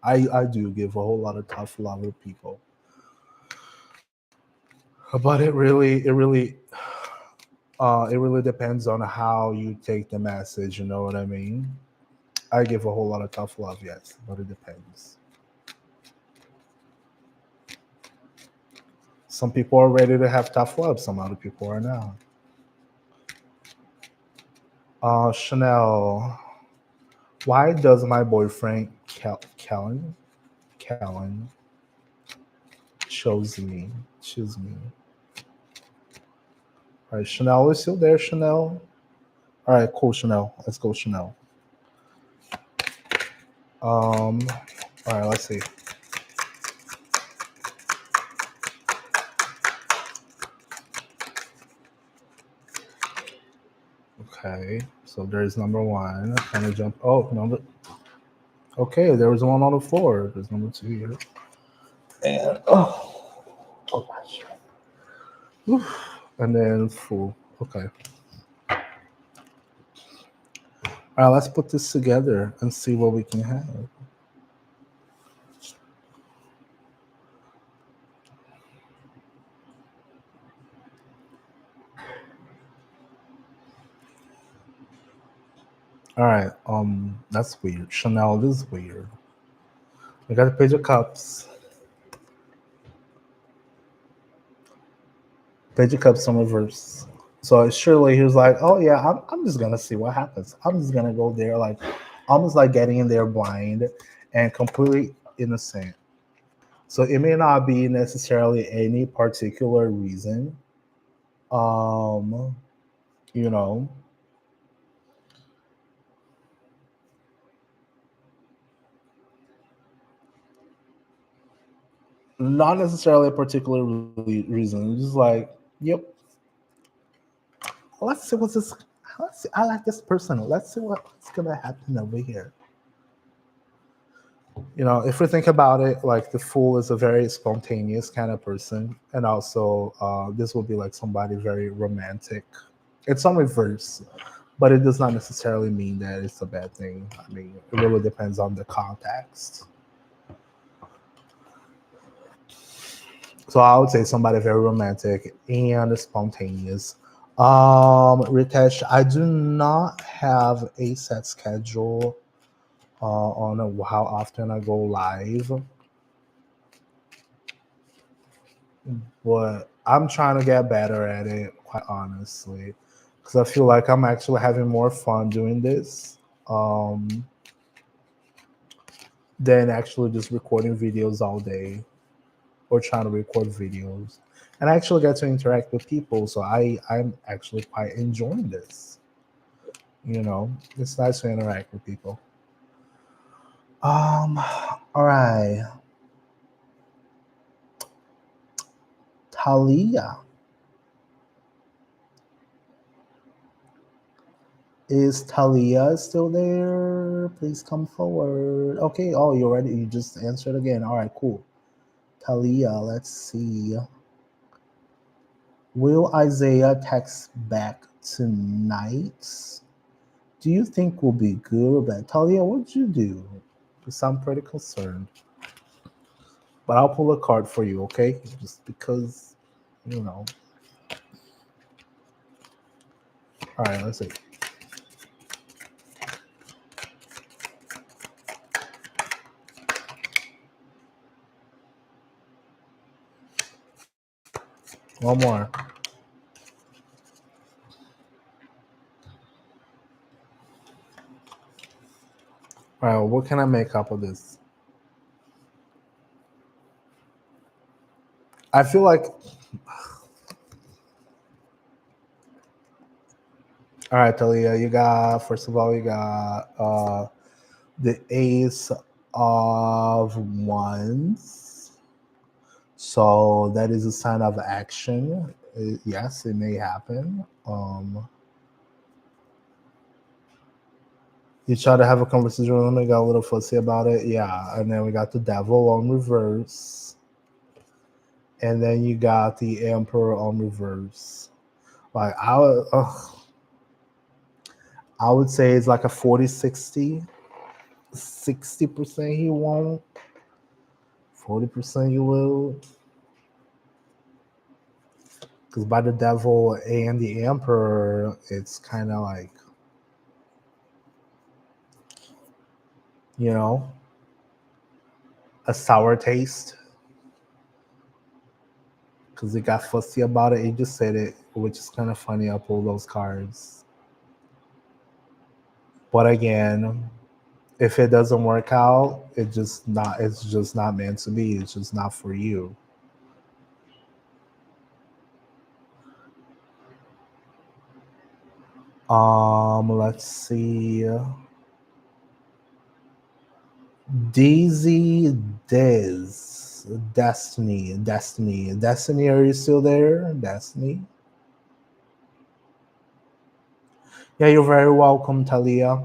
I do give a whole lot of tough love to people, but it really depends on how you take the message. You know what I mean? I give a whole lot of tough love, yes, but it depends. Some people are ready to have tough love. Some other people are not. Chanel, why does my boyfriend Kellen choose me? All right, Chanel is still there. Chanel. All right, cool. Chanel, let's go. Chanel. All right, let's see. Okay, so there's number one. Kind of jump. Oh, number. Okay, there was one on the floor. There's number two here. And oh gosh. Oof. And then full. Okay. All right, let's put this together and see what we can have. All right. That's weird. Chanel, this is weird. We got the page of cups. Page of cups in reverse. So surely he was like, "Oh yeah, I'm just gonna see what happens. I'm just gonna go there, like almost like getting in there blind and completely innocent." So it may not be necessarily any particular reason. Um, you know, not necessarily a particular reason. Just like, yep, let's see what's this. Let's see, I like this person. Let's see what's gonna happen over here. If we think about it, like the fool is a very spontaneous kind of person, and also this will be like somebody very romantic. It's on reverse, but it does not necessarily mean that it's a bad thing. I mean, it really depends on the context. So I would say somebody very romantic and spontaneous. Ritesh, I do not have a set schedule on how often I go live, but I'm trying to get better at it, quite honestly, because I feel like I'm actually having more fun doing this um, than actually just recording videos all day or trying to record videos. And I actually get to interact with people, so I'm actually quite enjoying this. It's nice to interact with people. All right, Talia. Is Talia still there? Please come forward. Okay. Oh, you're ready. You just answered again. All right, cool. Talia, let's see. Will Isaiah text back tonight? Do you think will be good or bad? Talia, what'd you do? You sound pretty concerned. But I'll pull a card for you, okay? Just because, you know. All right, let's see. One more. All right, what can I make up of this? I feel like, all right, Talia, you got, first of all, you got the Ace of Wands. So that is a sign of action. Yes, it may happen. You try to have a conversation with them, they got a little fussy about it. Yeah, and then we got the Devil on reverse. And then you got the Emperor on reverse. Like, I would say it's like a 40-60. 60% he won't. 40% you will. Because by the Devil and the Emperor, it's kind of like, you know, a sour taste. Because he got fussy about it. He just said it, which is kind of funny. I pulled those cards. But again, if it doesn't work out, it's just not meant to be. It's just not for you. Let's see. Daisy Dez. Destiny, are you still there? Destiny? Yeah, you're very welcome, Talia.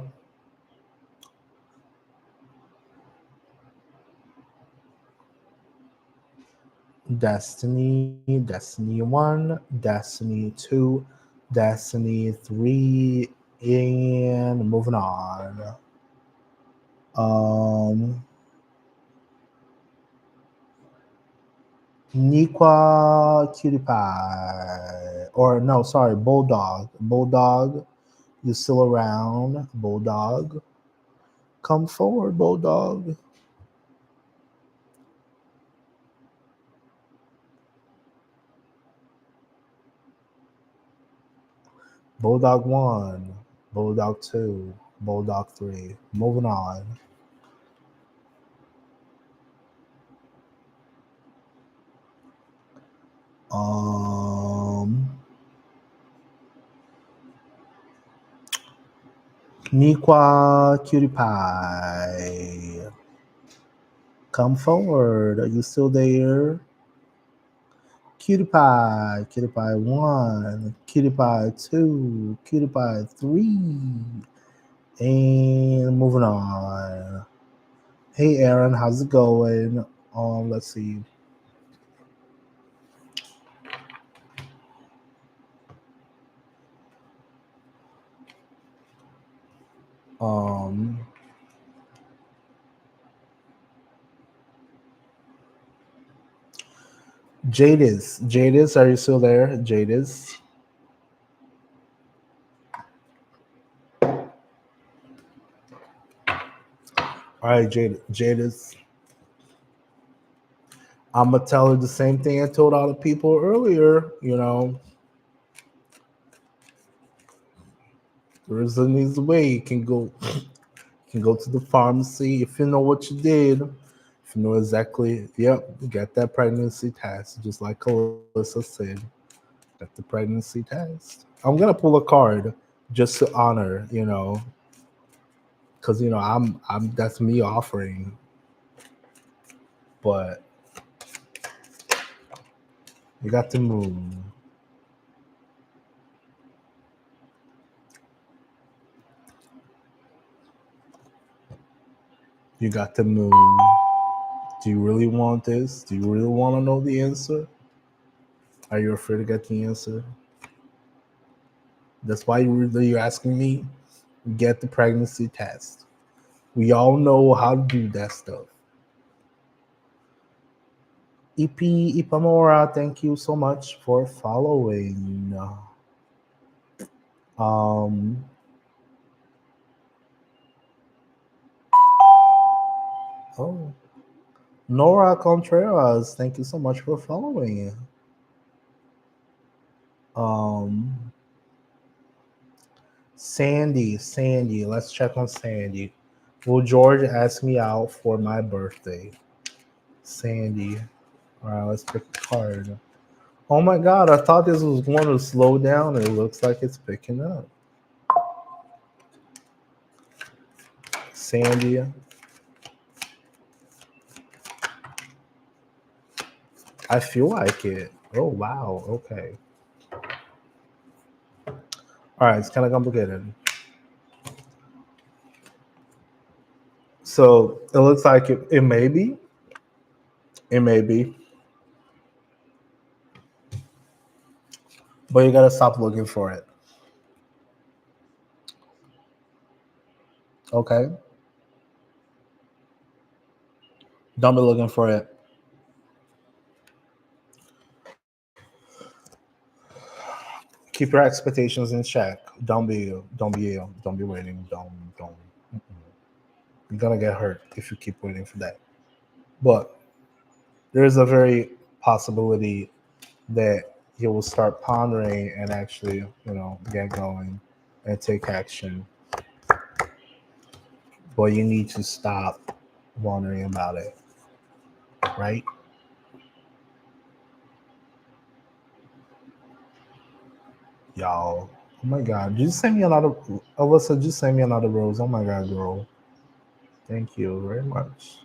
Destiny 1, Destiny 2, Destiny 3, and moving on. Niqua Cutie Pie. Or no, sorry, Bulldog. Bulldog, you still around? Bulldog. Come forward, Bulldog. Bulldog 1, Bulldog 2, Bulldog 3. Moving on. Niqua Cutie Pie. Come forward. Are you still there? Cutie Pie 1, Cutie Pie 2, Cutie Pie 3. And moving on. Hey Aaron, how's it going? Let's see. Jadis, are you still there? Jadis. All right, Jadis. I'm gonna tell her the same thing I told all the people earlier. You know, there's an easy way. You can go to the pharmacy if you know what you did. If you know exactly, yep, get that pregnancy test, just like Alyssa said. Get the pregnancy test. I'm gonna pull a card just to honor, because I'm that's me offering, but you got the moon. You got the moon. Do you really want this? Do you really want to know the answer? Are you afraid to get the answer? That's why you're asking me. Get the pregnancy test. We all know how to do that stuff. EP Ipamora, thank you so much for following. Um, oh, Nora Contreras, thank you so much for following. Um, Sandy, let's check on Sandy. Will George ask me out for my birthday? Sandy. All right, let's pick a card. Oh my God, I thought this was going to slow down. It looks like it's picking up. Sandy. I feel like it. Oh, wow. Okay. All right, it's kind of complicated. So it looks like it may be. It may be. But you got to stop looking for it. Okay? Don't be looking for it. Keep your expectations in check. Don't be waiting. Don't. You're gonna get hurt if you keep waiting for that. But there is a very possibility that you will start pondering and actually, get going and take action. But you need to stop wondering about it, right? Y'all. Oh my God. Just send me another Alyssa, just send me another rose. Oh my God, girl. Thank you very much.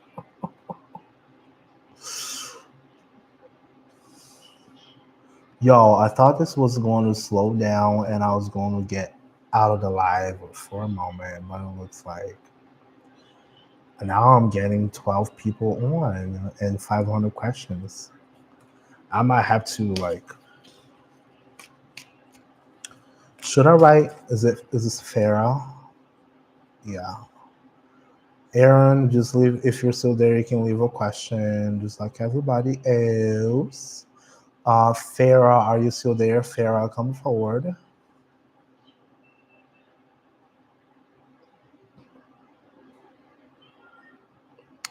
Yo, I thought this was going to slow down and I was going to get out of the live for a moment, but it looks like now I'm getting 12 people on and 500 questions. I might have to should I write? Is this Farah? Yeah. Aaron, just leave if you're still there. You can leave a question, just like everybody else. Farah, are you still there? Farah, come forward.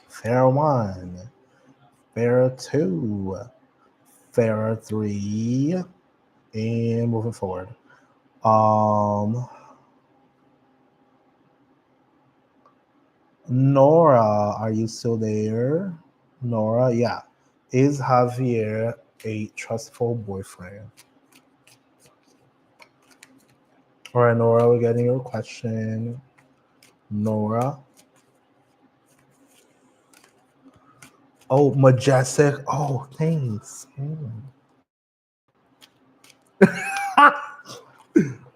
Farah 1, Farah 2, Farah 3, and moving forward. Um, Nora, are you still there? Nora, yeah. Is Javier a trustful boyfriend? All right, Nora, we're getting your question. Nora. Oh, majestic. Oh, thanks.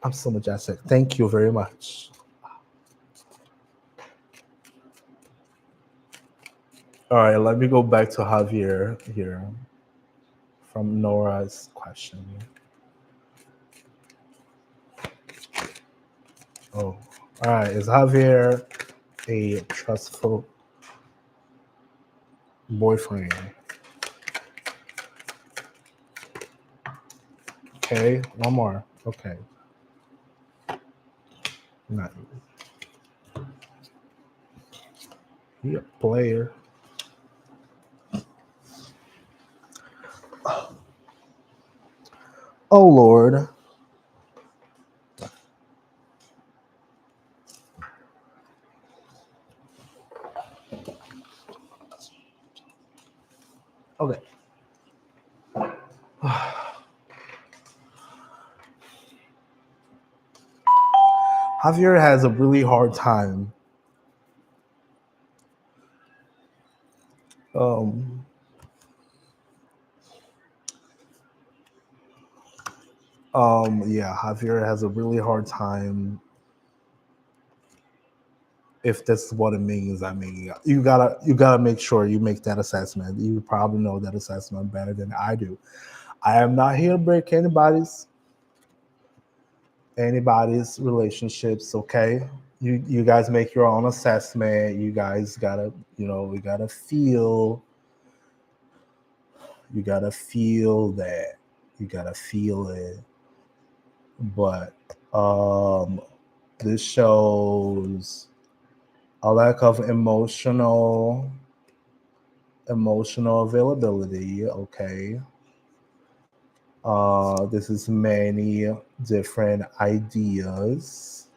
I'm so majestic. Thank you very much. All right, let me go back to Javier here from Nora's question. Oh, all right. Is Javier a trustful boyfriend? Okay, one more. Okay. Not he a player. Oh Lord. Okay. Javier has a really hard time um yeah, Javier has a really hard time if that's what it means. I mean, you gotta make sure you make that assessment. You probably know that assessment better than I do. I am not here to break anybody's relationships. Okay, you guys make your own assessment. You guys gotta, we gotta feel. You gotta feel that. You gotta feel it. But this shows a lack of emotional availability. Okay. This is many different ideas,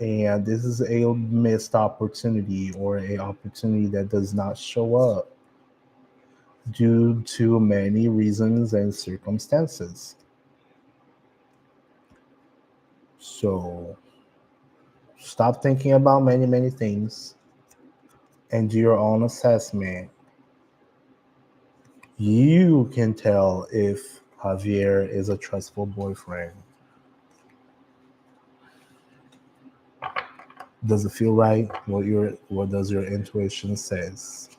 and this is a missed opportunity or a opportunity that does not show up due to many reasons and circumstances. So stop thinking about many things and do your own assessment. You can tell if Javier is a trustful boyfriend. Does it feel right? What does your intuition says?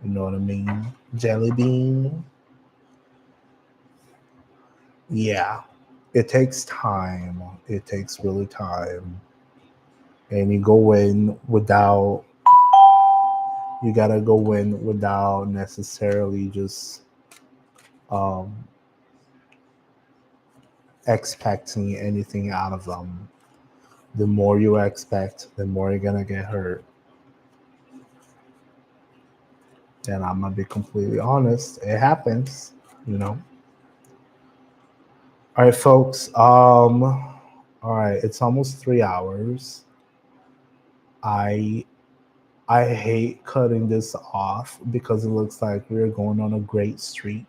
You know what I mean? Jelly bean. Yeah. It takes time. It takes really time. And you gotta go in without necessarily just um expecting anything out of them. The more you expect, the more you're gonna get hurt. And I'm gonna be completely honest, it happens, you know. All right, folks. All right, it's almost 3 hours. I I hate cutting this off because it looks like we're going on a great streak.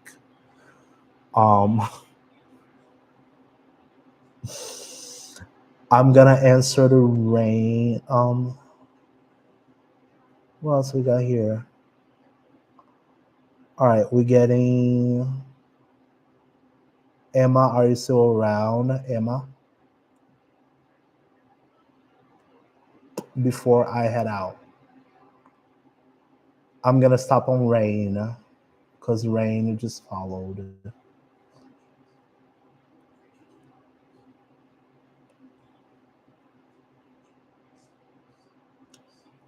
Um, I'm gonna answer the rain. What else we got here? All right, we're getting Emma. Are you still around, Emma? Before I head out, I'm gonna stop on rain because rain just followed.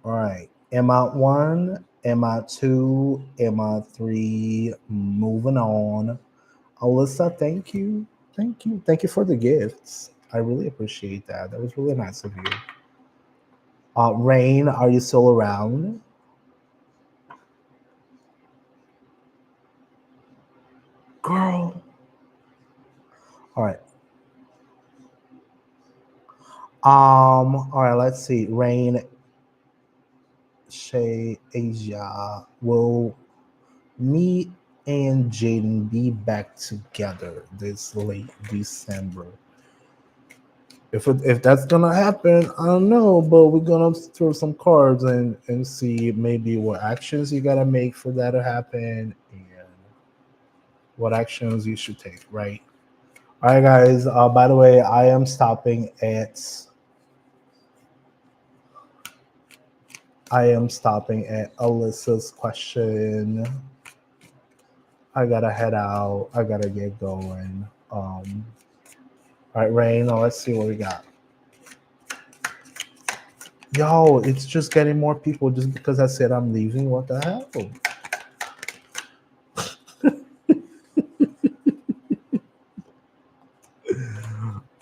All right, Emma one, Emma two, Emma three. Moving on. Alyssa, thank you for the gifts. I really appreciate that. That was really nice of you. Rain, are you still around, girl? All right. All right. Let's see. Rain, Shay, Asia. Will me and Jaden be back together this late December? If that's gonna happen, I don't know, but we're gonna throw some cards and see maybe what actions you gotta make for that to happen and what actions you should take. Right. All right, guys. By the way, I am stopping at Alyssa's question. I gotta head out. I gotta get going. All right, Rain. Let's see what we got. Yo, it's just getting more people just because I said I'm leaving. What the hell?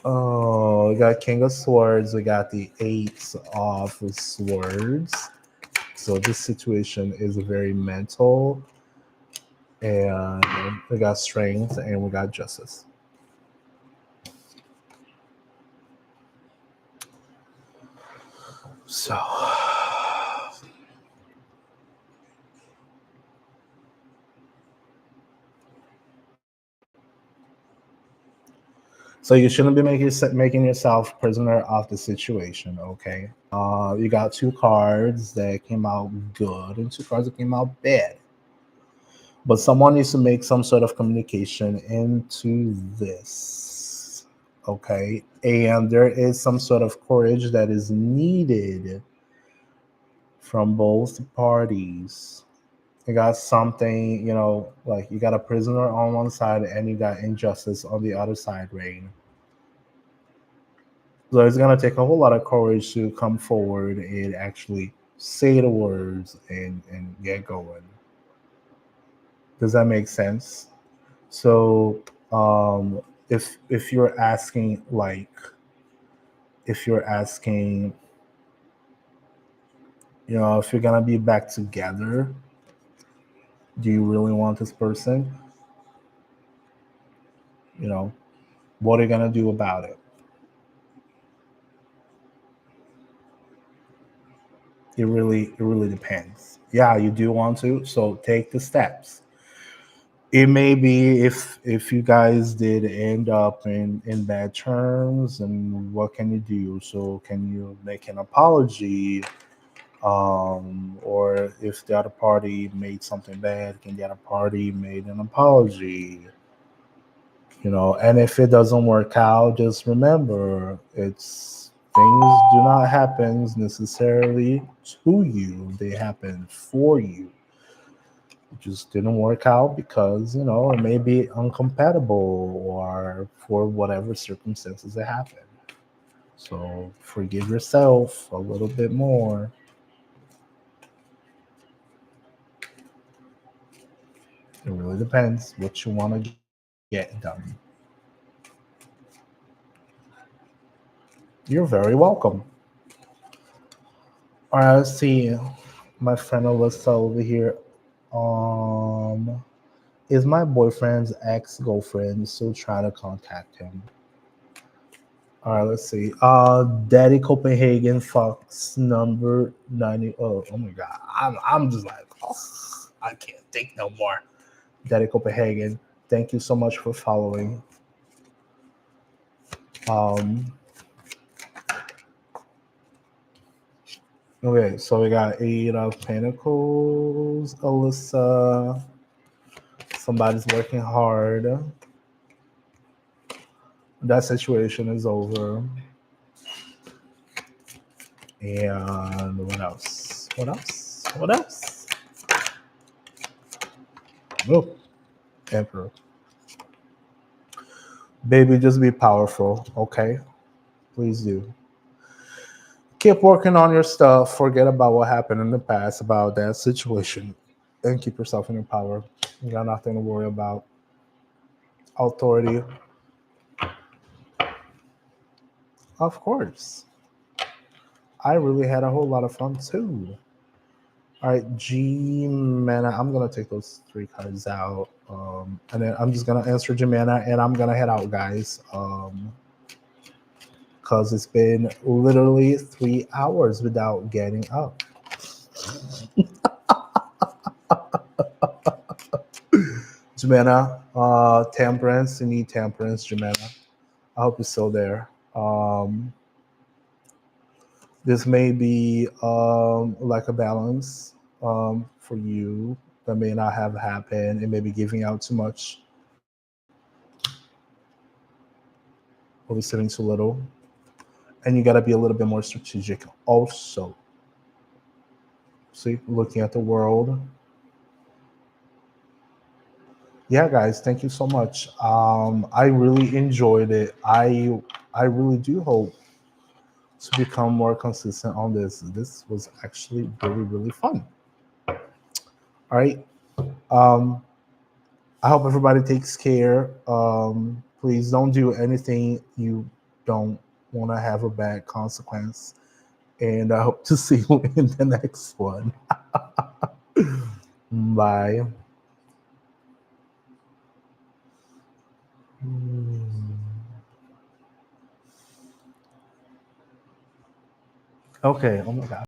Oh, we got King of Swords. We got the Eight of Swords. So this situation is very mental. And we got Strength and we got Justice. So you shouldn't be making yourself prisoner of the situation, okay? You got two cards that came out good and two cards that came out bad. But someone needs to make some sort of communication into this. Okay, and there is some sort of courage that is needed from both parties. You got something, like you got a prisoner on one side and you got injustice on the other side, Rain. So it's gonna take a whole lot of courage to come forward and actually say the words and get going. Does that make sense? So if you're asking, like, if you're asking, if you're gonna be back together, do you really want this person? You know, what are you gonna do about it? It really depends. Yeah, you do want to, so take the steps. It may be, if you guys did end up in bad terms, and what can you do? So can you make an apology? Or if the other party made something bad, can the other party made an apology? And if it doesn't work out, just remember, it's things do not happen necessarily to you, they happen for you. It just didn't work out because it may be incompatible, or for whatever circumstances that happen. So forgive yourself a little bit more. It really depends what you want to get done. You're very welcome. All right, let's see. My friend Alyssa over here. Um, is my boyfriend's ex-girlfriend still trying to contact him? All right, let's see. Daddy Copenhagen Fox number 90. Oh my God. I'm just like, oh, I can't think no more. Daddy Copenhagen, thank you so much for following. Um, okay, so we got Eight of Pentacles, Alyssa. Somebody's working hard. That situation is over. And what else? What else? What else? Oh, Emperor. Baby, just be powerful, okay? Please do. Keep working on your stuff. Forget about what happened in the past, about that situation, and keep yourself in your power. You got nothing to worry about. Authority, of course. I really had a whole lot of fun too. All right, Jimena. I'm gonna take those three cards out, and then I'm just gonna answer Jimena, and I'm gonna head out, guys. Because it's been literally 3 hours without getting up. Jimena, temperance. You need temperance, Jimena. I hope you're still there. This may be like a balance for you that may not have happened. It may be giving out too much, or receiving too little. And you got to be a little bit more strategic also. See, looking at the world. Yeah, guys, thank you so much. I really enjoyed it. I really do hope to become more consistent on this. This was actually really, really fun. All right. Um, I hope everybody takes care. Please don't do anything you don't want to have a bad consequence. And I hope to see you in the next one. Bye. Okay. Oh my God.